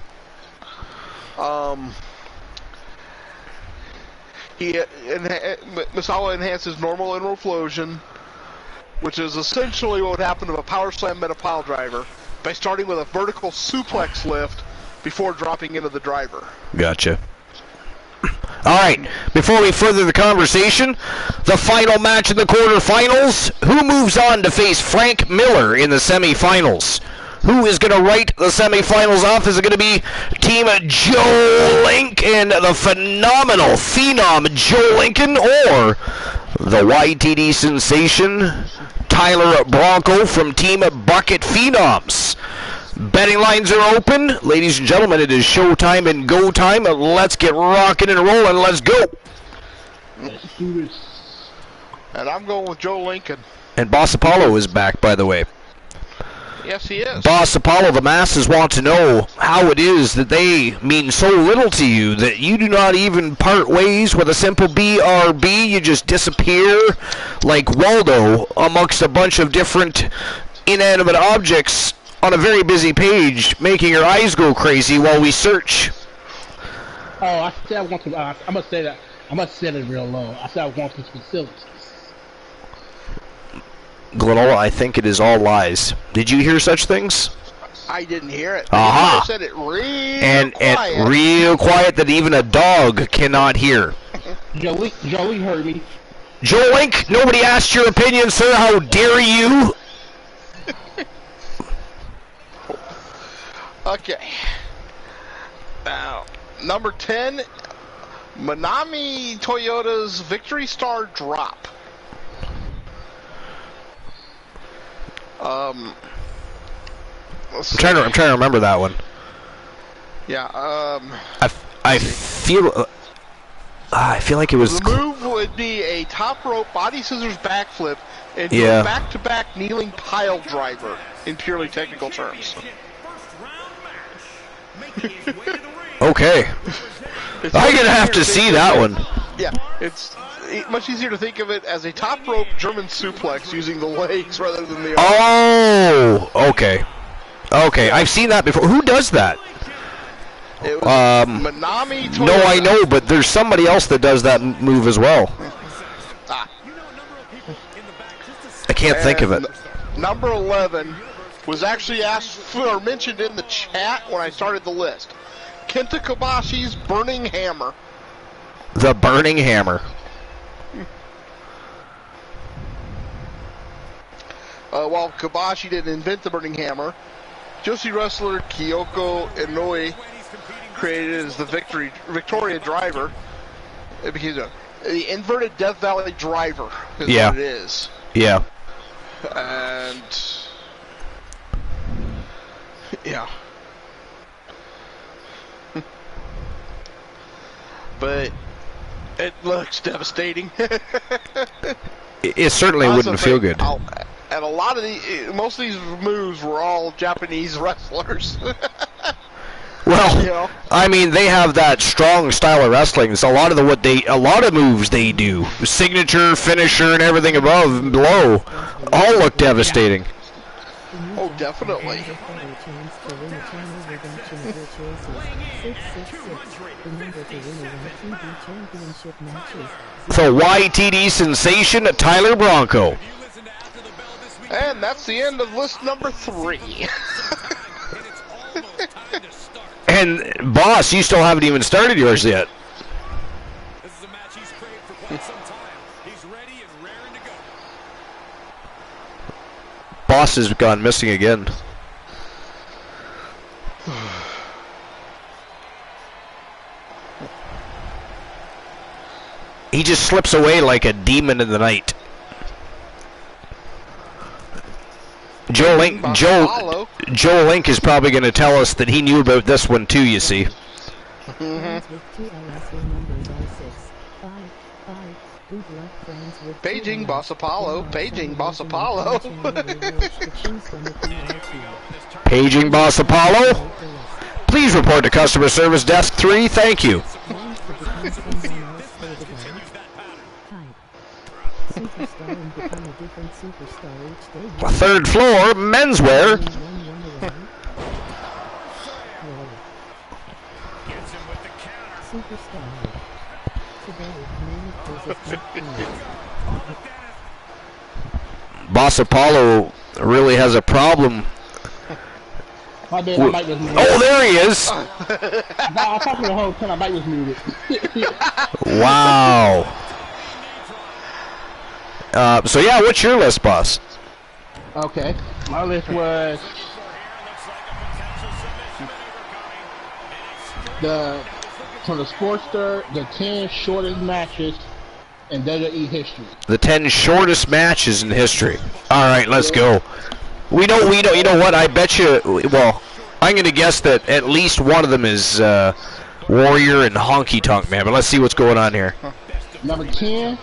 Misawa enhances normal Emerald Flosion, which is essentially what would happen to a Power Slam Meta Pile Driver, by starting with a vertical suplex lift before dropping into the driver. Gotcha. All right, before we further the conversation, the final match in the quarterfinals. Who moves on to face Frank Miller in the semifinals? Who is going to write the semifinals off? Is it going to be Team Joe Link and the phenomenal phenom Joe Lincoln, or the YTD sensation Tyler Bronco from Team Bucket Phenoms? Betting lines are open. Ladies and gentlemen, it is showtime and go time. Let's get rocking and rolling. Let's go. Let's do this. And I'm going with Joe Lincoln. And Boss Apollo is back, by the way. Yes, he is. Boss Apollo, the masses want to know how it is that they mean so little to you that you do not even part ways with a simple BRB. You just disappear like Waldo amongst a bunch of different inanimate objects on a very busy page, making your eyes go crazy while we search. Oh, I said I want to. I'm gonna say that. I'm gonna set it real low. I said I want these facilities. Glenola, I think it is all lies. Did you hear such things? I didn't hear it. Aha. I said it real And real quiet that even a dog cannot hear. Joey heard me. Joe Link, nobody asked your opinion, sir. How dare you? Okay. Now, number 10, Manami Toyota's Victory Star Drop. I'm trying to remember that one. Yeah. I feel like it was. The move would be a top rope body scissors backflip and Yeah. a back-to-back kneeling pile driver in purely technical terms. Okay. I'm gonna have to see that one. Yeah, it's much easier to think of it as a top rope German suplex using the legs rather than the arms. Oh, okay. Okay, I've seen that before. Who does that? It was Manami Toyota. No, I know, but there's somebody else that does that move as well. I can't think of it. Number 11 was actually asked for or mentioned in the chat when I started the list. Kenta Kobashi's Burning Hammer. The Burning Hammer. While Kobashi didn't invent the Burning Hammer, Joshi wrestler Kyoko Inoue created it as the Victoria driver. It became the inverted Death Valley driver is what it is. Yeah. And yeah. But it looks devastating. It certainly wouldn't feel good. And a lot of most of these moves were all Japanese wrestlers. Well, You know? I mean, they have that strong style of wrestling. So a lot of moves they do, signature, finisher, and everything above and below, all look devastating. Oh, definitely. So YTD sensation Tyler Bronco. And that's the end of list number 3. And boss, you still haven't even started yours yet. This is a match he's craved for quite some time. He's ready and raring to go. Boss has gone missing again. He just slips away like a demon in the night. Joe Link is probably going to tell us that he knew about this one too, you see. Paging Boss Apollo. Paging Boss Apollo. Paging Boss Apollo. Please report to customer service desk 3. Thank you. Third floor, menswear. Boss Apollo really has a problem. My bad, my mic was muted. Oh, there he is. I was talking the whole time, my mic was muted. Wow. So yeah, what's your list, boss? Okay, my list was from the Sportster, the 10 shortest matches in WWE history. The 10 shortest matches in history. All right, let's go. We know. You know what? I bet you. Well, I'm gonna guess that at least one of them is Warrior and Honky Tonk Man. But let's see what's going on here. Number 10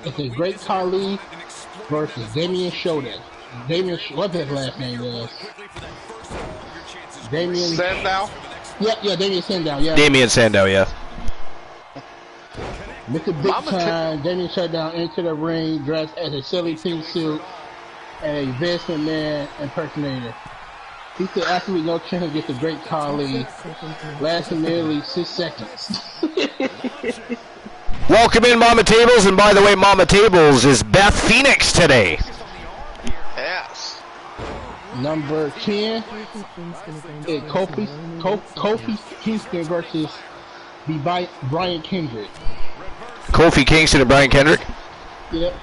is the Great Khali versus Damien Shoden. What his last name was? Damien Sandow. Yeah, Damien Sandow. Yeah. Damien Sandow, yeah. Mr. Big Time, Damien shut down into the ring dressed as a silly pink suit and a Vince McMahon impersonator. He said absolutely no chance against the Great Khali, lasting nearly 6 seconds. Welcome in, Mama Tables, and by the way, Mama Tables is Beth Phoenix today. Yes. Number 10 is Kofi Kingston versus Brian Kendrick. Kofi Kingston and Brian Kendrick? Yep.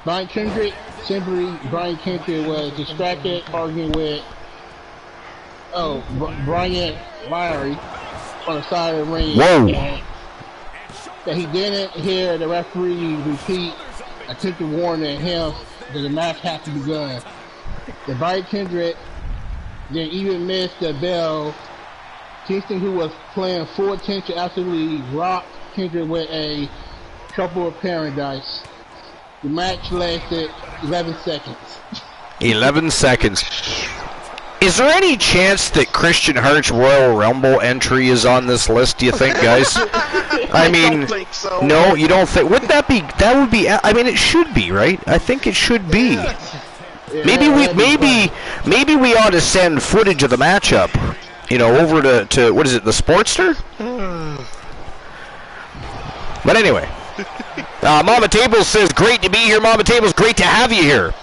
Brian Kendrick, simply Brian Kendrick was distracted arguing with Brian Lowry on the side of the ring. Whoa. That he didn't hear the referee repeat attempted warning him that the match had to be done. The Brian Kendrick didn't even miss the bell. Kingston, who was playing full attention, absolutely rocked Kendrick with a Trouble of Paradise. The match lasted 11 seconds. 11 seconds. Is there any chance that Christian Hart's Royal Rumble entry is on this list, do you think, guys? I mean, don't think so. No, you don't think? Wouldn't that be? That would be. I mean, it should be, right? I think it should be. Maybe we ought to send footage of the matchup, over to what is it, the Sportster? But anyway, Mama Tables says, "Great to be here, Mama Tables. Great to have you here."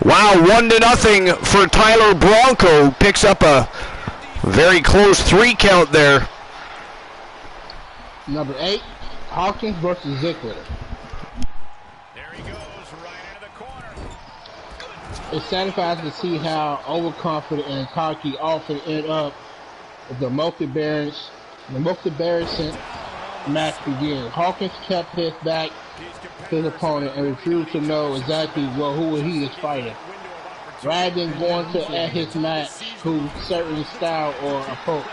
Wow, 1-0 for Tyler Bronco. Picks up a very close 3 count there. Number 8, Hawkins versus Ziggler. There he goes, right into the corner. It's satisfying to see how overconfident and cocky often end up with the most embarrassing match begins. Hawkins kept his back to his opponent and refused to know exactly who he is fighting. Rather than going to at his match who certain style or approach.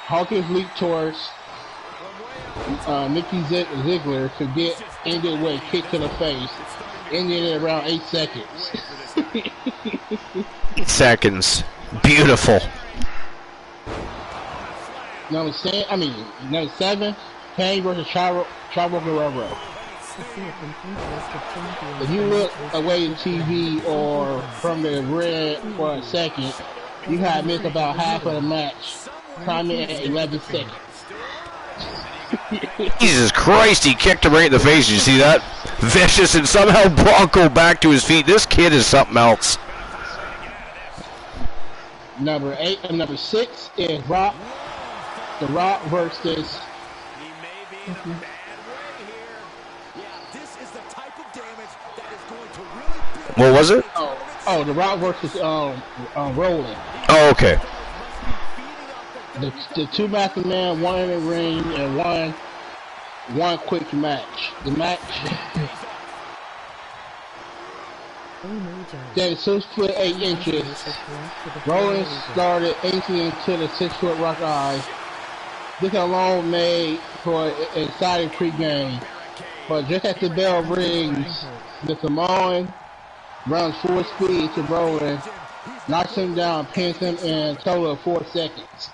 Hawkins leaped towards Nikki Ziegler to get ended with a kick to the face. Ended at around 8 seconds. 8 seconds. Beautiful. Number 7, Kane versus Chavo Guerrero. If you look away in TV or from the red for a second, you have missed about half of the match. Timing at 11 seconds. Jesus Christ, he kicked him right in the face. Did you see that? Vicious, and somehow Bronco back to his feet. This kid is something else. Number 6 is Rock. The Rock versus. What was it? Oh, The Rock versus Roland. Oh, okay. The two master man, one in the ring and one quick match. The match. Then 6'8". Roland started 18 into the 6-foot rock eye. This alone made for an exciting pregame. But just as the bell rings, the Samoan runs full speed to Roland, knocks him down, pins him in a total of 4 seconds.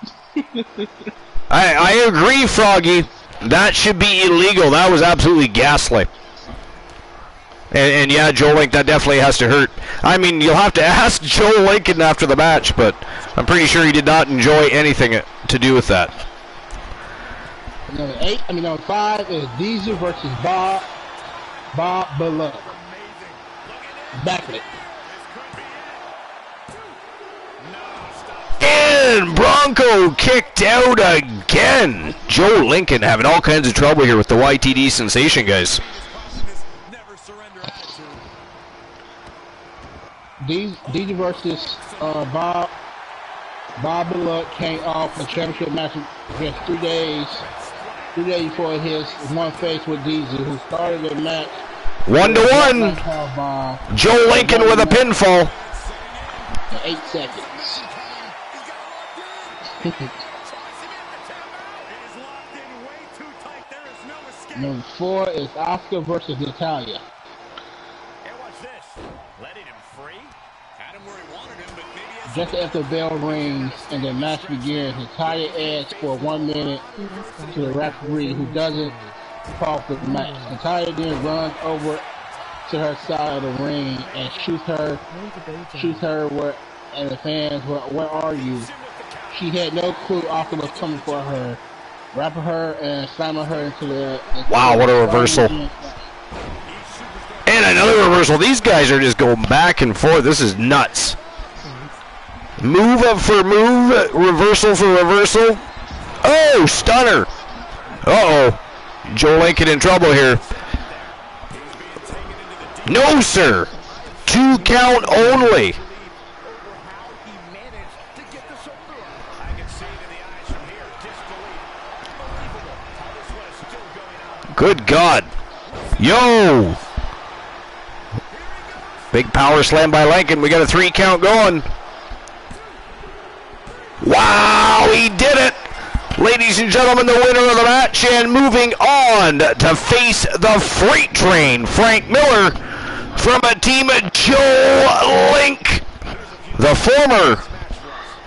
I agree, Froggy. That should be illegal. That was absolutely ghastly. And yeah, Joe Link, that definitely has to hurt. I mean, you'll have to ask Joe Lincoln after the match, but I'm pretty sure he did not enjoy anything to do with that. Number 5 is Diesel versus Bob Bullock. Backlit. And Bronco kicked out again. Joe Lincoln having all kinds of trouble here with the YTD sensation, guys. Diesel versus Bob Bullock came off a championship match just 3 days before his one face with Diesel, who started the match 1-1. Joe Lincoln with a pinfall. 8 seconds. Number 4 is Oscar versus Natalia. Just after the bell rings and the match begins, Natalia adds for 1 minute to the referee, who doesn't call for the match. Natalia then runs over to her side of the ring and shoots her and the fans, where are you? She had no clue Oscar was coming for her, wrapping her and slamming her into the... Wow, what a reversal. And another reversal. These guys are just going back and forth. This is nuts. Move up for move, reversal for reversal. Oh, stunner. Uh-oh. Joe Lincoln in trouble here. No, sir. 2 count only. Good God. Yo. Big power slam by Lincoln. We got a 3 count going. Wow, he did it. Ladies and gentlemen, the winner of the match, and moving on to face the freight train, Frank Miller, from a team of Joe Link, the former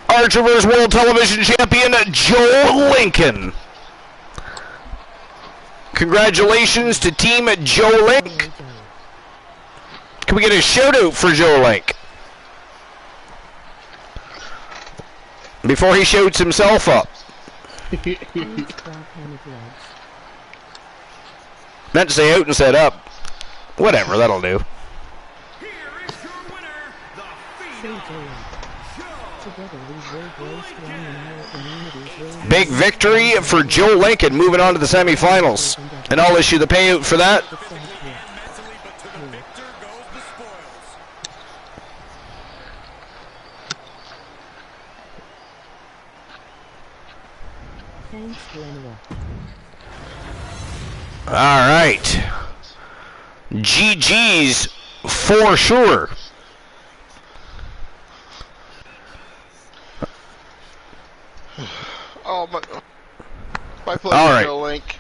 Archerverse World Television Champion, Joe Lincoln. Congratulations to Team Joe Link. Can we get a shout out for Joe Link before he shoots himself up? Meant to say out and said up. Whatever, that'll do. Big victory for Joe Lincoln, moving on to the semifinals. And I'll issue the payout for that. All right. GG's for sure. Oh, my pleasure, All right. Joe Link.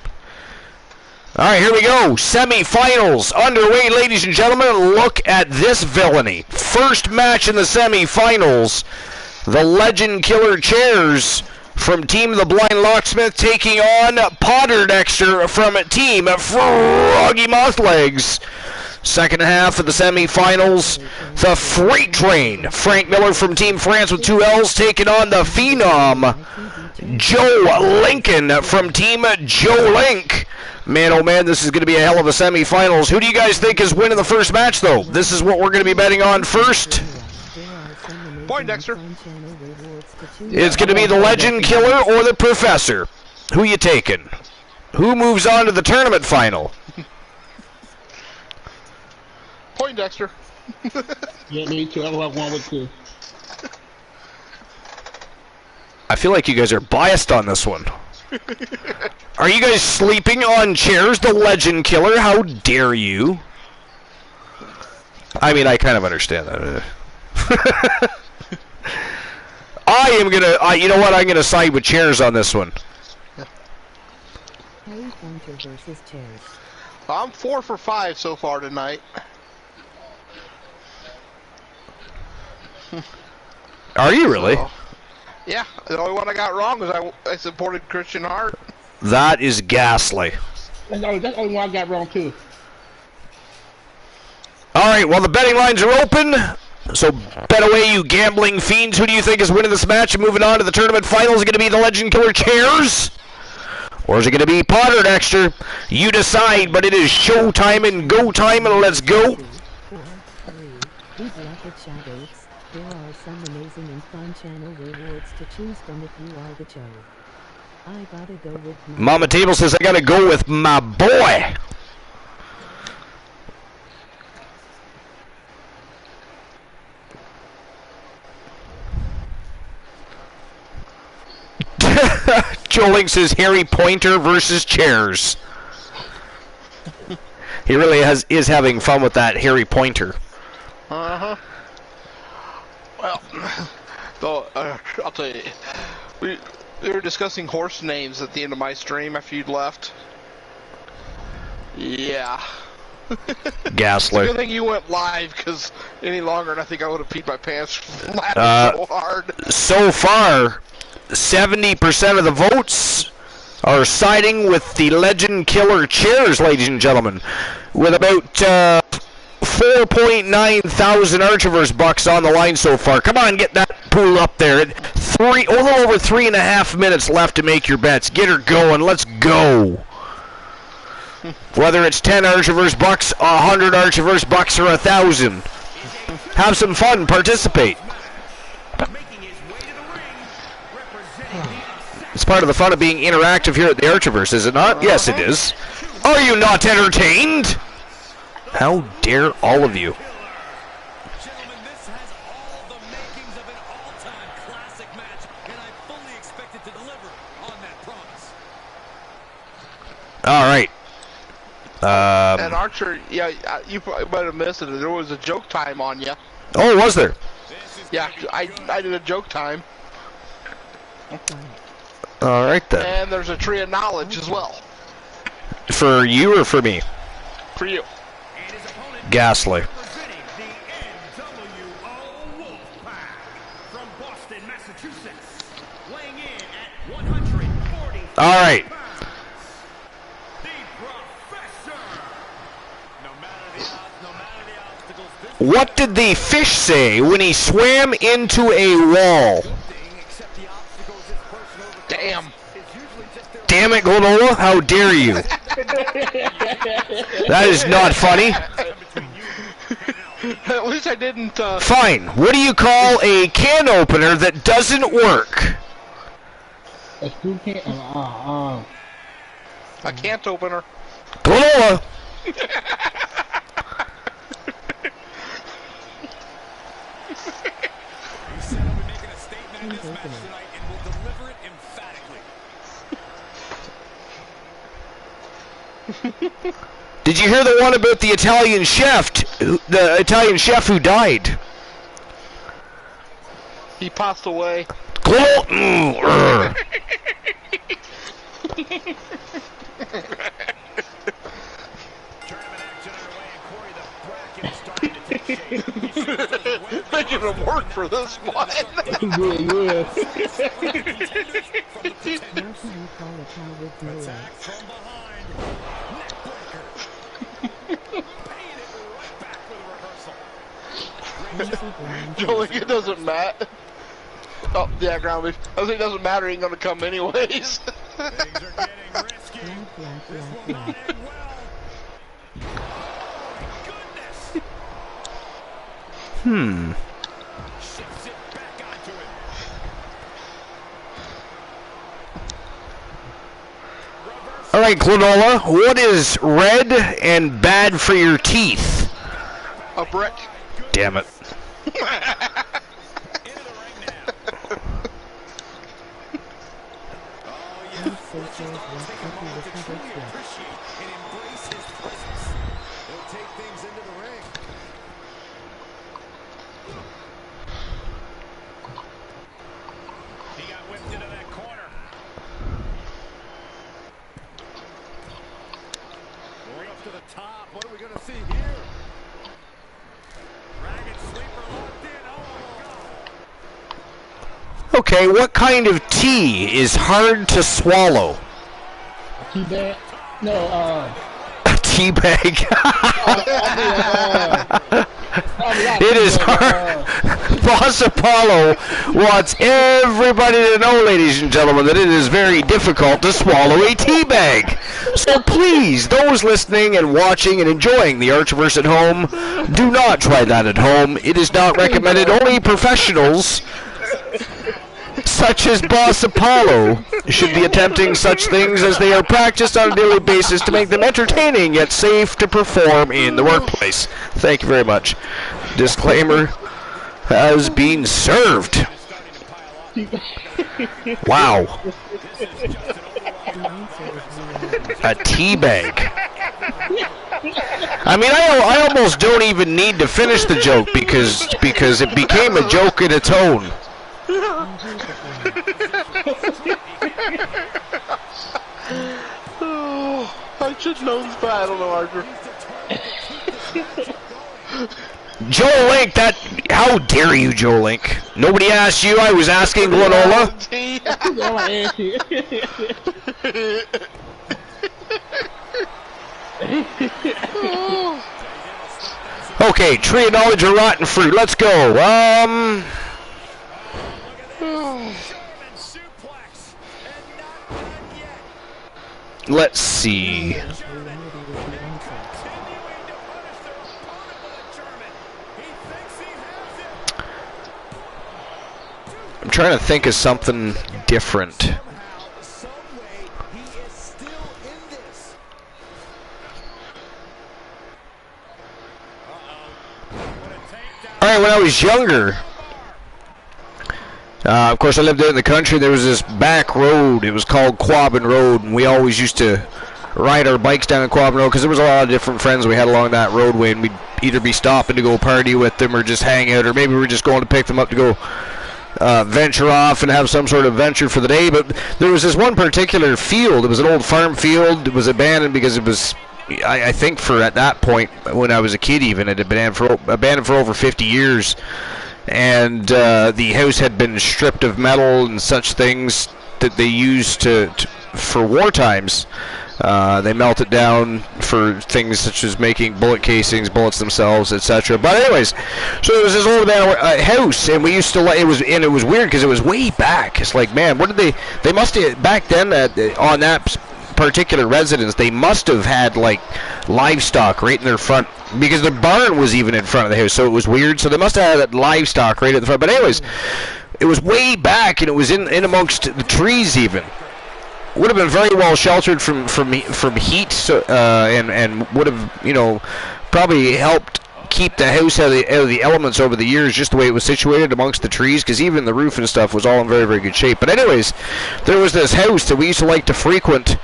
All right, here we go. Semi-finals underway, ladies and gentlemen. Look at this villainy. First match in the semi-finals. The Legend Killer Chairs from Team The Blind Locksmith taking on Potter Dexter from Team Froggy Mothlegs. Second half of the semi-finals, the Freight Train. Frank Miller from Team France with 2 L's taking on the Phenom Joe Lincoln from Team Joe Link. Man, oh man, this is going to be a hell of a semi-finals. Who do you guys think is winning the first match, though? This is what we're going to be betting on first. Poindexter. It's going to be the Legend Killer or the Professor. Who you taking? Who moves on to the tournament final? Poindexter. Yeah, me too. I love one with 2. I feel like you guys are biased on this one. Are you guys sleeping on chairs, the Legend Killer? How dare you? I mean, I kind of understand that. I am gonna, you know what? I'm gonna side with chairs on this one. Harry Pointer versus chairs. I'm 4 for 5 so far tonight. Are you really? So, yeah, the only one I got wrong was I supported Christian Hart. That is ghastly. That's the only one I got wrong too. All right, well, the betting lines are open. So bet away, you gambling fiends. Who do you think is winning this match and moving on to the tournament finals? Is it going to be the Legend Killer Chairs? Or is it going to be Potter Dexter? You decide, but it is show time and go time, and let's go. 2, 4, 3. Good luck at Shadows. There are some amazing and fun channel rewards to choose from if you are the Joe. I gotta go with Mama Table says I got to go with my boy. Joe Link says Harry Pointer versus chairs. He really is having fun with that Harry Pointer. Uh-huh. Well, though, I'll tell you, we were discussing horse names at the end of my stream after you'd left. Yeah. Ghastly. Good thing you went live, because any longer and I think I would have peed my pants laughing so hard. So far, 70% of the votes are siding with the Legend Killer Chairs, ladies and gentlemen, with about 4.9 thousand Archiverse bucks on the line so far. Come on, get that pool up there. A little over 3.5 minutes left to make your bets. Get her going. Let's go. Whether it's 10 Archiverse bucks, 100 Archiverse bucks, or 1,000. Have some fun. Participate. It's part of the fun of being interactive here at the Archiverse, is it not? Yes, it is. Are you not entertained? How dare all of you? Gentlemen, this has all the makings of an all-time classic match, and I fully expect it to deliver on that promise. All right. And Archer, yeah, you probably might have missed it. There was a joke time on you. Oh, was there? Yeah, I did a joke time. All right then. And there's a tree of knowledge as well. For you or for me? For you. Ghastly. Representing the NWO Wolfpack from Boston, Massachusetts, weighing in at 140. All right. The Professor. No matter the odds, no matter the obstacles, this What did the fish say when he swam into a wall? thing, except the obstacles this person overcomes, Damn. is usually just their Damn it, Glenola, how dare you? That is not funny. At least I didn't, Fine. What do you call a can opener that doesn't work? A screw can. I can't open her. Glenola. He said I'll be making a statement in this match tonight and will deliver it emphatically. Did you hear the one about the Italian chef? The Italian chef who died? He passed away. Making him work for this one. Yeah. Now can you call a cow with no legs? From behind. Neckbreaker. Paying it right back with a reversal. Joe, it doesn't matter. Oh, yeah, ground beef. I think it doesn't matter. He ain't gonna come anyways. Things are getting risky. This will not end well. Oh, my goodness. Shifts it back onto it. All right, Glenola, what is red and bad for your teeth? A brick. Damn it. Into the ring now. Please say Joe's walk quickly with covered foot. Appreciate and embrace his presence. He'll take things into the ring. He got whipped into that corner. Going up to the top. What are we going to see here? Ragged sleeper locked in. Oh, God. Okay, what kind of tea is hard to swallow? T-bag? No, A tea bag. It is hard. Boss Apollo wants everybody to know, ladies and gentlemen, that it is very difficult to swallow a tea bag. So please, those listening and watching and enjoying the Archverse at home, do not try that at home. It is not recommended. Only professionals such as Boss Apollo should be attempting such things as they are practiced on a daily basis to make them entertaining yet safe to perform in the workplace. Thank you very much. Disclaimer has been served. Wow. A tea bag. I mean, I almost don't even need to finish the joke because it became a joke in its own. Oh, I should know this, but I don't know, Archer. Joe Link, how dare you, Joe Link? Nobody asked you, I was asking Glenola. Okay, tree of knowledge or rotten fruit, let's go. Let's see. I'm trying to think of something different. Alright, when I was younger, of course I lived out in the country, there was this back road, it was called Quabbin Road, and we always used to ride our bikes down at Quabbin Road, because there was a lot of different friends we had along that roadway, and we'd either be stopping to go party with them, or just hang out, or maybe we were just going to pick them up to go venture off and have some sort of venture for the day. But there was this one particular field, it was an old farm field, it was abandoned because it was, I think for at that point, when I was a kid even, it had been abandoned for over 50 years. And the house had been stripped of metal and such things that they used for war times. They melt it down for things such as making bullet casings, bullets themselves, etc. But anyways, so there was this old house, and we used to it was weird because it was way back. It's like, man, what did they must have back then on that particular residence, they must have had like livestock right in their front, because the barn was even in front of the house, so it was weird. So they must have had livestock right at the front. But anyways, it was way back, and it was in amongst the trees even. Would have been very well sheltered from heat, so, and would have probably helped keep the house out of the elements over the years, just the way it was situated amongst the trees, because even the roof and stuff was all in very, very good shape. But anyways, there was this house that we used to like to frequent,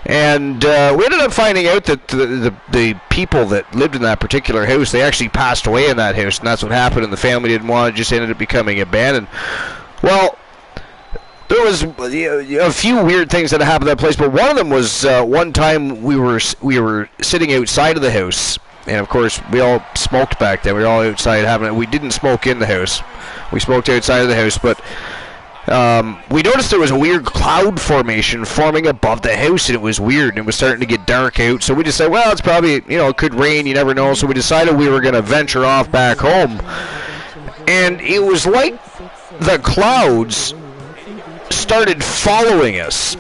and we ended up finding out that the people that lived in that particular house, they actually passed away in that house, and that's what happened, and the family didn't want it, just ended up becoming abandoned. Well, there was a few weird things that happened at that place, but one of them was one time we were sitting outside of the house, And of course, we all smoked back then. We were all outside having it. We didn't smoke in the house. We smoked outside of the house, but we noticed there was a weird cloud formation forming above the house, and it was weird, and it was starting to get dark out. So we decided, well, it's probably, it could rain, you never know. So we decided we were going to venture off back home. And it was like the clouds started following us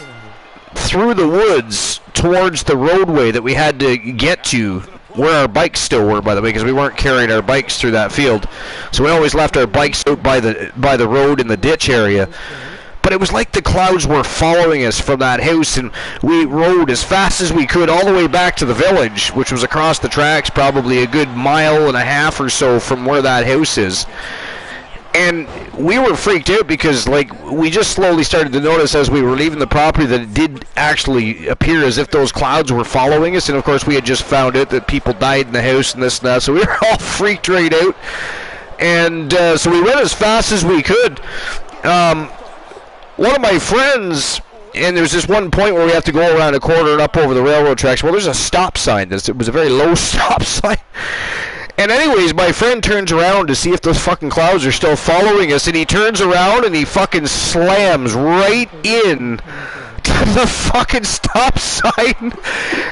through the woods towards the roadway that we had to get to, where our bikes still were, by the way, because we weren't carrying our bikes through that field. So we always left our bikes out by the road in the ditch area. But it was like the clouds were following us from that house, and we rode as fast as we could all the way back to the village, which was across the tracks, probably a good mile and a half or so from where that house is. And we were freaked out because, we just slowly started to notice as we were leaving the property that it did actually appear as if those clouds were following us. And, of course, we had just found out that people died in the house and this and that. So we were all freaked right out. And so we went as fast as we could. One of my friends, and there was this one point where we have to go around a corner and up over the railroad tracks. Well, there's a stop sign. It was a very low stop sign. And anyways, my friend turns around to see if those fucking clouds are still following us, and he turns around and he fucking slams right in to the fucking stop sign,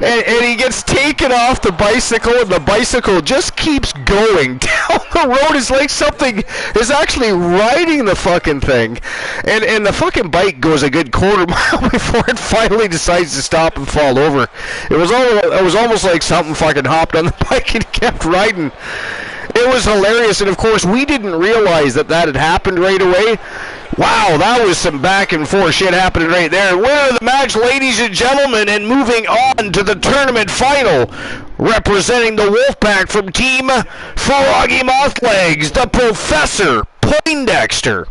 and he gets taken off the bicycle, and the bicycle just keeps going down the road. It's like something is actually riding the fucking thing, and the fucking bike goes a good quarter mile before it finally decides to stop and fall over. It was almost like something fucking hopped on the bike and kept riding. It was hilarious, and of course we didn't realize that had happened right away. Wow, that was some back and forth shit happening right there. Where are the match, ladies and gentlemen? And moving on to the tournament final, representing the Wolfpack from Team Froggy Mothlegs, the Professor Poindexter.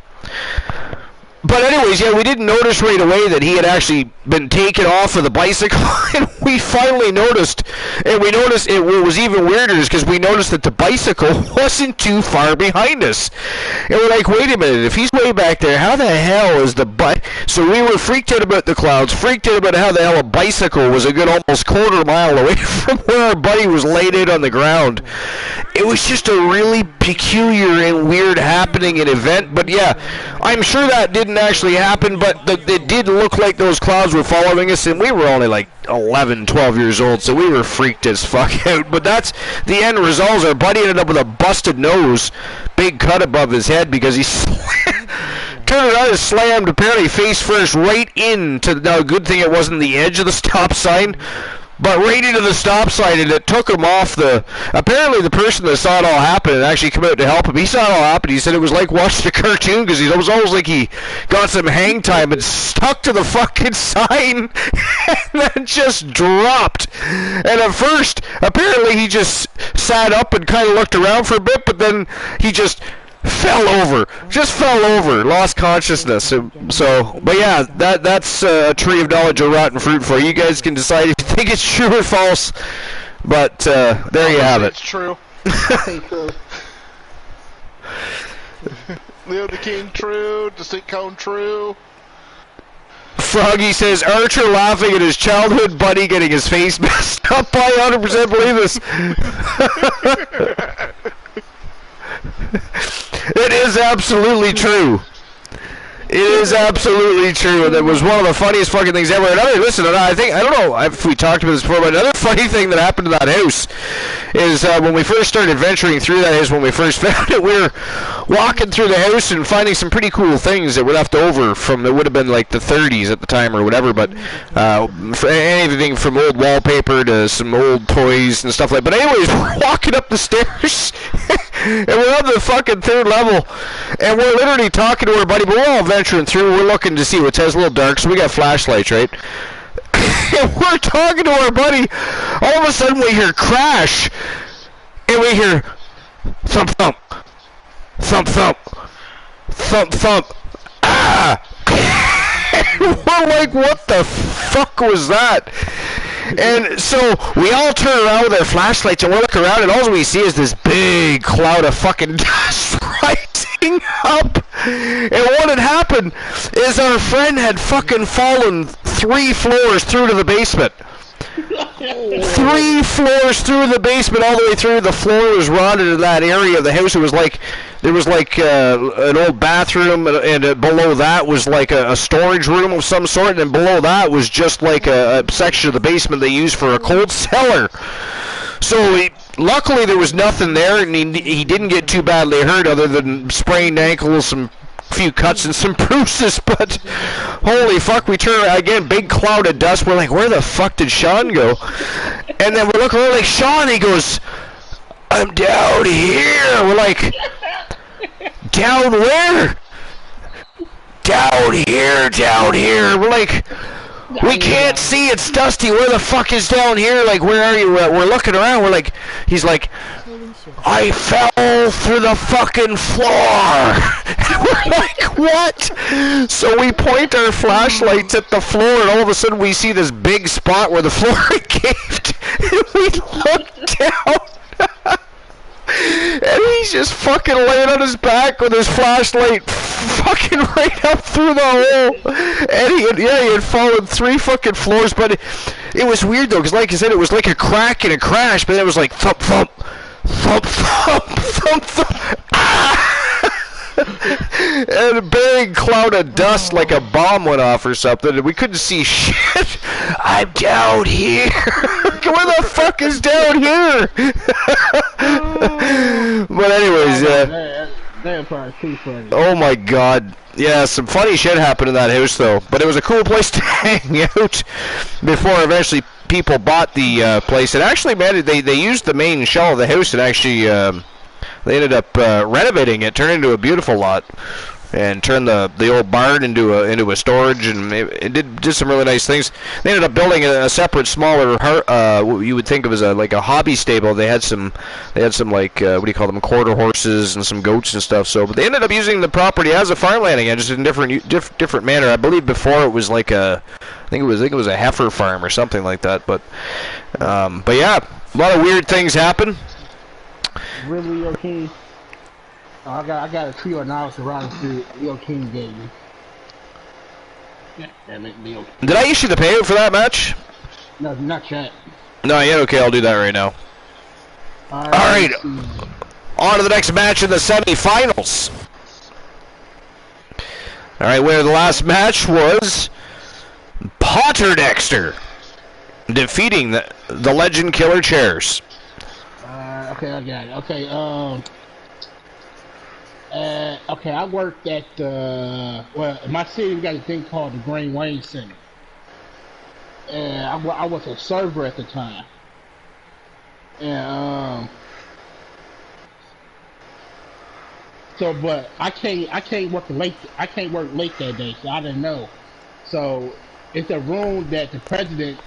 But anyways, yeah, we didn't notice right away that he had actually been taken off of the bicycle, and we finally noticed, and we noticed it was even weirder is because we noticed that the bicycle wasn't too far behind us. And we're like, wait a minute, if he's way back there, how the hell is the bike? So we were freaked out about the clouds, freaked out about how the hell a bicycle was a good almost quarter mile away from where our buddy was laid out on the ground. It was just a really peculiar and weird happening and event, but yeah, I'm sure that didn't actually happen, but it did look like those clouds were following us, and we were only like 11, 12 years old, so we were freaked as fuck out. But that's the end result. Our buddy ended up with a busted nose, big cut above his head because he turned around and slammed apparently face first right into, now good thing it wasn't the edge of the stop sign, but right into the stop sign, and it took him off apparently the person that saw it all happen and actually came out to help him, he saw it all happen. He said it was like watching a cartoon because it was almost like he got some hang time and stuck to the fucking sign and then just dropped. And at first, apparently he just sat up and kind of looked around for a bit, but then he just fell over, lost consciousness. So, but yeah, that's a tree of knowledge of rotten fruit for you. You guys can decide if you think it's true or false, but there you have it. It's true. Leo the King, true. Distinct Cone, true. Froggy says, Archer laughing at his childhood buddy getting his face messed up. I 100% believe this. It is absolutely true. It is absolutely true. That was one of the funniest fucking things ever. Listen, I don't know if we talked about this before, but another funny thing that happened to that house is when we first started venturing through that house, when we first found it, we were walking through the house and finding some pretty cool things that were left over from, it would have been like the 30s at the time or whatever, but for anything from old wallpaper to some old toys and stuff like that. But anyways, we're walking up the stairs and we're on the fucking third level, and we're literally talking to our buddy, but we're all venturing through. We're looking to see what's a little dark, so we got flashlights, right? And we're talking to our buddy. All of a sudden, we hear crash, and we hear thump thump, thump thump, thump thump. Ah! We're like, what the fuck was that? And so we all turn around with our flashlights and we look around, and all we see is this big cloud of fucking dust rising up. And what had happened is our friend had fucking fallen 3 floors through to the basement. 3 floors through the basement, all the way through. The floor was rotted in that area of the house. It was like there was like an old bathroom, and below that was like a storage room of some sort, and below that was just like a section of the basement they used for a cold cellar. So luckily there was nothing there, and he didn't get too badly hurt, other than sprained ankles, some few cuts and some bruises. But holy fuck, we turn around again, big cloud of dust. We're like, where the fuck did Sean go? And then we're looking around like, Sean, he goes, I'm down here. We're like, down where? Down here. We're like, we can't see, it's dusty. Where the fuck is down here? Like, where are you? We're looking around. We're like, he's like, I fell through the fucking floor. And we're like, what? So we point our flashlights at the floor, and all of a sudden we see this big spot where the floor caved. And we look down. And he's just fucking laying on his back with his flashlight fucking right up through the hole. And he had fallen 3 fucking floors. But it was weird though, because like I said, it was like a crack and a crash, but then it was like thump, thump, thump, thump, thump, thump. Ah! And a big cloud of dust, like a bomb went off or something, and we couldn't see shit. I'm down here. Where the fuck is down here? But anyways, That part too funny. oh my god. Yeah, some funny shit happened in that house though. But it was a cool place to hang out before eventually people bought the place. And actually, man, they used the main shell of the house and actually they ended up renovating it, turned it into a beautiful lot, and turned the old barn into a storage, and it did some really nice things. They ended up building a separate, smaller, what you would think of as like a hobby stable. They had some like what do you call them, quarter horses and some goats and stuff. So, but they ended up using the property as a farmland again, just in different manner. I believe before it was like I think it was a heifer farm or something like that. But yeah, a lot of weird things happen. Really, Leo King? Oh, I got a trio of knowledge around the Leo King gave me. Yeah, damn it, Leo King. Did I issue the payout for that match? No, not yet. No, yet. Okay, I'll do that right now. All right. On to the next match in the semifinals. All right, where the last match was Potter Dexter defeating the Legend Killer Chairs. Okay, I got it. Okay, okay, I worked at, well, in my city we got a thing called the Green Wayne Center. And I was a server at the time. And, so, but I can't work late that day, so I didn't know. So, it's a room that the president,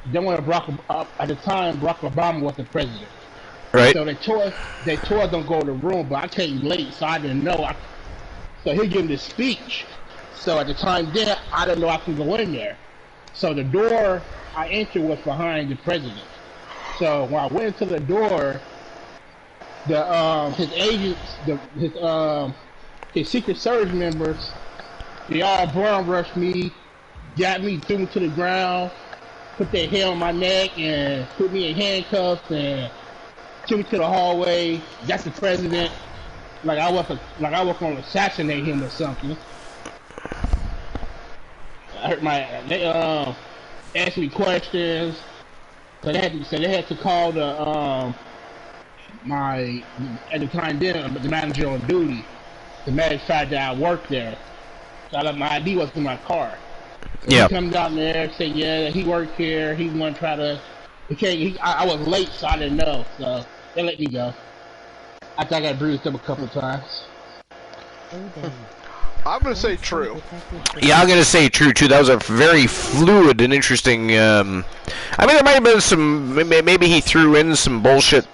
then when at the time, Barack Obama was the president. Right. So they told us don't go to the room, but I came late, so I didn't know. So he gave me the speech. So at the time then, I didn't know I could go in there. So the door I entered was behind the president. So when I went into the door, his agents, his Secret Service members, they all brown rushed me, got me, threw me to the ground, put their hair on my neck, and put me in handcuffs and took me to the hallway. That's the president. Like I was gonna assassinate him or something. They asked me questions. So they had to call at the time then the manager on duty. The matter of fact that I worked there. So my ID was in my car. So yeah. He comes down there and say, yeah, he worked here. He want to try to. I was late, so I didn't know. So they let me go. After I got bruised up a couple of times. I'm gonna say true. Yeah, I'm gonna say true too. That was a very fluid and interesting. I mean, there might have been some. Maybe he threw in some bullshit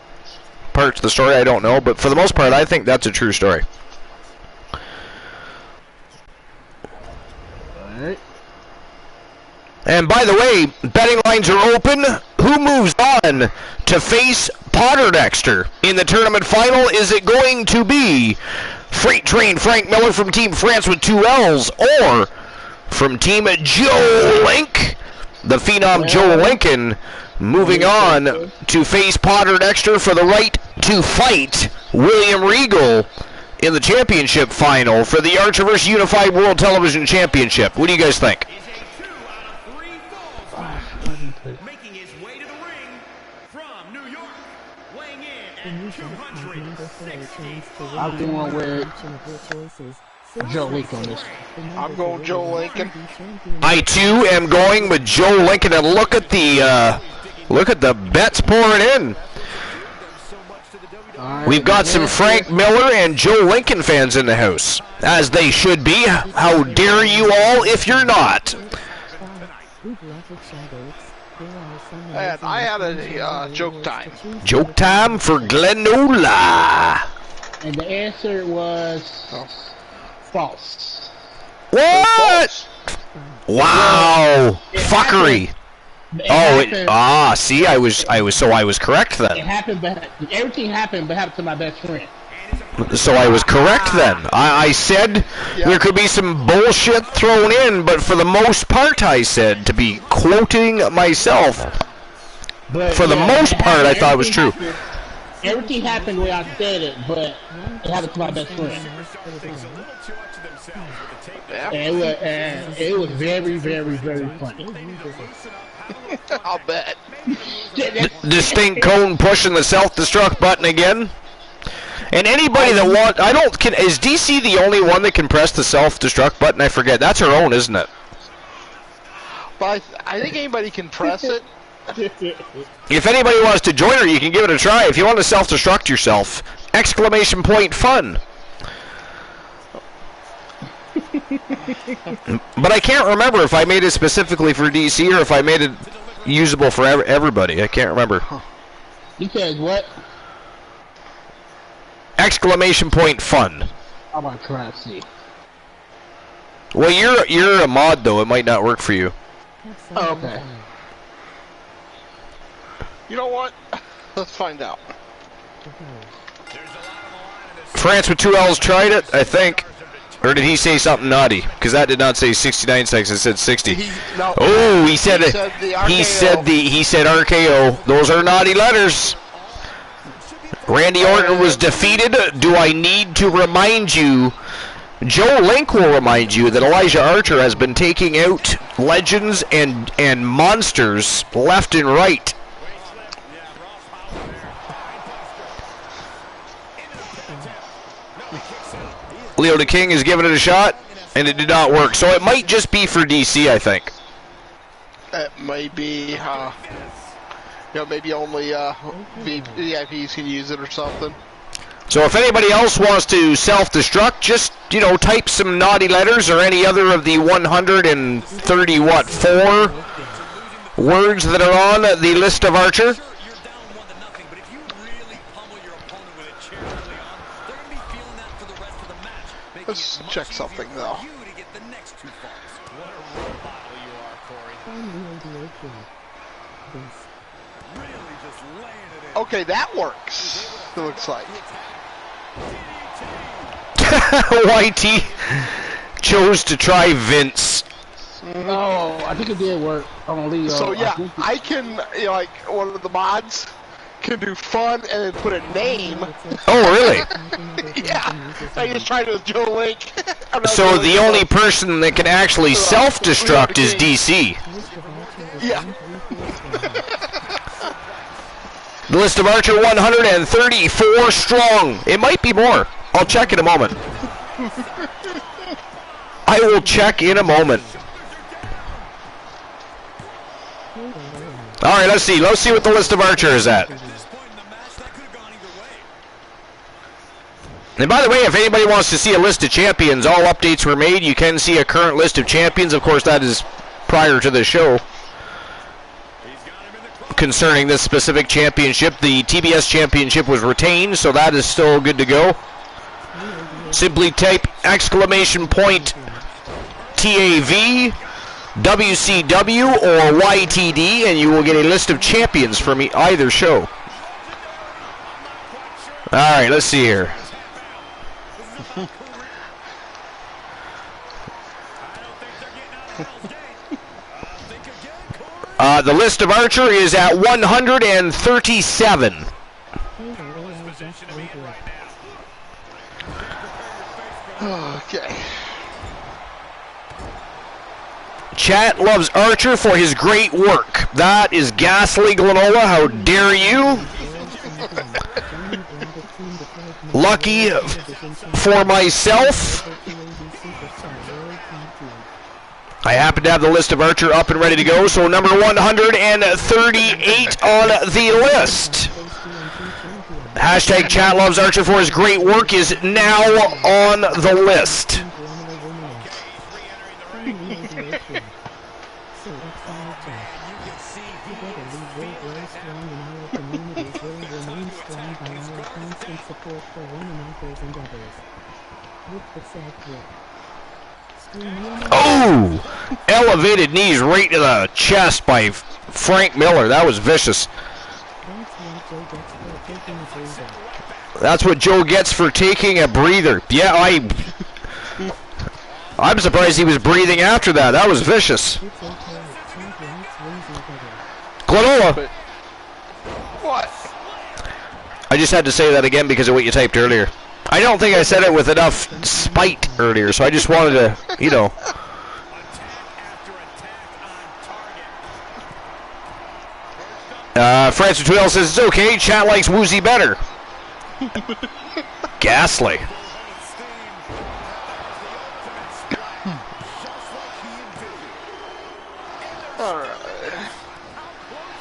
parts of the story. I don't know, but for the most part, I think that's a true story. Alright. And by the way, betting lines are open. Who moves on to face Potter Dexter in the tournament final? Is it going to be Freight Train Frank Miller from Team France with 2 L's, or from Team Joe Link, The Phenom Joe Lincoln moving on to face Potter Dexter for the right to fight William Regal in the championship final for the Archer vs. Unified World Television Championship. What do you guys think? Making his way to the ring from New York, weighing in at 260. I'm going with Joe Lincoln on this. I'm going Joe Lincoln. I too am going with Joe Lincoln, and look at the bets pouring in. We've got some Frank Miller and Joe Lincoln fans in the house, as they should be. How dare you all if you're not? And I had a joke time. Joke time for Glenola. And the answer was false. What? Wow. Fuckery. Oh, see, I was correct It then. happened, but everything happened, but happened to my best friend. So I was correct then. I said there could be some bullshit thrown in, but for the most part, I said, to be quoting myself, But for the most part, I thought it was true. Everything happened the way I said it, but it happened to my best friend. And it was very, very, very funny. I'll bet. Distinct Cone pushing the self-destruct button again. And anybody that is DC the only one that can press the self-destruct button? I forget. That's her own, isn't it? But I think anybody can press it. If anybody wants to join her, you can give it a try. If you want to self-destruct yourself, ! Fun. But I can't remember if I made it specifically for DC or if I made it usable for everybody. I can't remember. You said what? ! Fun. I'm gonna try to see. Well, you're a mod though. It might not work for you. Oh, okay. You know what? Let's find out. France with 2 L's tried it, I think. Or did he say something naughty? Because that did not say 69 seconds. It said 60. He said RKO. Those are naughty letters. Randy Orton was defeated. Do I need to remind you? Joe Link will remind you that Elijah Archer has been taking out legends and monsters left and right. Leo the King is giving it a shot, and it did not work. So it might just be for DC, I think. It may be, maybe only VIPs can use it or something. So if anybody else wants to self-destruct, just, type some naughty letters or any other of the 134 words that are on the list of Archer. Let's check something, though. Okay, that works. It looks like. YT chose to try Vince. Oh, I think it did work on Leo. So yeah, I can, like, one of the mods can do fun and then put a name. Oh, really? Yeah. I just tried it with Joe Link. So the only person that can actually self-destruct is DC. Yeah. The list of Archer 134 strong. It might be more. I'll check in a moment. I will check in a moment. All right, let's see. Let's see what the list of Archer is at. And by the way, if anybody wants to see a list of champions, all updates were made. You can see a current list of champions. Of course, that is prior to the show. Concerning this specific championship, the TBS championship was retained, so that is still good to go. Simply type !TAV, WCW, or YTD, and you will get a list of champions from either show. Alright, let's see here. The list of Archer is at 137. Okay. Chat loves Archer for his great work. That is ghastly, Glenola. How dare you? Lucky for myself, I happen to have the list of Archer up and ready to go. So number 138 on the list. Hashtag chat loves Archer for his great work is now on the list. Oh! Elevated knees right to the chest by Frank Miller. That was vicious. That's what Joe gets for taking a breather. Yeah, I'm surprised he was breathing after that. That was vicious. Glenola. What? I just had to say that again because of what you typed earlier. I don't think I said it with enough spite earlier, so I just wanted to, you know. Francis Tweel says it's okay. Chat likes Woozy better. Ghastly.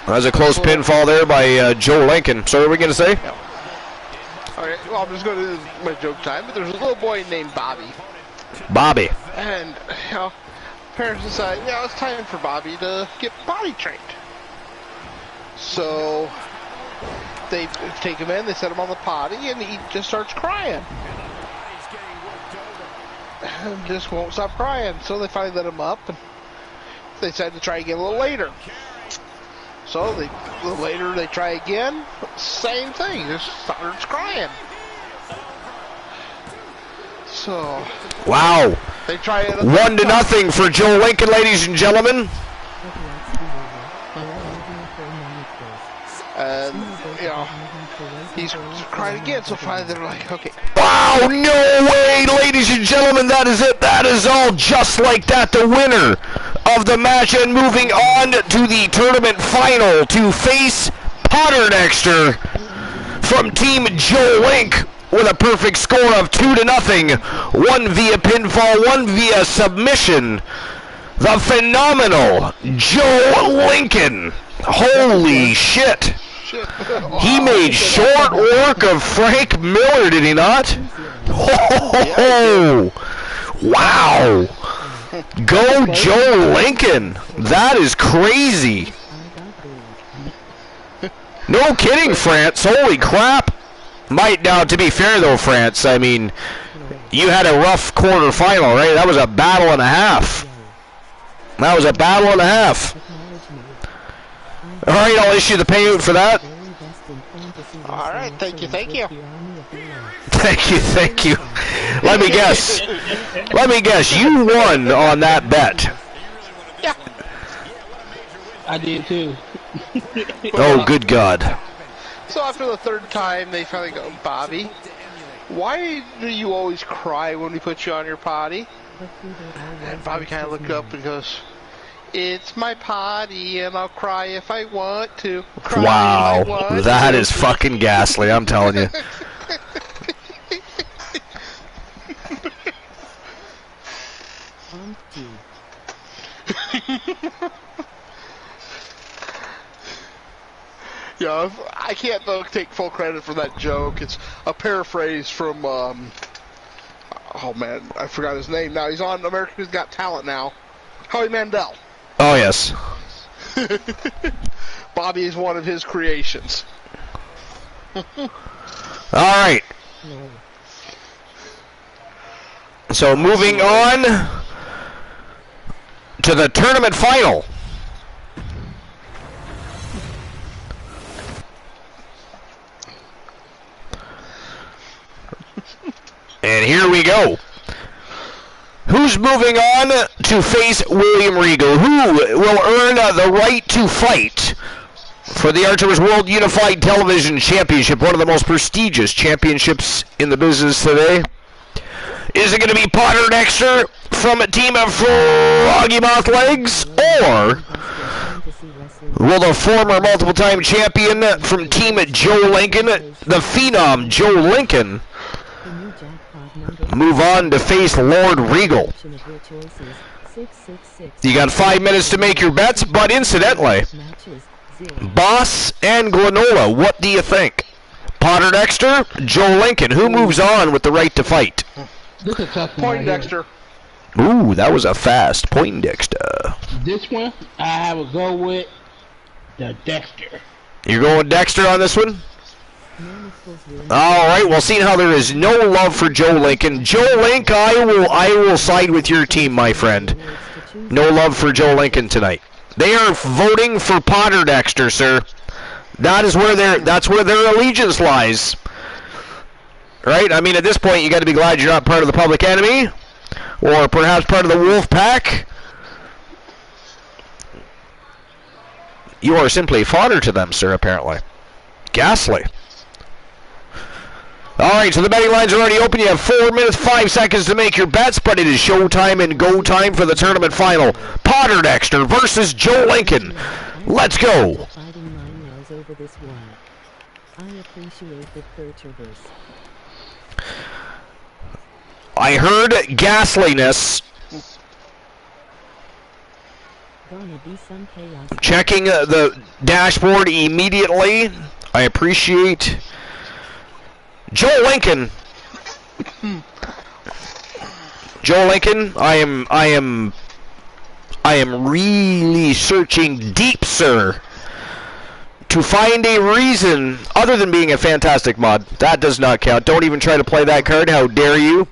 That was a close pinfall there by Joe Lincoln. So what were we going to say? Alright, well, I'm just going to do my joke time, but there's a little boy named Bobby. Bobby. And, you know, parents decide, you know, it's time for Bobby to get potty trained. So, they take him in, they set him on the potty, and he just starts crying. And just won't stop crying. So they finally let him up, and they decided to try again a little later. So a little later they try again, same thing, just starts crying. So wow. They try it 1-0 for Joe Lincoln, ladies and gentlemen. And you know, he's crying again, so finally they're like, okay. Wow, no way, ladies and gentlemen, that is it. That is all just like that. The winner of the match, and moving on to the tournament final to face Potter Dexter from Team Joe Link with a perfect score of 2-0. One via pinfall, one via submission. The phenomenal Joe Lincoln. Holy shit. He made short work of Frank Miller, did he not? Oh, wow. Go Joe Lincoln. That is crazy. No kidding, France. Holy crap. Now, to be fair, though, France, I mean, you had a rough quarterfinal, right? That was a battle and a half. That was a battle and a half. All right, I'll issue the payout for that. All right, thank you. Thank you. Let me guess. You won on that bet. Yeah. I did too. Oh, good God. So after the third time, they finally go, Bobby, why do you always cry when we put you on your potty? And Bobby kind of looked up and goes, it's my potty, and I'll cry if I want to. Wow, that is fucking ghastly, I'm telling you. Yeah, I can't though take full credit for that joke. It's a paraphrase from, oh man, I forgot his name now. He's on America's Got Talent now. Howie Mandel. Oh, yes. Bobby is one of his creations. All right. So moving on to the tournament final. And here we go. Who's moving on to face William Regal? Who will earn the right to fight for the Archer's World Unified Television Championship, one of the most prestigious championships in the business today? Is it going to be Potter Dexter from a team of Froggy Mouth Legs, or will the former multiple-time champion from Team Joe Lincoln, the Phenom Joe Lincoln, move on to face Lord Regal? You got 5 minutes to make your bets, but incidentally, Boss and Glenola, what do you think? Potter Dexter, Joe Lincoln, who moves on with the right to fight? This is a tough one. Poindexter. Ooh, that was a fast Poindexter. This one, I would go with the Dexter. You're going Dexter on this one? Alright, well, seeing how there is no love for Joe Lincoln, Joe Link, I will side with your team, my friend. No love for Joe Lincoln tonight. They are voting for Potter Dexter, sir. That's where their allegiance lies. Right? I mean, at this point, you got to be glad you're not part of the Public Enemy, or perhaps part of the Wolf Pack. You are simply fodder to them, sir, apparently. Ghastly. Alright, so the betting lines are already open. You have 4 minutes, 5 seconds to make your bets, but it is showtime and go time for the tournament final. Potter Dexter versus Joe Lincoln. Let's go. I heard ghastliness. Checking the dashboard immediately. I appreciate Joe Lincoln. Joe Lincoln, I am really searching deep, sir, to find a reason other than being a fantastic mod. That does not count. Don't even try to play that card. How dare you?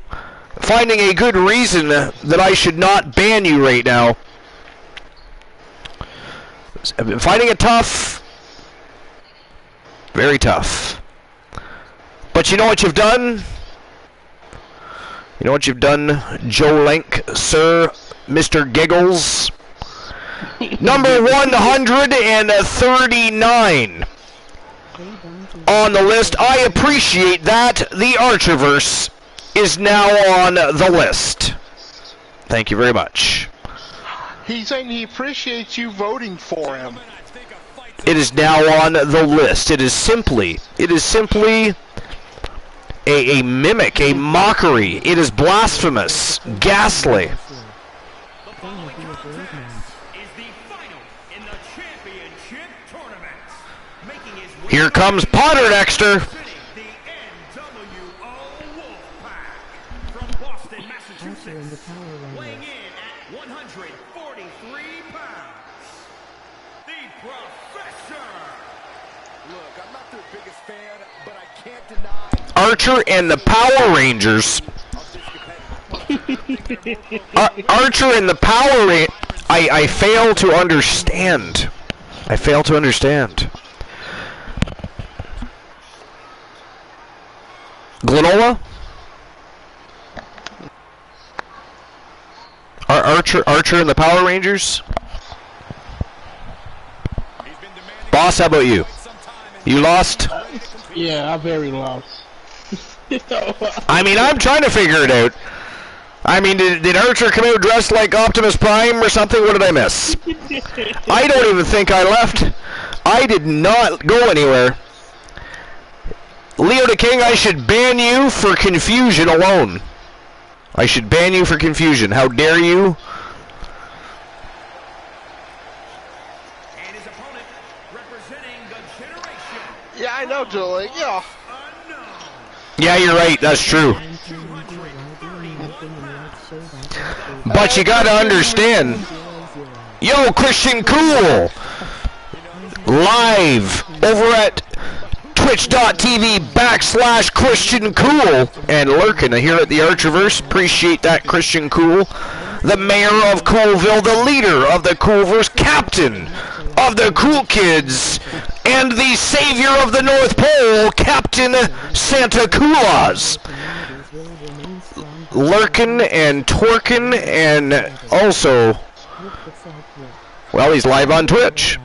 Finding a good reason that I should not ban you right now. I've been finding it tough. Very tough. But you know what you've done? You know what you've done, Joe Link, sir, Mr. Giggles? Number 139 on the list. I appreciate that. The Archerverse is now on the list. Thank you very much. He's saying he appreciates you voting for him. It is now on the list. It is simply a mimic, a mockery. It is blasphemous, ghastly. Here comes Potter Dexter. Weighing in at 143 pounds, the Professor. Look, I'm not their biggest fan, but I can't deny Archer and the Power Rangers. Archer and the Power Rangers. I fail to understand. I fail to understand. Glenola? Archer and the Power Rangers? Boss, how about you? You lost? Yeah, I'm very lost. I mean, I'm trying to figure it out. I mean, did Archer come out dressed like Optimus Prime or something? What did I miss? I don't even think I left. I did not go anywhere. Leo the King, I should ban you for confusion alone. I should ban you for confusion. How dare you? And his opponent, representing the generation. Yeah, I know, Julie. Yeah. Yeah, you're right. That's true. But you gotta understand. Yo, Christian Cool! Live over at twitch.tv/Christian Cool and lurking here at the Archerverse. Appreciate that, Christian Cool. The mayor of Coolville, the leader of the Coolverse, captain of the Cool Kids, and the savior of the North Pole, Captain Santa Claus. lurking and twerking and also, well, he's live on Twitch.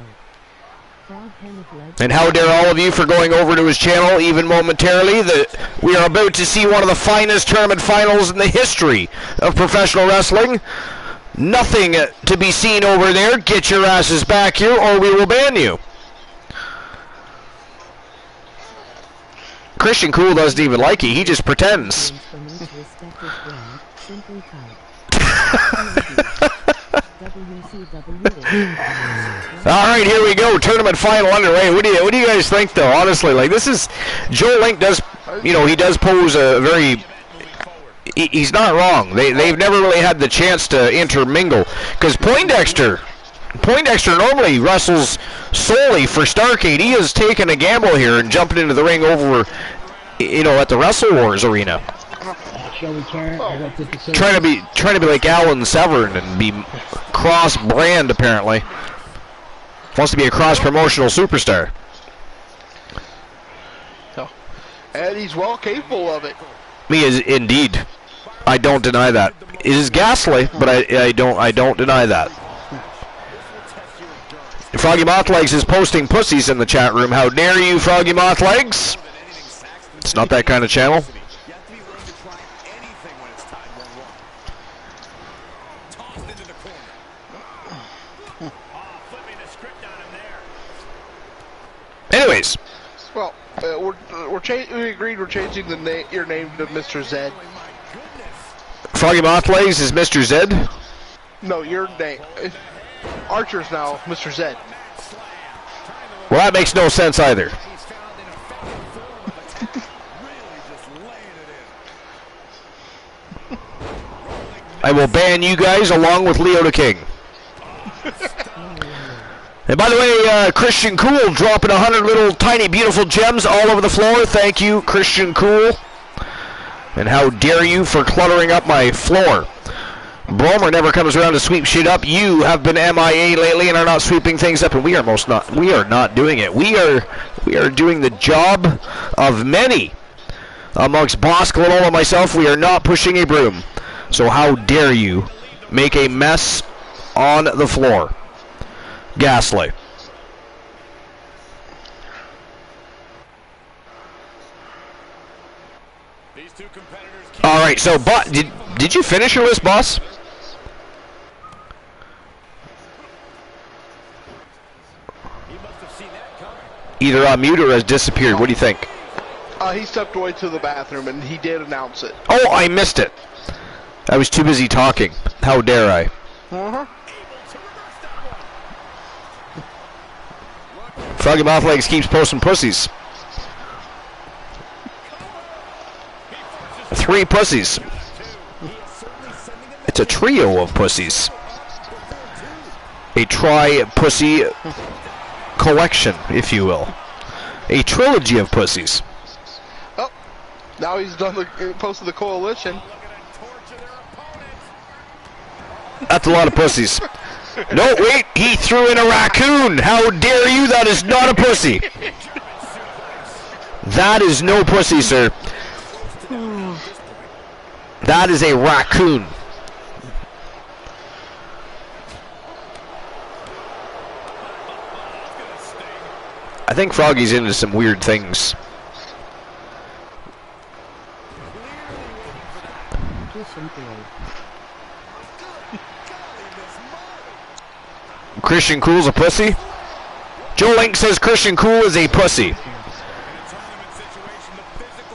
And how dare all of you for going over to his channel even momentarily. We are about to see one of the finest tournament finals in the history of professional wrestling. Nothing to be seen over there. Get your asses back here or we will ban you. Christian Cool doesn't even like it. He just pretends. Alright, here we go. Tournament final underway. What do you guys think, though? Honestly, like, this is... Joe Link does... You know, he does pose a very... He's not wrong. They've never really had the chance to intermingle. Because Poindexter normally wrestles solely for Starrcade. He has taken a gamble here and jumping into the ring over, you know, at the Wrestle Wars arena. Trying to be like Alan Severn and be cross-brand apparently. Wants to be a cross-promotional superstar. And he's well capable of it. He is indeed. I don't deny that. It is ghastly, but I don't deny that. Froggy Mothlegs is posting pussies in the chat room. How dare you, Froggy Mothlegs? It's not that kind of channel. Anyways. Well, we agreed we're changing your name to Mr. Zed. Froggy Mothlegs is Mr. Zed? No, your name. Archer's now Mr. Zed. Well, that makes no sense either. I will ban you guys along with Leo the King. And by the way, Christian Cool dropping 100 little tiny beautiful gems all over the floor. Thank you, Christian Cool. And how dare you for cluttering up my floor. Bromer never comes around to sweep shit up. You have been MIA lately and are not sweeping things up, and we are not doing it. We are doing the job of many. Amongst Bosk, Little, and myself, we are not pushing a broom. So how dare you make a mess on the floor. Ghastly. All right, so did you finish your list, boss? Either on mute or has disappeared. What do you think? He stepped away to the bathroom and he did announce it. Oh, I missed it. I was too busy talking. How dare I? Froggy Mothlegs keeps posting pussies. 3 pussies. It's a trio of pussies. A tri-pussy collection, if you will. A trilogy of pussies. Oh, now he's done posted the coalition. That's a lot of pussies. No, wait, he threw in a raccoon. How dare you? That is not a pussy. That is no pussy, sir. That is a raccoon. I think Froggy's into some weird things. Christian Cool's a pussy? Joe Link says Christian Cool is a pussy.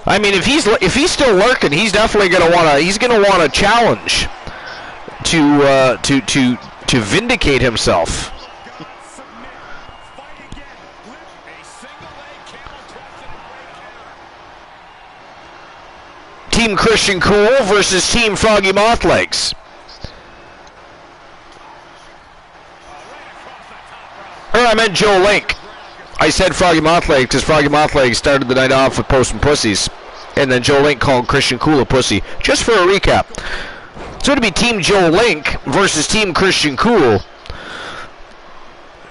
I mean, if he's still lurking, he's definitely gonna want a challenge to vindicate himself. Team Christian Cool versus Team Froggy Mothlegs. Or I meant Joe Link. I said Froggy Mothlegs because Froggy Mothlegs started the night off with posting pussies. And then Joe Link called Christian Cool a pussy. Just for a recap. So it'd be Team Joe Link versus Team Christian Cool.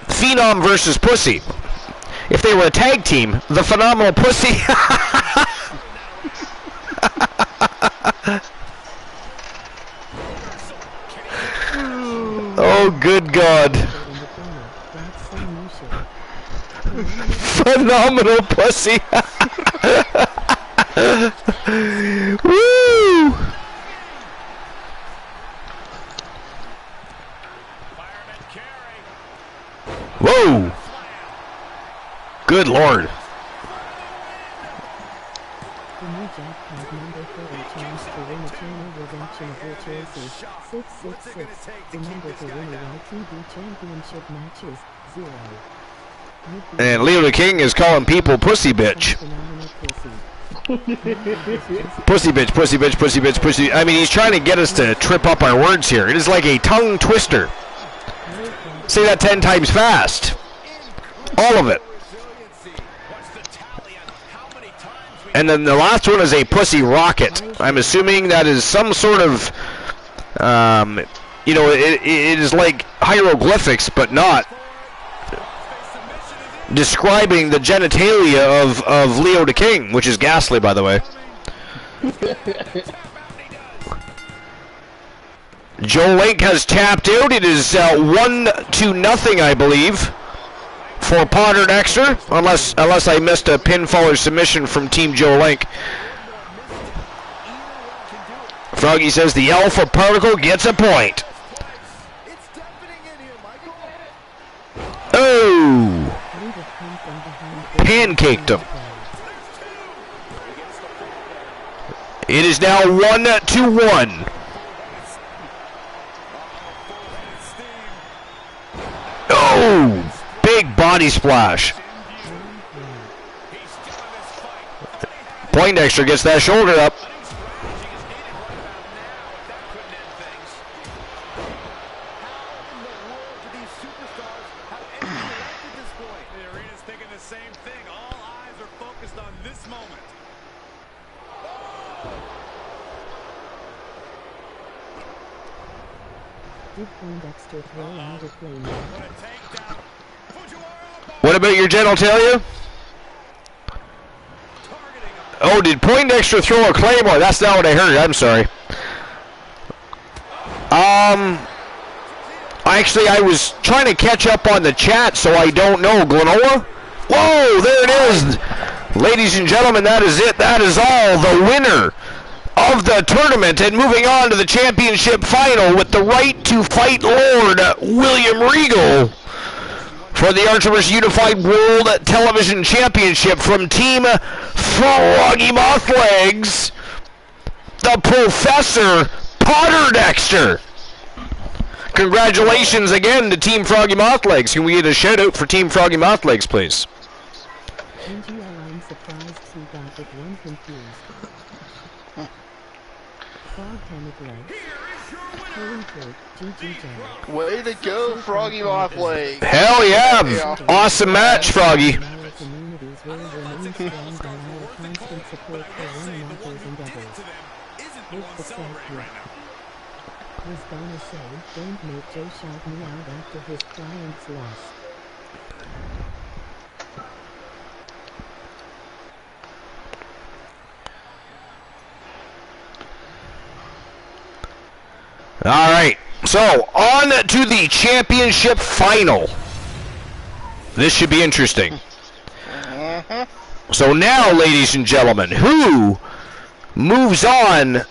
Phenom versus Pussy. If they were a tag team, the Phenomenal Pussy. Oh, good God. That's some new shit. Phenomenal pussy. Woo! Whoa! Good Lord. The new jackpot number for a chance to win a channel redemption of your choices. 666. The number to win a YTV championship matches. 0. And Leo the King is calling people pussy bitch. Phenomenal pussy. Pussy bitch, pussy bitch, pussy bitch, pussy. I mean, he's trying to get us to trip up our words here. It is like a tongue twister. Say that 10 times fast. All of it. And then the last one is a pussy rocket. I'm assuming that is some sort of, you know, it is like hieroglyphics, but not describing the genitalia of Leo the King, which is ghastly, by the way. Joe Link has tapped out. It is 1-0, I believe, for Potter Dexter, unless I missed a pinfall or submission from Team Joe Link. Froggy says the Alpha Particle gets a point. Oh! Pancaked him. It is now 1-1. Oh! Big body splash. Poindexter gets that shoulder up. What about your genitalia? Oh, did Poindexter throw a claymore? That's not what I heard. I'm sorry. Actually, I was trying to catch up on the chat, so I don't know. Glenola? Whoa, there it is. Ladies and gentlemen, that is it. That is all. The winner of the tournament, and moving on to the championship final with the right to fight Lord William Regal for the Archerverse Unified World Television Championship from Team Froggy Mothlegs, the Professor Potter Dexter. Congratulations again to Team Froggy Mothlegs. Can we get a shout out for Team Froggy Mothlegs, please? I'm surprised he got it one confused. Way to go, Froggy Mothlegs. Hell yeah. Awesome match, Froggy. Was gonna say, don't make Joe shout me out after his client's loss. All right, so on to the championship final. This should be interesting. So now, ladies and gentlemen, who moves on?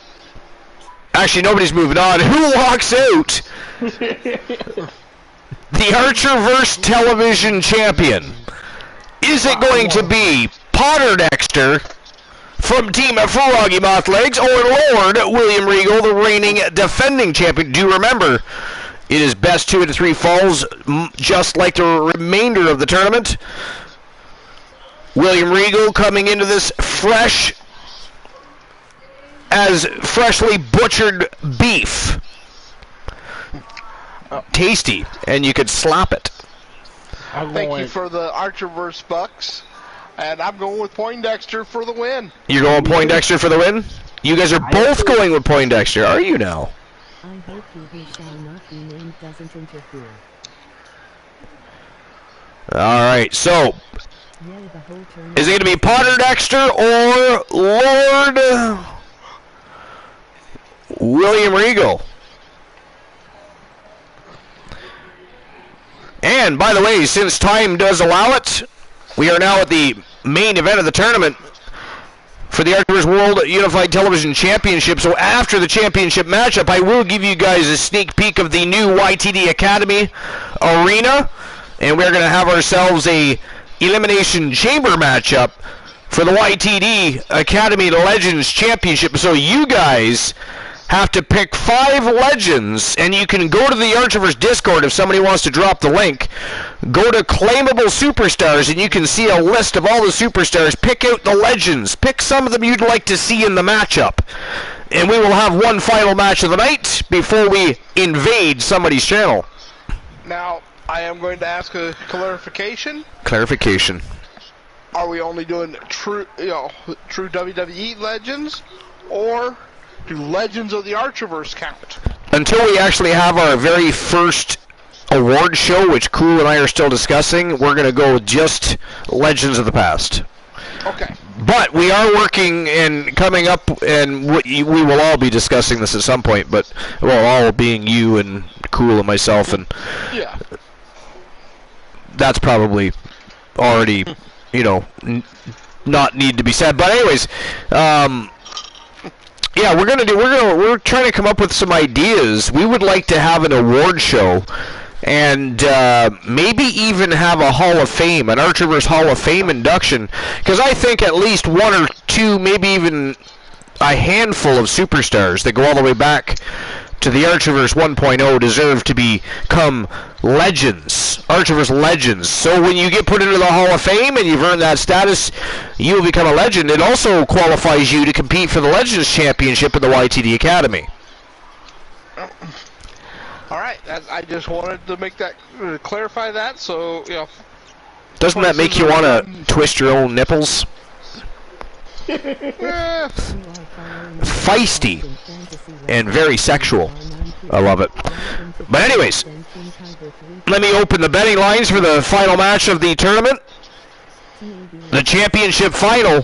Actually, nobody's moving on. Who walks out the Archerverse Television Champion? Is it going to be Potter Dexter from Team Froggy Mothlegs or Lord William Regal, the reigning defending champion? Do remember, it is best 2 out of 3 falls, just like the remainder of the tournament. William Regal coming into this fresh as freshly butchered beef. Tasty, and you could slap it. Thank you for the Archerverse Bucks. And I'm going with Poindexter for the win. You're going Poindexter for the win? You guys are both going with Poindexter, are you now? I hope he shall not be named doesn't interfere. Alright, so Yeah, the whole turn is it going to be Potter Dexter or Lord William Regal? And, by the way, since time does allow it, we are now at the main event of the tournament for the Archivers World Unified Television Championship. So after the championship matchup, I will give you guys a sneak peek of the new YTD Academy arena. And we're going to have ourselves a Elimination Chamber matchup for the YTD Academy Legends Championship. So you guys have to pick 5 legends, and you can go to the Archivers Discord if somebody wants to drop the link. Go to Claimable Superstars, and you can see a list of all the superstars. Pick out the legends. Pick some of them you'd like to see in the matchup. And we will have one final match of the night before we invade somebody's channel. Now, I am going to ask a clarification. Clarification. Are we only doing true WWE legends, or do Legends of the Archiverse count? Until we actually have our very first award show, which Cool and I are still discussing, we're going to go with just Legends of the Past. Okay. But we are working and coming up, and we will all be discussing this at some point, but, well, all being you and Cool and myself, and yeah, that's probably already, not need to be said. But anyways, yeah, we're trying to come up with some ideas. We would like to have an award show, and maybe even have a Hall of Fame, an Archivers Hall of Fame induction, because I think at least 1 or 2, maybe even a handful of superstars that go all the way back to the Archivers 1.0 deserve to become legends, Archivers legends. So when you get put into the Hall of Fame and you've earned that status, you will become a legend. It also qualifies you to compete for the Legends Championship in the YTD Academy. all right. I just wanted to make that clarify that. So Doesn't that make you want to twist your own nipples? Feisty and very sexual. I love it. But anyways, let me open the betting lines for the final match of the tournament. The championship final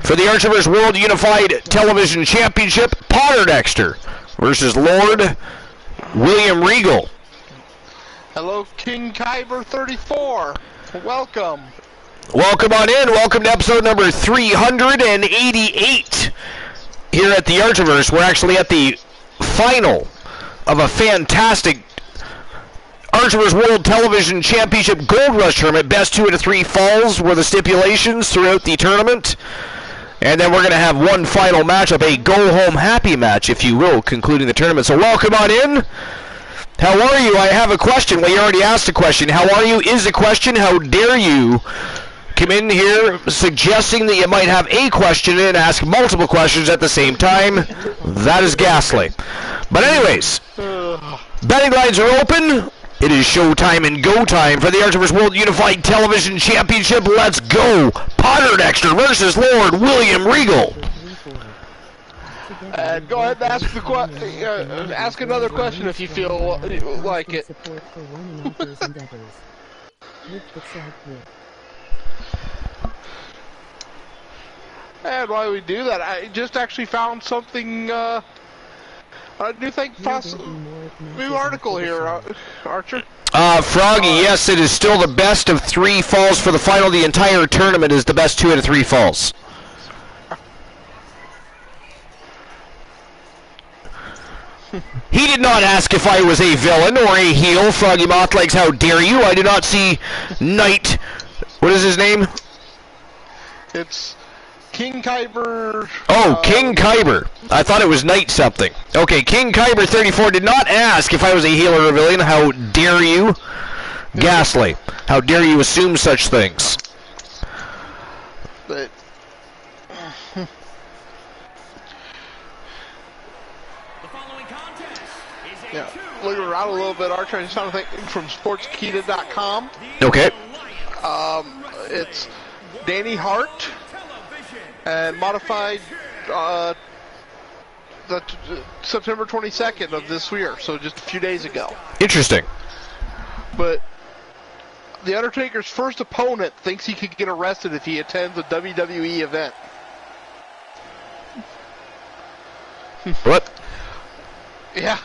for the Archivers World Unified Television Championship. Potter Dexter versus Lord William Regal. Hello, King Kyber 34. Welcome. Welcome on in. Welcome to episode number 388 here at the Archivers. We're actually at the final of a fantastic Archivers World Television Championship Gold Rush Tournament. Best 2 out of 3 falls were the stipulations throughout the tournament. And then we're going to have one final matchup, a go-home happy match, if you will, concluding the tournament. So welcome on in. How are you? I have a question. Well, you already asked a question. How are you is a question. How dare you come in here suggesting that you might have a question and ask multiple questions at the same time? That is ghastly. But anyways, betting lines are open. It is showtime and go time for the Archivers World Unified Television Championship. Let's go. Potter Dexter versus Lord William Regal. And go ahead and ask ask another question if you feel like it. And while we do that, I just actually found something, a new thing, new article here, Archer. Froggy, yes, it is still the best of 3 falls for the final. The entire tournament is the best 2 out of 3 falls. He did not ask if I was a villain or a heel. Froggy Mothlegs, how dare you? I did not see Knight. What is his name? It's King Kyber. Oh, King Kyber. I thought it was Knight something. Okay, King Kyber 34 did not ask if I was a heel or a villain. How dare you? Ghastly. How dare you assume such things? But yeah, looking around a little bit, Archer, I just found a thing from sportskita.com. Okay. It's Danny Hart and modified the September 22nd of this year, so just a few days ago. Interesting. But The Undertaker's first opponent thinks he could get arrested if he attends a WWE event. What? Yeah.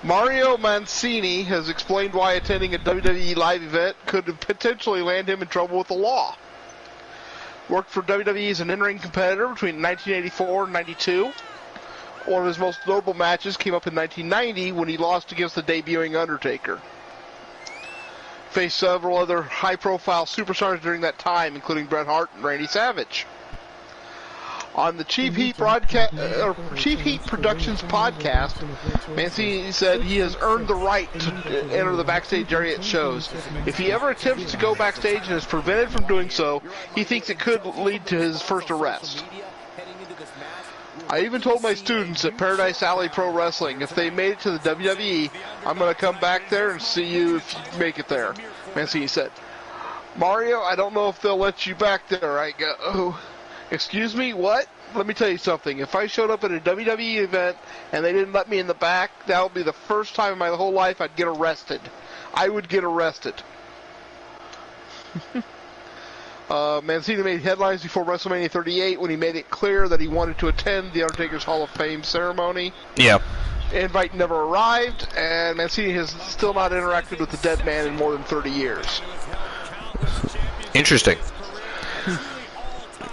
Mario Mancini has explained why attending a WWE live event could potentially land him in trouble with the law. Worked for WWE as an in-ring competitor between 1984 and 92. One of his most notable matches came up in 1990 when he lost against the debuting Undertaker. Faced several other high-profile superstars during that time, including Bret Hart and Randy Savage. On the Cheap Heat Productions podcast, Mancini said he has earned the right to enter the backstage area at shows. If he ever attempts to go backstage and is prevented from doing so, he thinks it could lead to his first arrest. I even told my students at Paradise Alley Pro Wrestling, if they made it to the WWE, I'm going to come back there and see you if you make it there. Mancini said, Mario, I don't know if they'll let you back there. I go, oh, excuse me, what? Let me tell you something. If I showed up at a WWE event and they didn't let me in the back, that would be the first time in my whole life I'd get arrested. I would get arrested. Mancini made headlines before WrestleMania 38 when he made it clear that he wanted to attend the Undertaker's Hall of Fame ceremony. Yeah. Invite never arrived, and Mancini has still not interacted with the dead man in more than 30 years. Interesting.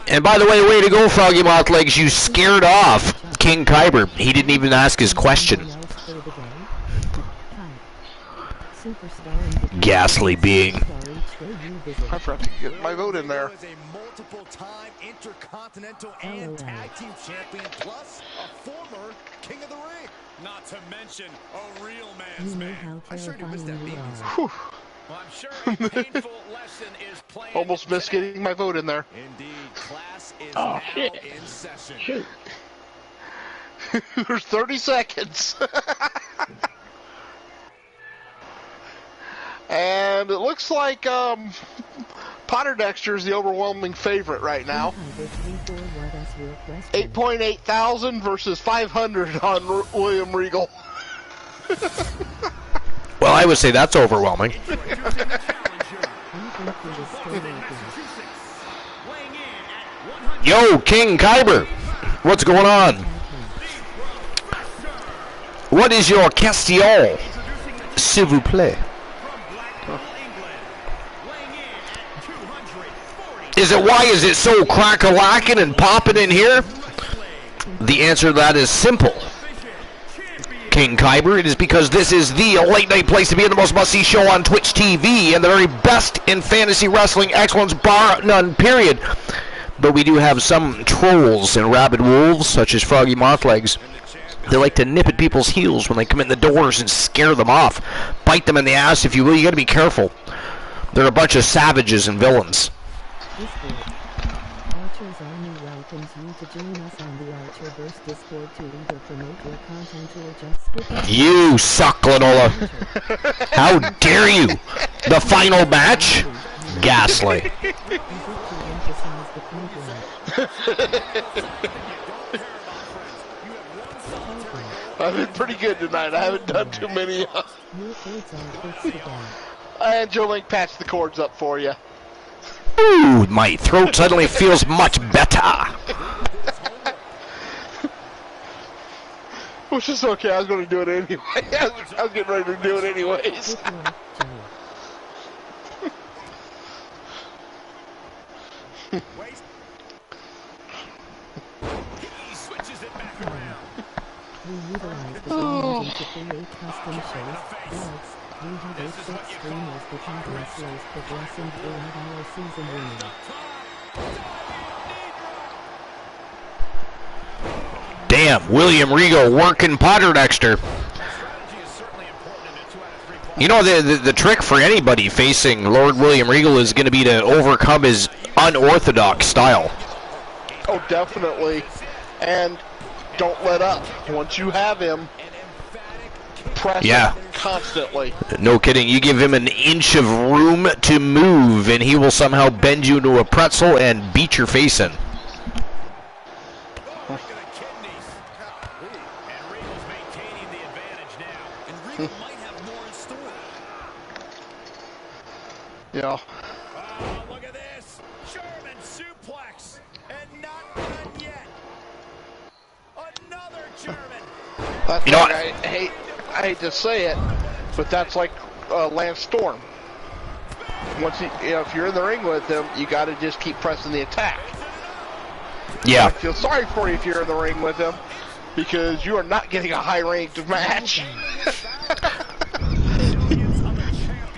And by the way to go, Froggy Mouth Legs. You scared off King Kyber. He didn't even ask his question. Ghastly being. I forgot to get my vote in there. He was a multiple-time intercontinental and tag team champion, plus a former King of the Ring. Not to mention a real man's man. I sure do miss that baby. Well, I'm sure a painful lesson is playing. Almost missed getting my vote in there. Indeed, class is now in session. Shoot. There's 30 seconds. And it looks like Potter Dexter is the overwhelming favorite right now. 8.8 thousand versus 500 on William Regal. Well, I would say that's overwhelming. Yo, King Kyber, what's going on? What is your question, s'il vous plaît? Why is it so crack-a-lacking and popping in here? The answer to that is simple. King Kyber, it is because this is the late night place to be in, the most must-see show on Twitch TV, and the very best in fantasy wrestling excellence, bar none, period. But we do have some trolls and rabid wolves, such as Froggy Mothlegs. They like to nip at people's heels when they come in the doors and scare them off. Bite them in the ass, if you will. You got to be careful. They're a bunch of savages and villains. Discord. Archer's Army welcomes you to join us on the Archerverse Discord to either promote your content or just skip. You suck, Lanola. How dare you? The final match? Ghastly. I've been pretty good tonight. I haven't done too many. And Joe Link patched the cords up for you. Ooh, my throat suddenly feels much better. Which is okay, I was going to do it anyway. I was getting ready to do it anyways. He switches it back around. We utilize the technology to create custom shows, blogs. We have 8 set streamers become wrestlers progressing throughout our season winning. Damn, William Regal working Potter Dexter. You know, the trick for anybody facing Lord William Regal is going to be to overcome his unorthodox style. Oh, definitely. And don't let up. Once you have him, press him constantly. No kidding. You give him an inch of room to move, and he will somehow bend you into a pretzel and beat your face in. Yeah. Oh, look at this. German suplex. And not done yet. Another German. That's You know what what? I I hate to say it, but that's like Lance Storm. Once if you're in the ring with him, you got to just keep pressing the attack. Yeah. I feel sorry for you if you're in the ring with him, because you are not getting a high-ranked match.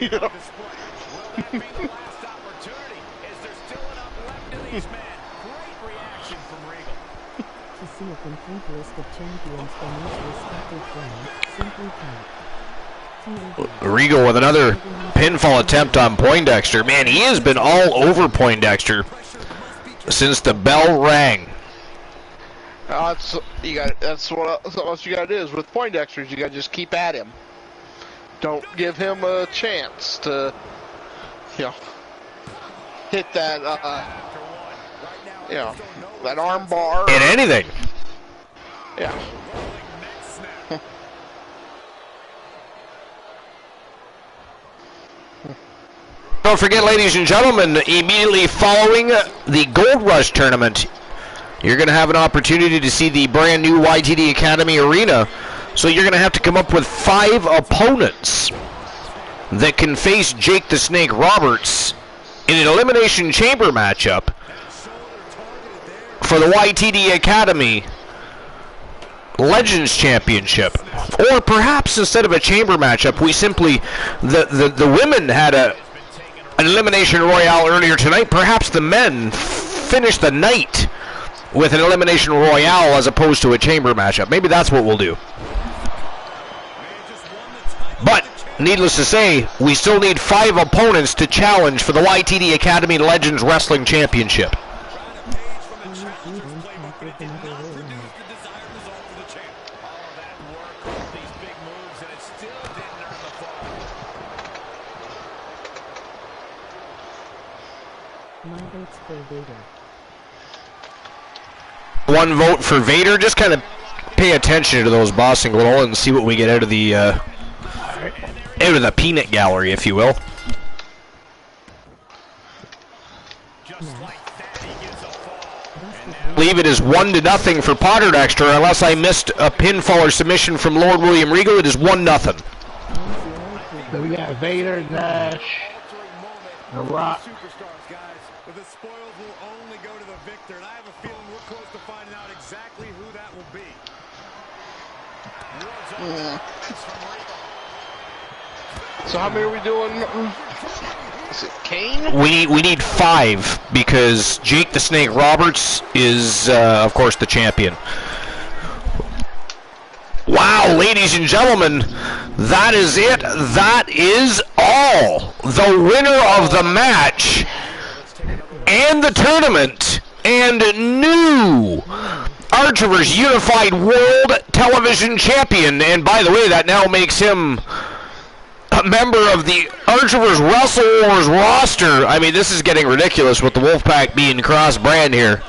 You know? To see a complete list of champions from each respective brand, simply type Regal with another pinfall attempt on Poindexter. Man, he has been all over Poindexter since the bell rang. That's what else you got to do is with Poindexters, you got to just keep at him. Don't give him a chance to, hit that, that arm bar. In anything. Yeah. Don't forget, ladies and gentlemen, immediately following the Gold Rush tournament, you're going to have an opportunity to see the brand new YTD Academy Arena. So you're going to have to come up with 5 opponents that can face Jake the Snake Roberts in an Elimination Chamber matchup for the YTD Academy Legends Championship. Or perhaps instead of a chamber matchup, we simply, the women had an Elimination Royale earlier tonight. Perhaps the men finish the night with an Elimination Royale as opposed to a chamber matchup. Maybe that's what we'll do. But, needless to say, we still need 5 opponents to challenge for the YTD Academy Legends Wrestling Championship. One vote for Vader. Just kind of pay attention to those bossing little and see what we get out of the peanut gallery, if you will. I believe it is 1-0 for Potter Dexter, unless I missed a pinfall or submission from Lord William Regal. It is 1-0. So we got Vader, Nash, The Rock. The spoils will only go to the victor, and I have a feeling we're close to finding out exactly who that will be. So how many are we doing? Is it Kane? We need 5 because Jake the Snake Roberts is, of course, the champion. Wow, ladies and gentlemen, that is it. That is all. The winner of the match and the tournament and new Archerverse Unified World Television Champion. And by the way, that now makes him a member of the Archerverse Wrestle Wars roster. I mean, this is getting ridiculous with the Wolfpack being cross-brand here.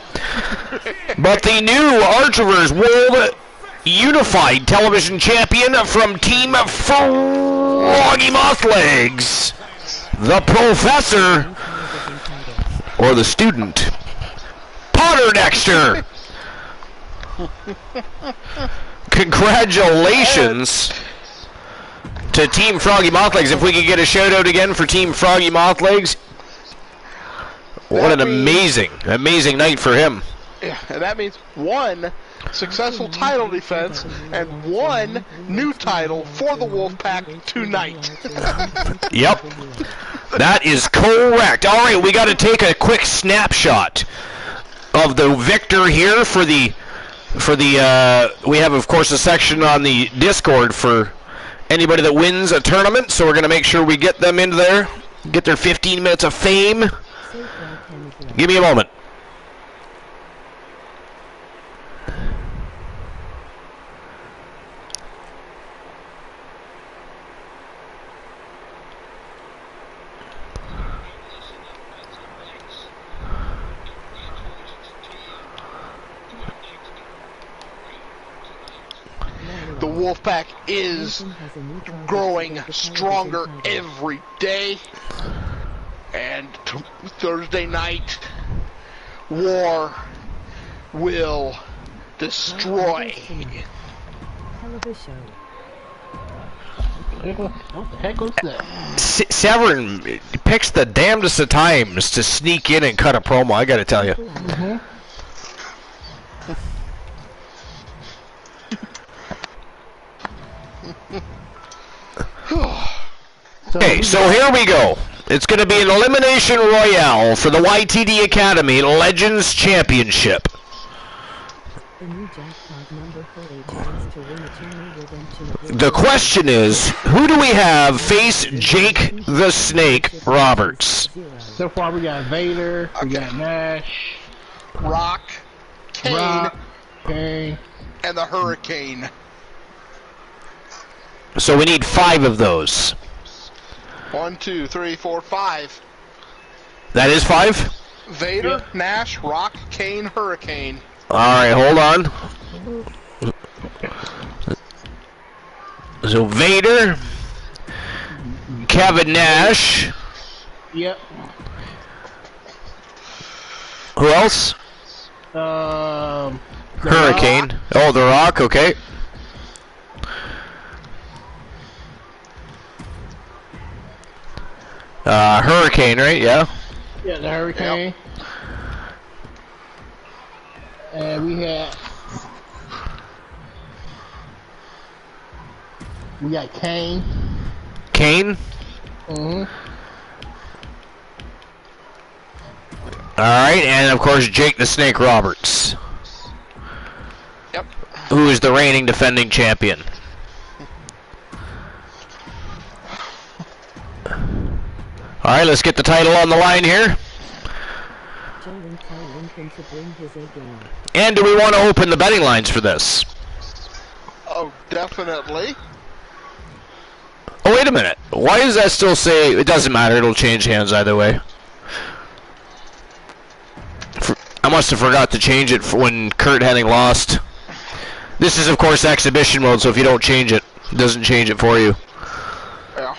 But the new Archerverse World Unified Television Champion from Team Froggy Mothlegs, the Professor, or the student, Potter Dexter. Congratulations to Team Froggy Mothlegs. If we could get a shout out again for Team Froggy Mothlegs. What an amazing night for him. Yeah, and that means 1 successful title defense and 1 new title for the Wolfpack tonight. Yep. That is correct. All right, we got to take a quick snapshot of the victor here for the we have, of course, a section on the Discord for anybody that wins a tournament, so we're going to make sure we get them into there, get their 15 minutes of fame. Give me a moment. The Wolfpack is growing stronger every day. And Thursday night, War will destroy. Television. What the heck was that? Severn picks the damnedest of times to sneak in and cut a promo, I gotta tell you. Okay, so here we go. It's going to be an Elimination Royale for the YTD Academy Legends Championship. The question is, who do we have face Jake the Snake Roberts? So far we got Vader, we got Nash, Rock, Kane, Kane, and the Hurricane. So we need 5 of those. 1, 2, 3, 4, 5. That is 5? Vader, Nash, Rock, Kane, Hurricane. Alright, hold on. So Vader, Kevin Nash. Yep. Who else? Hurricane. Rock. Oh, The Rock, okay. Hurricane, right? Yeah. Yeah, the Hurricane. Yep. And we got Kane. Kane? Mm-hmm. Alright, and of course Jake the Snake Roberts. Yep. Who is the reigning defending champion. Alright, let's get the title on the line here. And do we want to open the betting lines for this? Oh, definitely. Oh, wait a minute. Why does that still say... It doesn't matter. It'll change hands either way. I must have forgot to change it for when Kurt Hennig lost. This is, of course, exhibition mode, so if you don't change it, it doesn't change it for you. Yeah.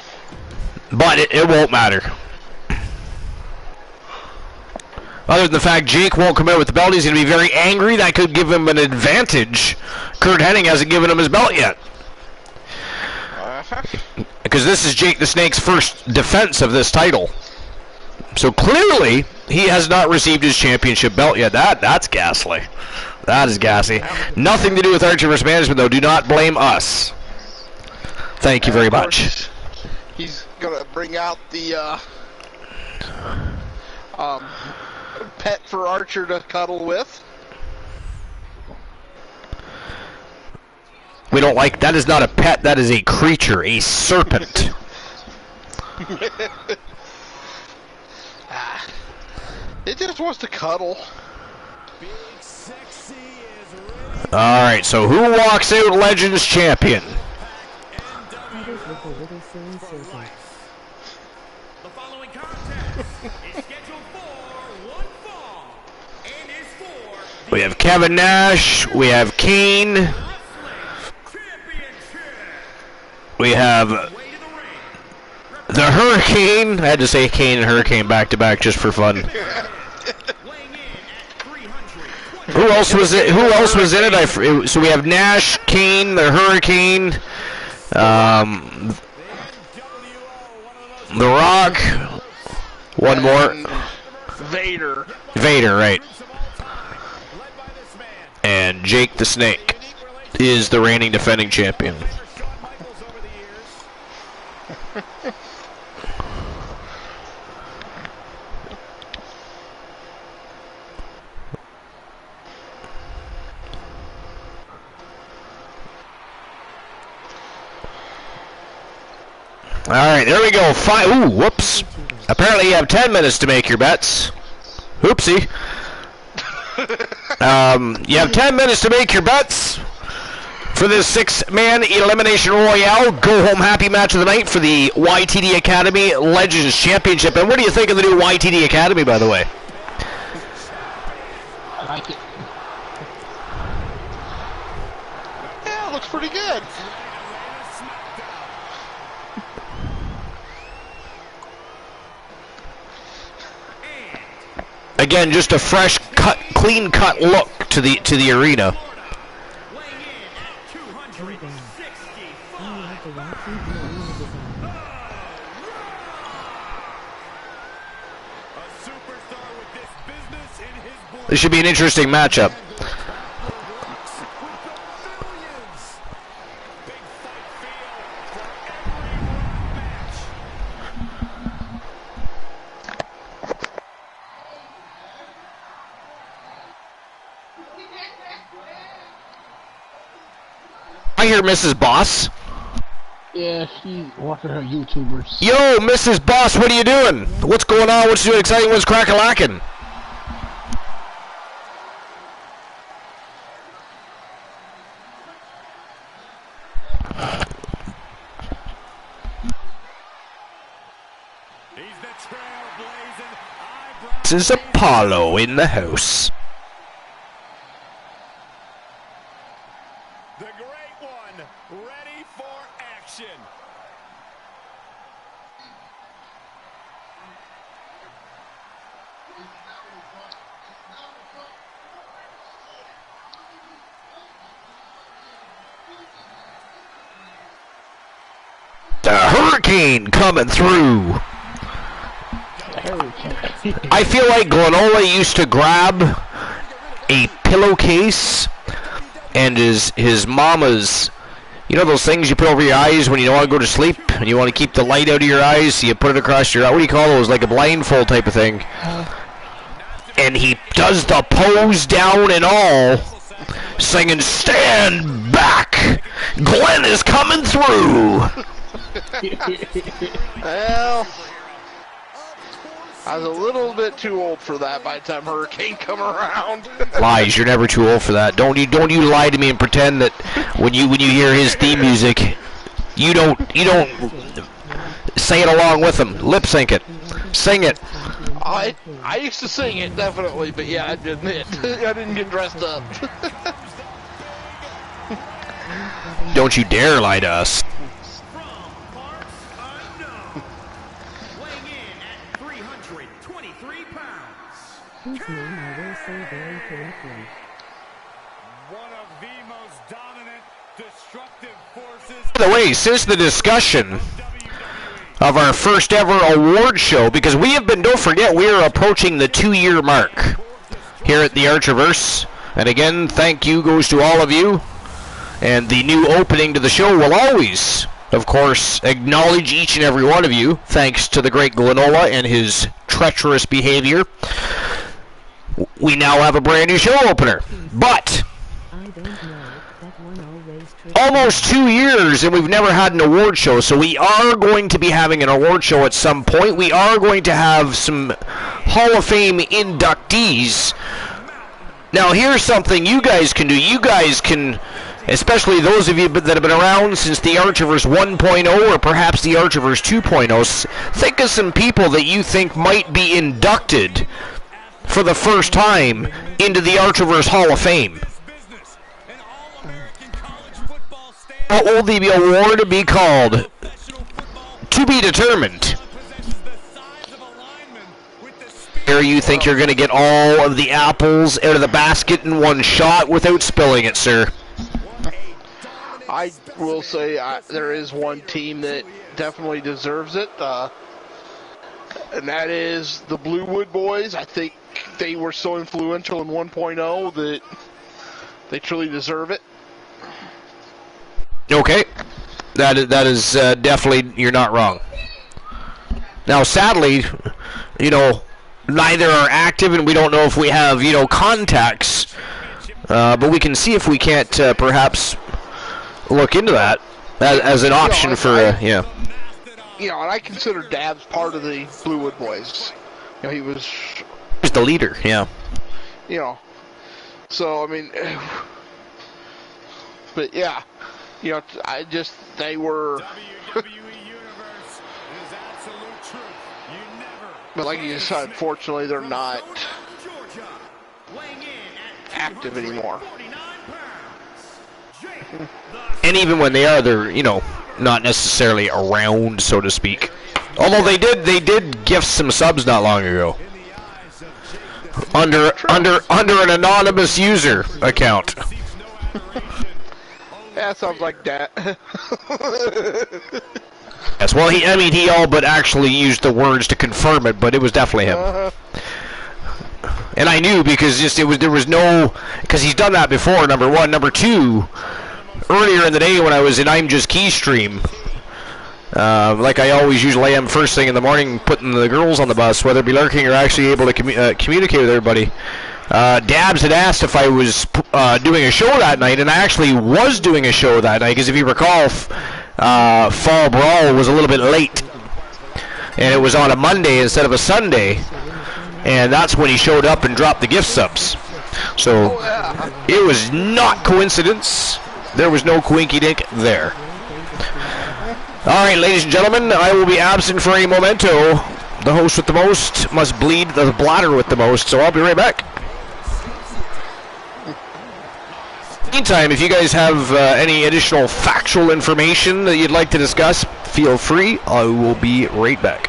But it won't matter. Other than the fact Jake won't come out with the belt, he's going to be very angry. That could give him an advantage. Kurt Hennig hasn't given him his belt yet. Because this is Jake the Snake's first defense of this title. So clearly, he has not received his championship belt yet. That's ghastly. That is gassy. Nothing to do with Archer vs. Management, though. Do not blame us. Thank you very much. He's going to bring out the pet for Archer to cuddle with. We don't like... That is not a pet. That is a creature. A serpent. It just wants to cuddle. Alright, so who walks out Legends Champion? The following contest is scheduled for one fall and is for We have Kevin Nash. We have Kane. We have the Hurricane. I had to say Kane and Hurricane back to back just for fun. Who else was it? Who else was in it? So we have Nash, Kane, the Hurricane, The Rock. One more. Vader. Vader, right? And Jake the Snake is the reigning defending champion. Alright, there we go. Ooh, whoops. Apparently you have 10 minutes to make your bets. Oopsie. You have 10 minutes to make your bets for this 6-man Elimination Royale go-home happy match of the night for the YTD Academy Legends Championship. And what do you think of the new YTD Academy, by the way? I like it. Yeah, it looks pretty good. Again, just a fresh cut, clean cut look to the arena. This should be an interesting matchup. I hear Mrs. Boss. Yeah, she's watching her YouTubers. Yo, Mrs. Boss, what are you doing? What's going on? What's doing exciting? What's crack-a-lackin'? This is Apollo in the house. The great one, ready for action. The hurricane coming through. I feel like Glenola used to grab a pillowcase and his mama's, you know those things you put over your eyes when you don't want to go to sleep and you want to keep the light out of your eyes, so you put it across your eye. What do you call those? Like a blindfold type of thing. And he does the pose down and all, singing, "Stand back! Glenn is coming through!" Well, I was a little bit too old for that by the time Hurricane come around. Lies, you're never too old for that. Don't you lie to me and pretend that when you hear his theme music, you don't say it along with him. Lip sync it. Sing it. I used to sing it, definitely, but yeah, I admit, I didn't get dressed up. Don't you dare lie to us. Whose name I will say very correctly. One of the most dominant, destructive forces. By the way, since the discussion of our first ever award show, because we have been, don't forget, we are approaching the 2-year mark here at the Archiverse. And again, thank you goes to all of you. And the new opening to the show will always, of course, acknowledge each and every one of you, thanks to the great Glenola and his treacherous behavior. We now have a brand new show opener. But I don't know. That one always almost 2 years and we've never had an award show, so we are going to be having an award show at some point. We are going to have some Hall of Fame inductees. Now here's something you guys can do. You guys can, especially those of you that have been around since the Archiverse 1.0 or perhaps the Archiverse 2.0, think of some people that you think might be inducted for the first time into the Archiverse Hall of Fame. What will the award be called? To be determined. Here you think you're going to get all of the apples out of the basket in one shot without spilling it, sir? I will say there is one team that definitely deserves it, and that is the Bluewood Boys. I think they were so influential in 1.0 that they truly deserve it. Okay, that is definitely, you're not wrong. Now, sadly, you know, neither are active, and we don't know if we have, you know, contacts, but we can see if we can't perhaps look into that as an option for, yeah. You know, and I consider Dabs part of the Bluewood Boys. You know, he was the leader, yeah. You know, so I mean, but yeah, you know, they were. But like you said, unfortunately, they're not active anymore. And even when they are, they're, you know, not necessarily around, so to speak. Although they did gift some subs not long ago. Under an anonymous user account. Yeah, sounds like that. Yes, well, he all but actually used the words to confirm it, but it was definitely him. And I knew because there was no, because he's done that before, number one. Number two, earlier in the day when I was in I'm Just Keystream, like I always usually am first thing in the morning, putting the girls on the bus, whether it be lurking or actually able to communicate with everybody. Dabs had asked if I was doing a show that night, and I actually was doing a show that night, because if you recall, Fall Brawl was a little bit late, and it was on a Monday instead of a Sunday, and that's when he showed up and dropped the gift subs. So it was not coincidence. There was no coinky-dink there. All right, ladies and gentlemen, I will be absent for a momento. The host with the most must bleed the bladder with the most, so I'll be right back. Meantime, if you guys have any additional factual information that you'd like to discuss, feel free. I will be right back.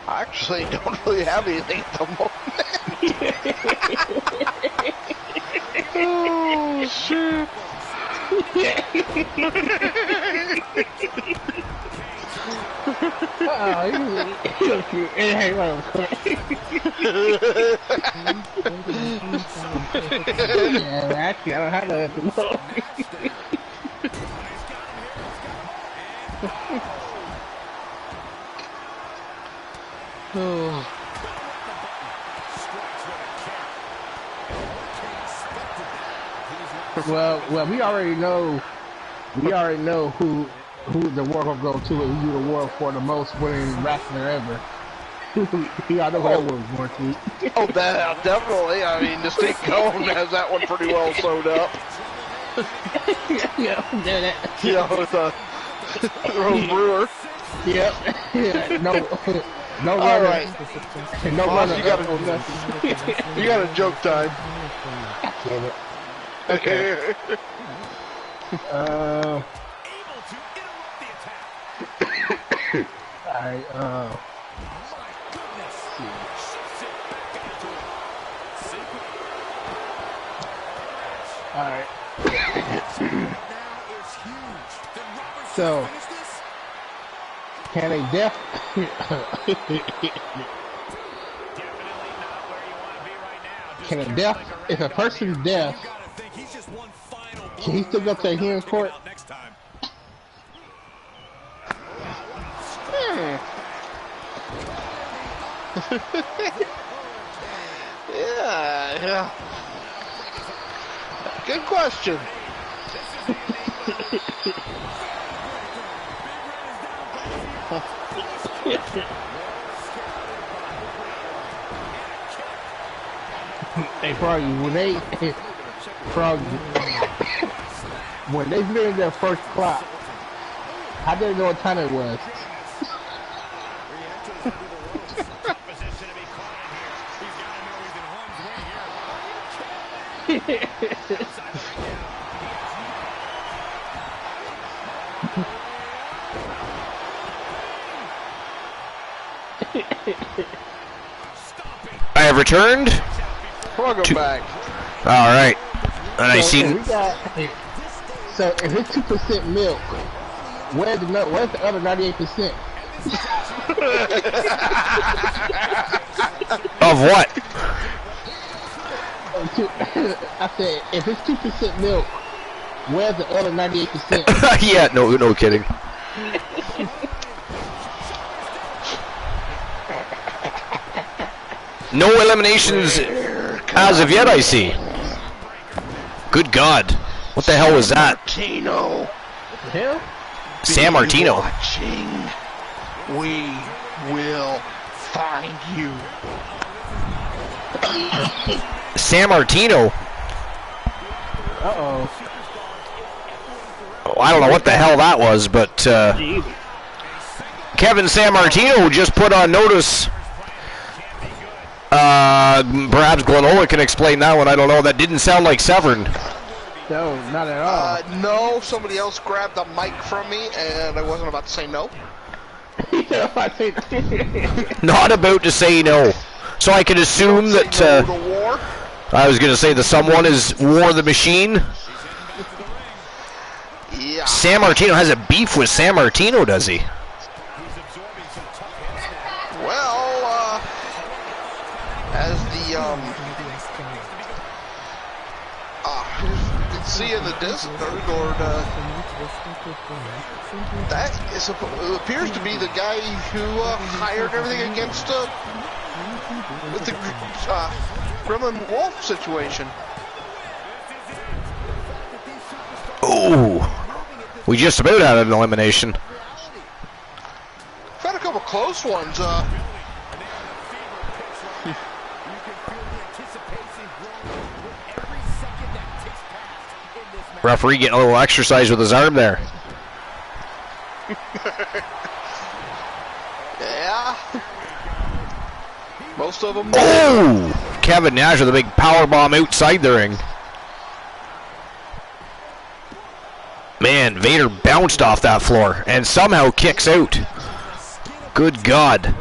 I actually don't really have anything at the moment. Oh, shit. Actually, I don't have that at the moment. Well, we already know who the award will go to and who the award for the most winning wrestler ever. I know that one's going to. Oh, that definitely. I mean, the State Cone has that one pretty well sewed up. Yeah, with Rose Brewer. Yep. Yeah, no. All right. No Boss, runner. you got a joke time. Damn it. Okay. Alright, Alright. So, can a deaf... Can a deaf... If a person's deaf, can he still go to a hearing court? Yeah. Good question. Hey, Froggy, when they did their first clock, I didn't know what time it was. I have returned. Welcome back. All right, and I So, see. So if it's 2% milk, where's the other 98%? Of what? I said, if it's 2% milk, where's the other 98%? Yeah, no kidding. No eliminations as of yet, I see. Good God. What the hell was that? Martino. What the hell? Sam Martino. Watching. We will find you. Sam Martino. Uh-oh. Oh, I don't know what the hell that was, but Kevin San Martino just put on notice. Perhaps Glenola can explain that one. I don't know. That didn't sound like Severn. No, not at all. No, somebody else grabbed the mic from me, and I wasn't about to say no. Not about to say no. So I can assume that No to war. I was going to say that someone is War the Machine. Yeah. San Martino has a beef with San Martino, does he? Well, as the you can see in the Discord, that is appears to be the guy who hired everything against with the Gremlin Wolf situation. Ooh, we just about had an elimination. We've had a couple close ones. Referee getting a little exercise with his arm there. Yeah. Most of them. Oh! Kevin Nash with a big power bomb outside the ring. Man, Vader bounced off that floor and somehow kicks out. Good God.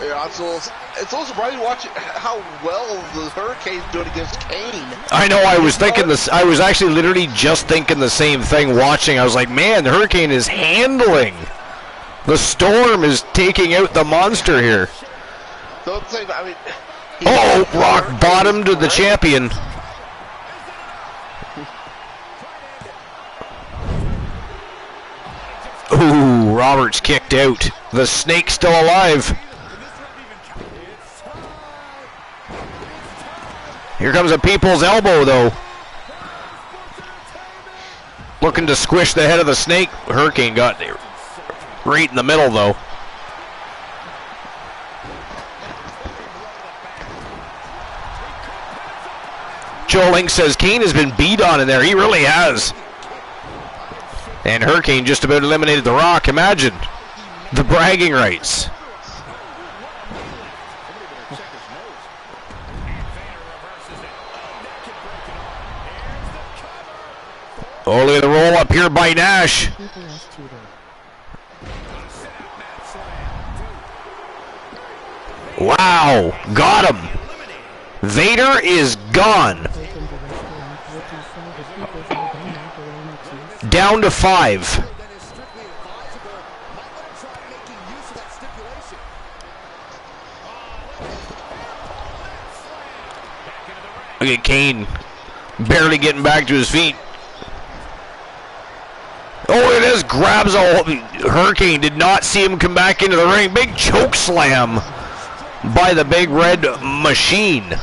Yeah, it's a little surprising watching how well the Hurricane's doing against Kane. I know, I was thinking this. I was actually literally just thinking the same thing watching. I was like, man, the Hurricane is handling. The Storm is taking out the monster here. Don't say that, I mean. Oh, rock bottom to the champion. Ooh, Roberts kicked out. The Snake's still alive. Here comes a people's elbow, though. Looking to squish the head of the Snake. Hurricane got there. Right in the middle, though. Joe Link says Kane has been beat on in there. He really has. And Hurricane just about eliminated The Rock. Imagine the bragging rights. Oh, look at the roll up here by Nash. Wow, got him. Vader is gone. Down to 5. Look at Kane barely getting back to his feet. Oh, it is. Grabs a Hurricane. Did not see him come back into the ring. Big choke slam by the Big Red Machine.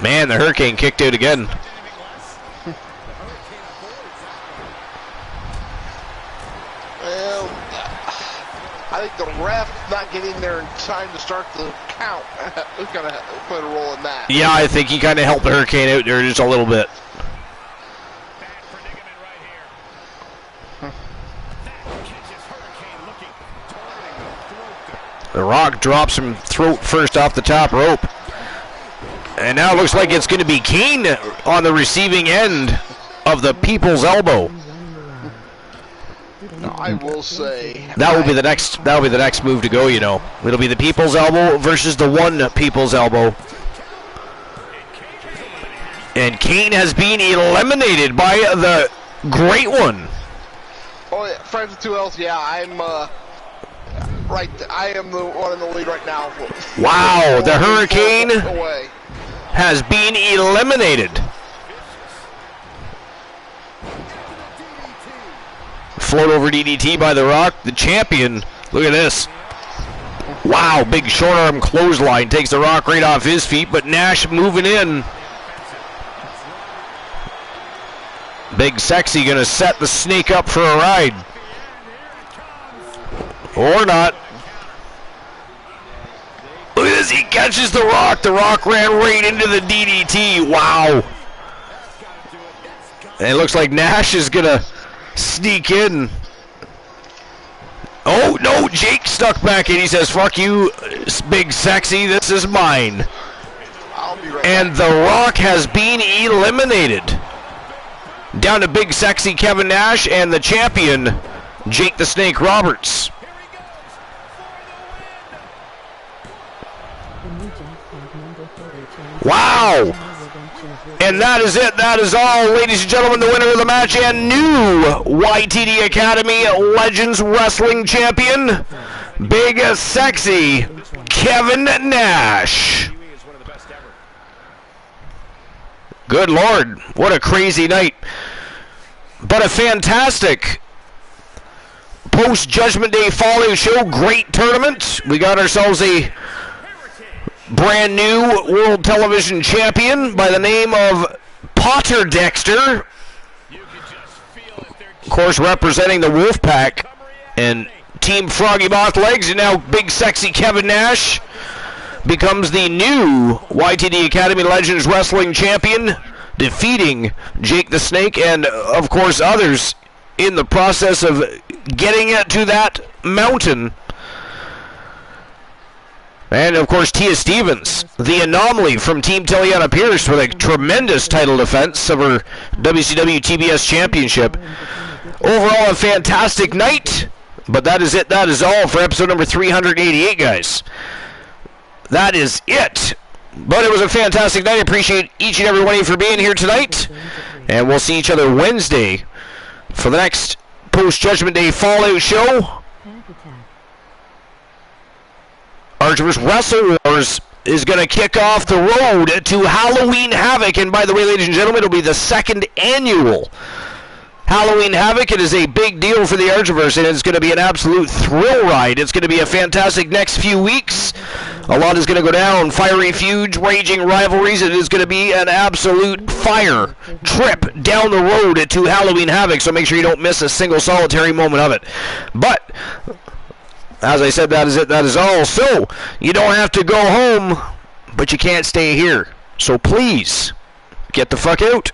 Man, the Hurricane kicked out again. Well, I think the ref not getting there in time to start the count was going to play a role in that. Yeah, I think he kind of helped the Hurricane out there just a little bit. The Rock drops him throat first off the top rope. And now it looks like it's going to be Kane on the receiving end of the People's Elbow. I will say That will be the next move to go, you know. It'll be the People's Elbow versus the one People's Elbow. And Kane has been eliminated by the Great One. Oh, yeah, friends with 2 L's. Yeah, I'm right. I am the one in the lead right now. Wow, the Hurricane away. has been eliminated. Float over DDT by The Rock, the champion. Look at this. Wow, big short arm clothesline takes The Rock right off his feet, but Nash moving in. Big Sexy gonna set the Snake up for a ride. Or not. Look at this, catches The Rock. The Rock ran right into the DDT. Wow. And it looks like Nash is going to sneak in. Oh, no, Jake stuck back in. He says, fuck you, big sexy, this is mine. I'll be right And back. The Rock has been eliminated. Down to big sexy Kevin Nash and the champion, Jake the Snake Roberts. Wow! And that is it. That is all, ladies and gentlemen, the winner of the match and new YTD Academy Legends Wrestling Champion, big sexy Kevin Nash. Good Lord, what a crazy night. But a fantastic post-Judgment Day Fallout show. Great tournament. We got ourselves a brand new World Television Champion by the name of Potter Dexter. Of course, representing the Wolfpack and Team Froggy Moth Legs. And now big sexy Kevin Nash becomes the new YTD Academy Legends Wrestling Champion, defeating Jake the Snake and, of course, others in the process of getting it to that mountain. And, of course, Tia Stevens, the anomaly from Team Tiliana Pierce with a tremendous title defense of her WCW TBS Championship. Overall, a fantastic night. But that is it. That is all for episode number 388, guys. That is it. But it was a fantastic night. I appreciate each and every one of you for being here tonight. And we'll see each other Wednesday for the next post-Judgment Day Fallout show. Archivist Wrestle Wars is going to kick off the road to Halloween Havoc. And by the way, ladies and gentlemen, it'll be the second annual Halloween Havoc. It is a big deal for the Archiverse, and it's going to be an absolute thrill ride. It's going to be a fantastic next few weeks. A lot is going to go down. Fiery feuds, raging rivalries. It is going to be an absolute fire trip down the road to Halloween Havoc, so make sure you don't miss a single solitary moment of it. But as I said, that is it. That is all. So you don't have to go home, but you can't stay here. So please, get the fuck out.